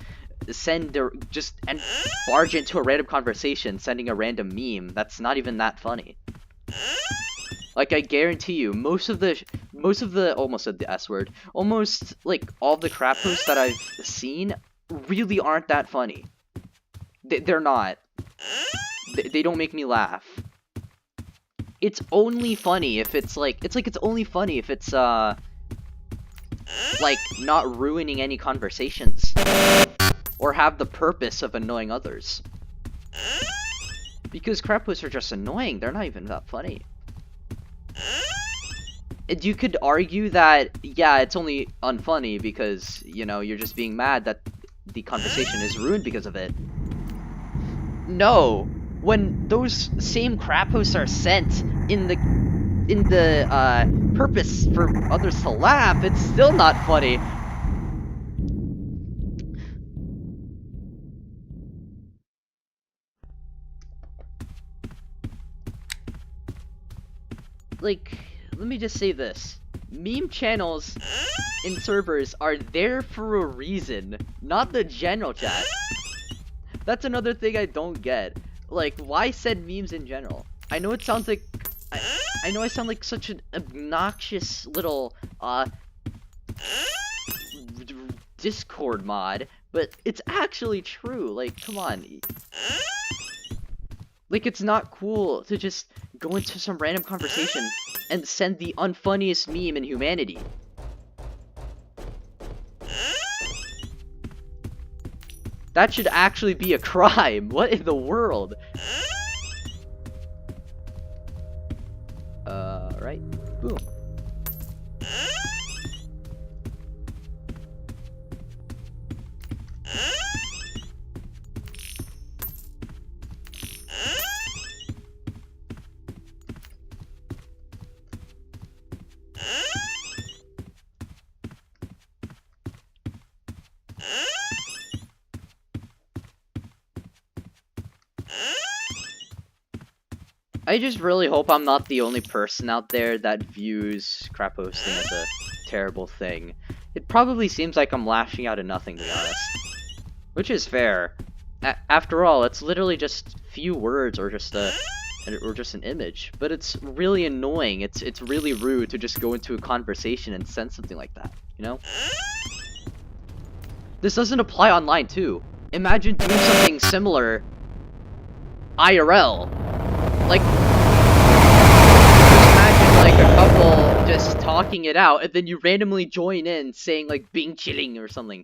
and barge into a random conversation sending a random meme that's not even that funny. Like, I guarantee you, almost said the S word, almost, like, all the crap posts that I've seen really aren't that funny. They're not. They don't make me laugh. It's only funny if it's, like, it's only funny if it's, like, not ruining any conversations. Or have the purpose of annoying others. Because crap posts are just annoying, they're not even that funny. You could argue that, yeah, it's only unfunny because, you know, you're just being mad that the conversation is ruined because of it. No, when those same crap posts are sent in the purpose for others to laugh, it's still not funny. Like, let me just say this. Meme channels in servers are there for a reason, not the general chat. That's another thing I don't get. Like, why send memes in general? I know it sounds like... I know I sound like such an obnoxious little, Discord mod, but it's actually true. Like, come on. Like, it's not cool to just go into some random conversation and send the unfunniest meme in humanity. That should actually be a crime. What in the world? Right. Boom. I just really hope I'm not the only person out there that views crap posting as a terrible thing. It probably seems like I'm lashing out at nothing, to be honest. Which is fair. After all, it's literally just few words or just an image. But it's really annoying. It's really rude to just go into a conversation and send something like that, you know? This doesn't apply online too. Imagine doing something similar IRL. Like, just imagine like a couple just talking it out, and then you randomly join in saying like "being chilling" or something.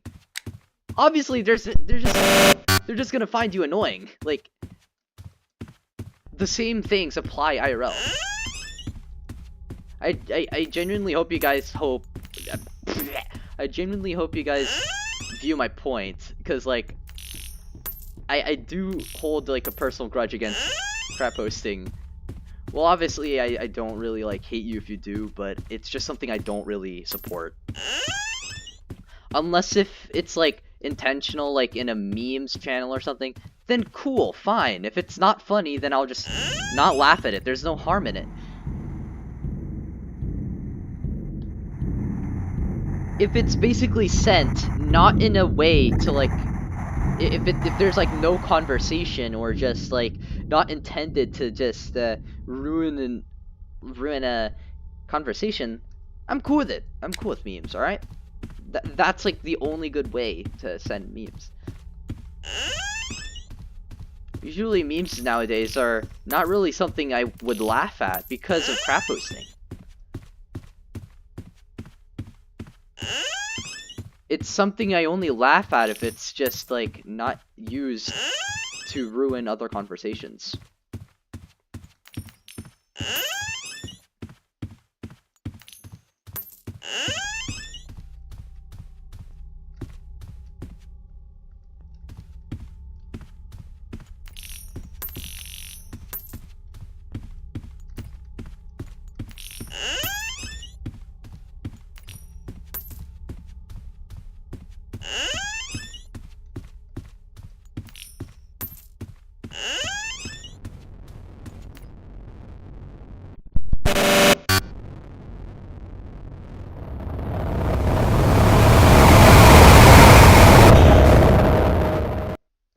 Obviously, they're just gonna find you annoying. Like, the same things apply IRL. I genuinely hope you guys I genuinely hope you guys view my point, because like I do hold like a personal grudge against crap posting. Well, obviously I don't really like hate you if you do, but it's just something I don't really support. Unless if it's like intentional, like in a memes channel or something, then cool, fine. If it's not funny, then I'll just not laugh at it. There's no harm in it. If it's basically sent not in a way to like, if there's like no conversation, or just like not intended to just ruin a conversation, I'm cool with it. I'm cool with memes, all right? That's like the only good way to send memes. Usually memes nowadays are not really something I would laugh at because of crap posting. It's something I only laugh at if it's just like not used to ruin other conversations.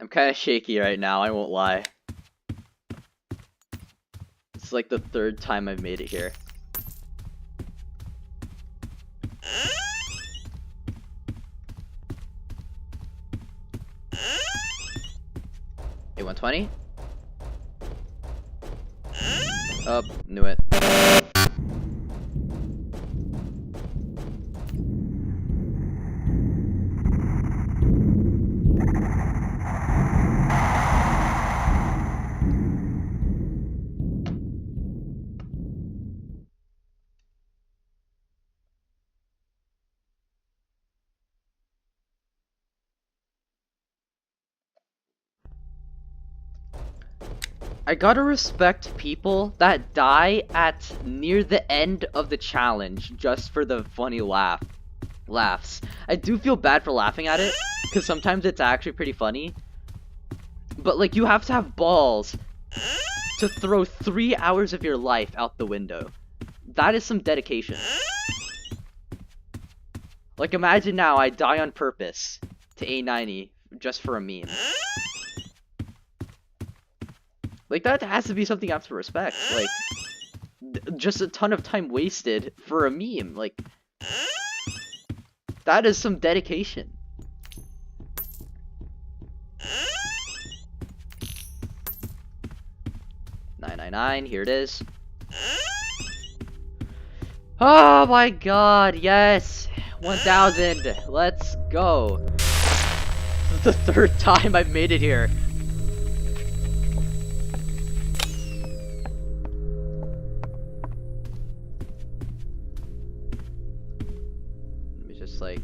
I'm kind of shaky right now, I won't lie. It's like the third time I've made it here. Hey, 120? Oh, knew it. I gotta respect people that die at near the end of the challenge just for the funny laughs. I do feel bad for laughing at it, because sometimes it's actually pretty funny. But like, you have to have balls to throw 3 hours of your life out the window. That is some dedication. Like, imagine now I die on purpose to A90 just for a meme. Like, that has to be something I have to respect. Like, just a ton of time wasted for a meme. Like, that is some dedication. $9.99, here it is. Oh my god, yes! 1,000, let's go. This is the third time I've made it here. Let me just like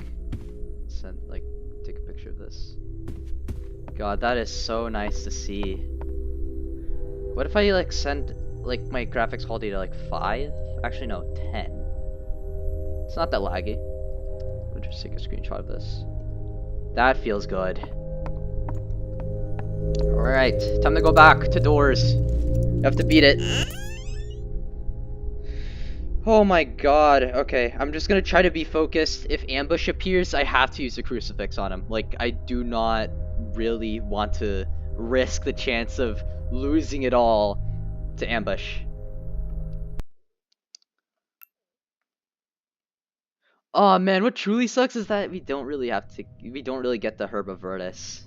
take a picture of this. God, that is so nice to see. What if I like send like my graphics quality to like 5? Actually no, 10. It's not that laggy. Let me just take a screenshot of this. That feels good. Alright, time to go back to doors. You have to beat it. Oh my god, okay, I'm just gonna try to be focused. If ambush appears, I have to use the crucifix on him. Like, I do not really want to risk the chance of losing it all to ambush. Oh man, what truly sucks is that we don't really get the herbivorous.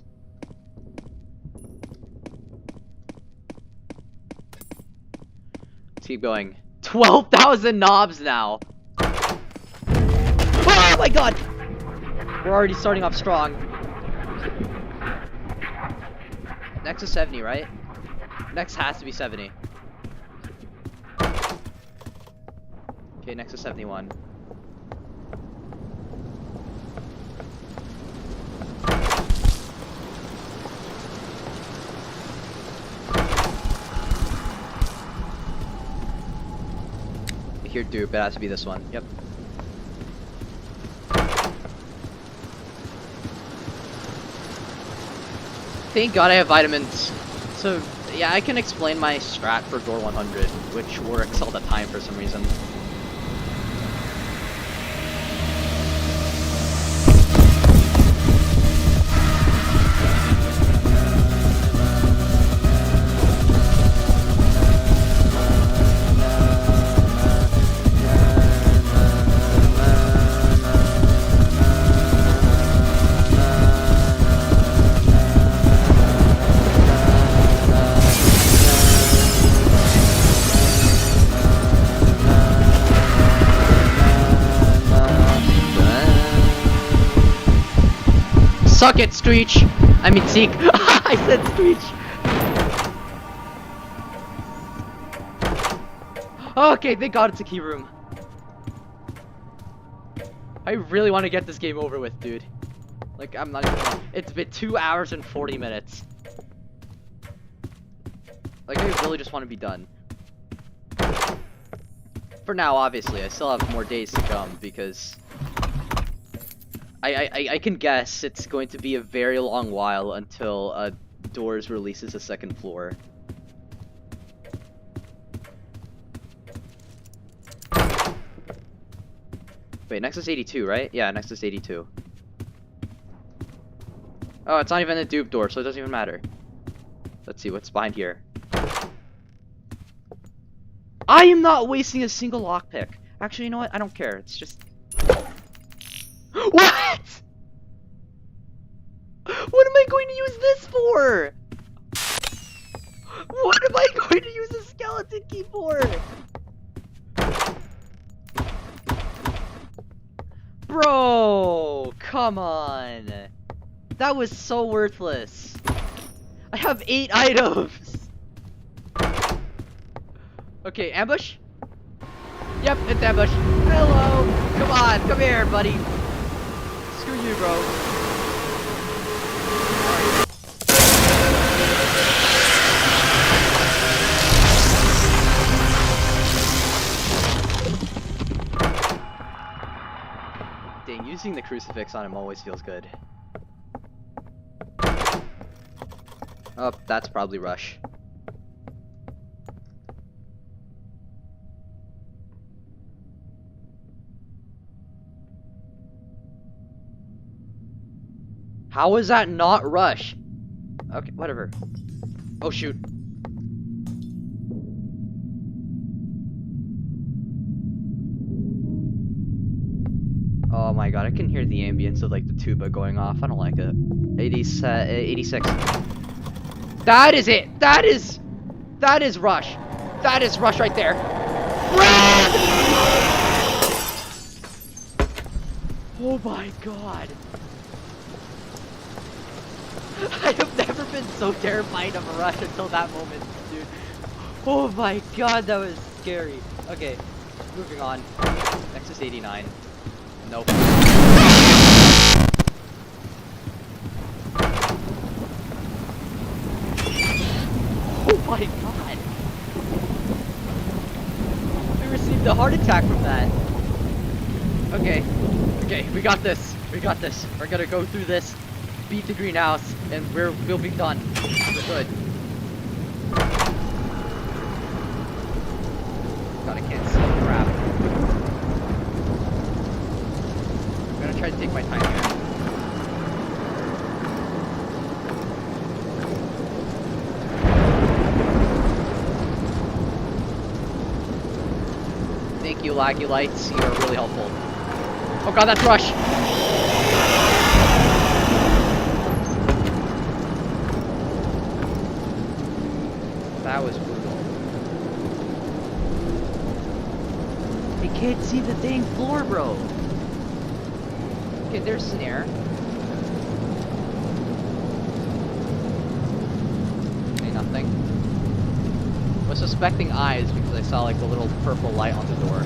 Let's keep going. 12,000 knobs now! Oh my god! We're already starting off strong. Next is 70, right? Next has to be 70. Okay, next is 71. Here, dupe, it has to be this one. Yep. Thank God I have vitamins. So, yeah, I can explain my strat for door 100, which works all the time for some reason. Suck it, Screech! I mean, Seek. I said Screech! Okay, thank God it's a key room. I really want to get this game over with, dude. Like, I'm not even... It's been 2 hours and 40 minutes. Like, I really just want to be done. For now, obviously. I still have more days to come, because... I can guess it's going to be a very long while until Doors releases a second floor. Wait, Nexus 82, right? Yeah, Nexus 82. Oh, it's not even a dupe door, so it doesn't even matter. Let's see what's behind here. I am not wasting a single lockpick. Actually, you know what? I don't care. It's just... What? What am I going to use this for? What am I going to use a skeleton key for? Bro, come on. That was so worthless. I have 8 items. Okay, ambush? Yep, it's ambush. Hello. Come on, come here, buddy. Screw you, bro. Dang, using the crucifix on him always feels good. Oh, that's probably rush. How is that not rush? Okay, whatever. Oh, shoot. Oh my god, I can hear the ambience of like the tuba going off. I don't like it. 86. That is it! That is rush! That is rush right there! Run! Oh my god. I have never been so terrified of a rush until that moment, dude. Oh my god, that was scary. Okay, moving on. Nexus 89. Nope. Oh my god. I received a heart attack from that. Okay. Okay, we got this. We got this. We're gonna go through this. Beat the greenhouse, and we'll be done. We're good. God, I can't see crap. I'm gonna try to take my time here. Thank you, Laggy Lights. You are really helpful. Oh god, that's Rush! That was brutal. I can't see the dang floor, bro. Okay, there's Snare. Okay, nothing. Was suspecting eyes because I saw like the little purple light on the door.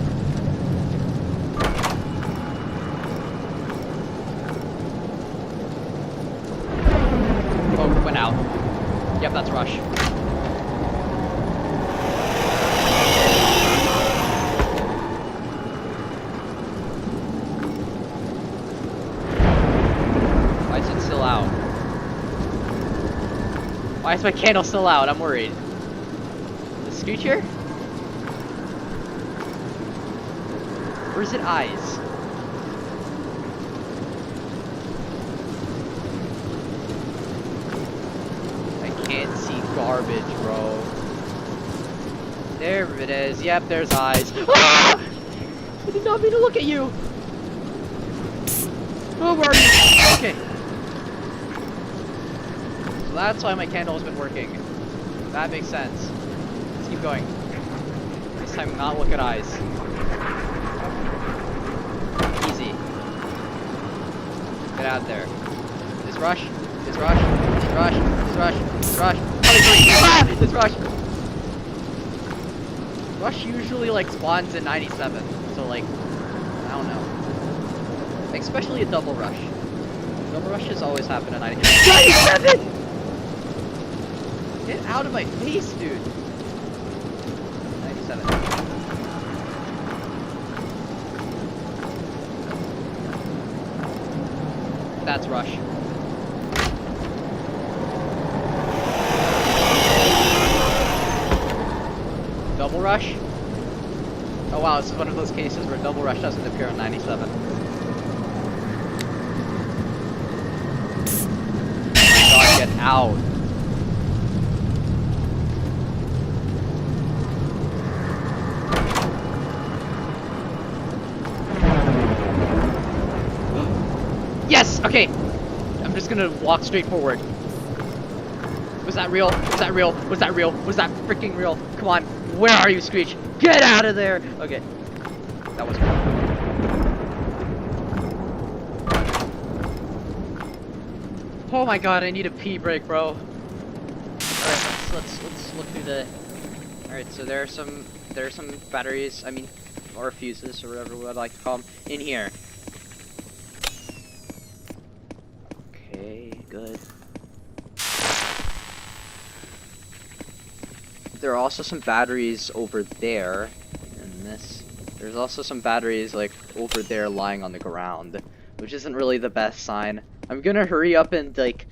Oh, went out. Yep, that's Rush. Why is it still out? Why is my candle still out? I'm worried. The screecher? Or is it eyes? I can't see garbage, bro. There it is. Yep, there's eyes. Ah! I did not mean to look at you. Oh, where are you? Okay. So that's why my candle has been working. That makes sense. Let's keep going. This time not look at eyes. Easy. Get out there. Is Rush? Is Rush? Is Rush? Is Rush? Is Rush? Ah! Is Rush? Rush usually like spawns in 97. So like, I don't know. Especially a double rush. Double rushes always happen at 97! Get out of my face, dude! 97. That's Rush. Double Rush? Oh wow, this is one of those cases where Double Rush doesn't appear on 97. Get out. Yes! Okay! I'm just gonna walk straight forward. Was that real? Was that real? Was that real? Was that freaking real? Come on. Where are you, Screech? Get out of there! Okay. That was real. Oh my god, I need a pee break, bro. Alright, let's look through the. Alright, so there are some batteries, I mean, or fuses or whatever we would like to call them, in here. Okay, good. There are also some batteries over there, and this. There's also some batteries like over there lying on the ground, which isn't really the best sign. I'm gonna hurry up and like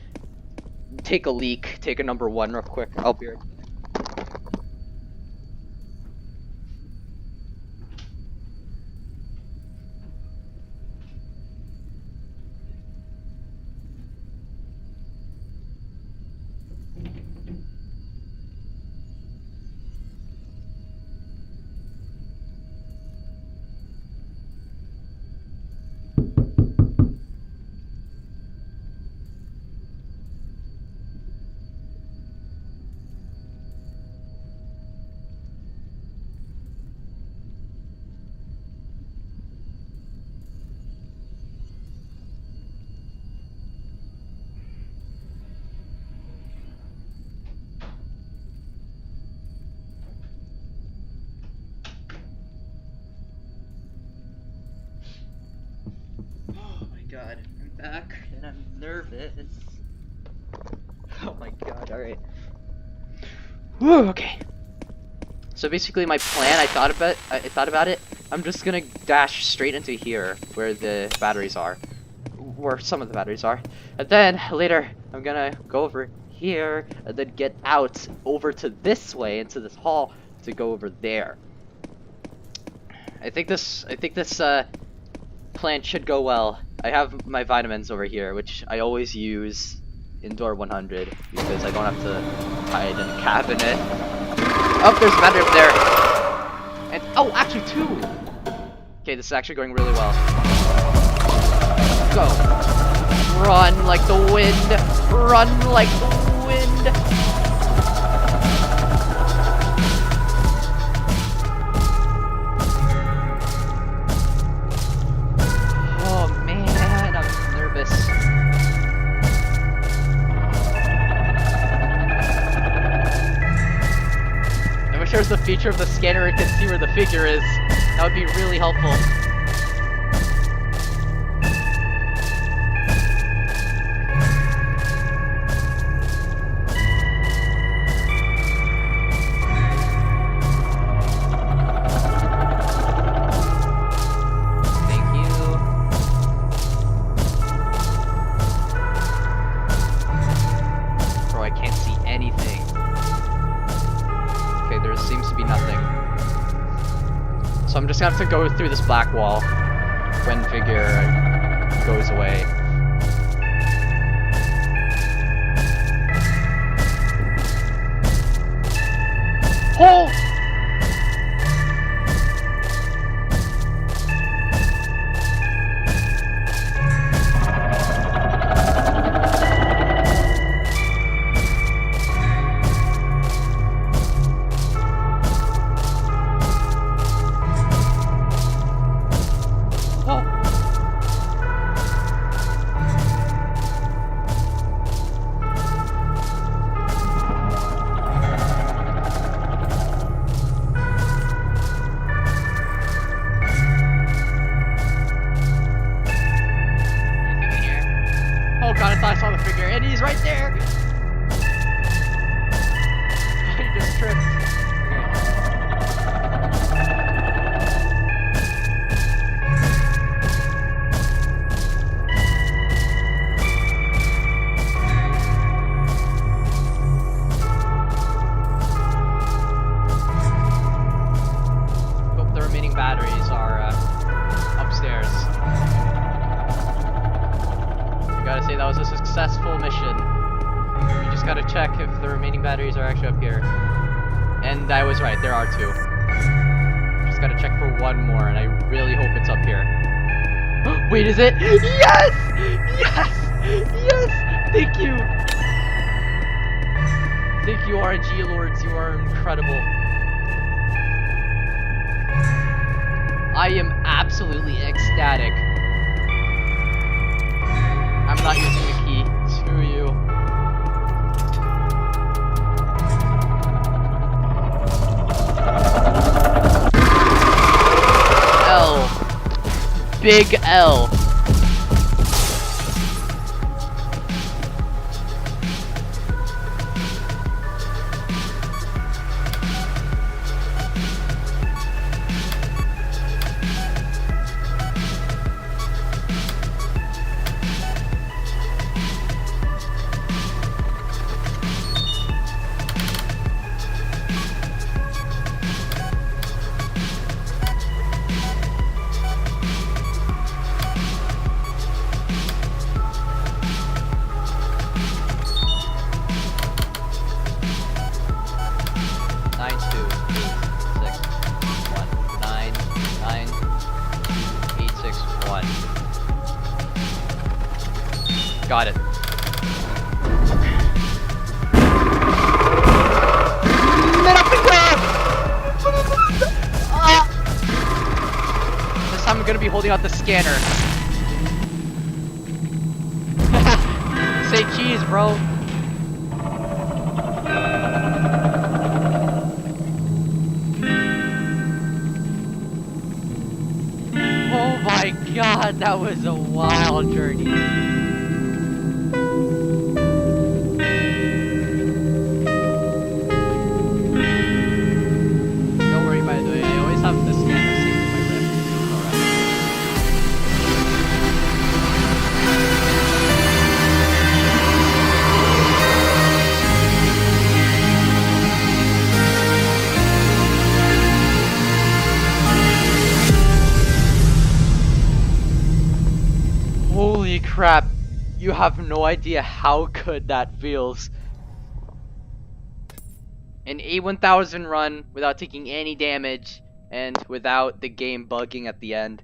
take a leak, take a number 1 real quick. I'll be right back. God, I'm back and I'm nervous. Oh my god, alright. Whew, okay. So basically my plan, I thought about it. I'm just gonna dash straight into here where the batteries are. Where some of the batteries are. And then later I'm gonna go over here and then get out over to this way into this hall to go over there. I think this plan should go well. I have my vitamins over here, which I always use indoor 100 because I don't have to hide in a cabinet. Oh, there's a battery up there. And oh, actually 2. Okay, this is actually going really well. Go. Run like the wind. Run like the wind. Oh man, I'm nervous. I wish there was a feature of the scanner where it could see where the figure is. That would be really helpful. So I'm just gonna have to go through this black wall when figure goes away. Oh! Oh god, I thought I saw the figure, and he's right there! He just tripped. Hope the remaining batteries are upstairs. Gotta say that was a successful mission. We just gotta check if the remaining batteries are actually up here. And I was right, there are two. Just gotta check for one more, and I really hope it's up here. Wait, is it? Yes! Yes! Yes! Thank you! Thank you, RNG Lords, you are incredible. I am absolutely ecstatic. I'm not using the key. Screw you. L. Big L. Got it. This time I'm gonna be holding out the scanner. Say cheese, bro. Oh my god, that was a wild journey. Holy crap, you have no idea how good that feels. An A1000 run without taking any damage and without the game bugging at the end.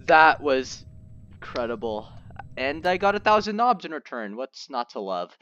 That was incredible. and I got 1,000 knobs in return. What's not to love?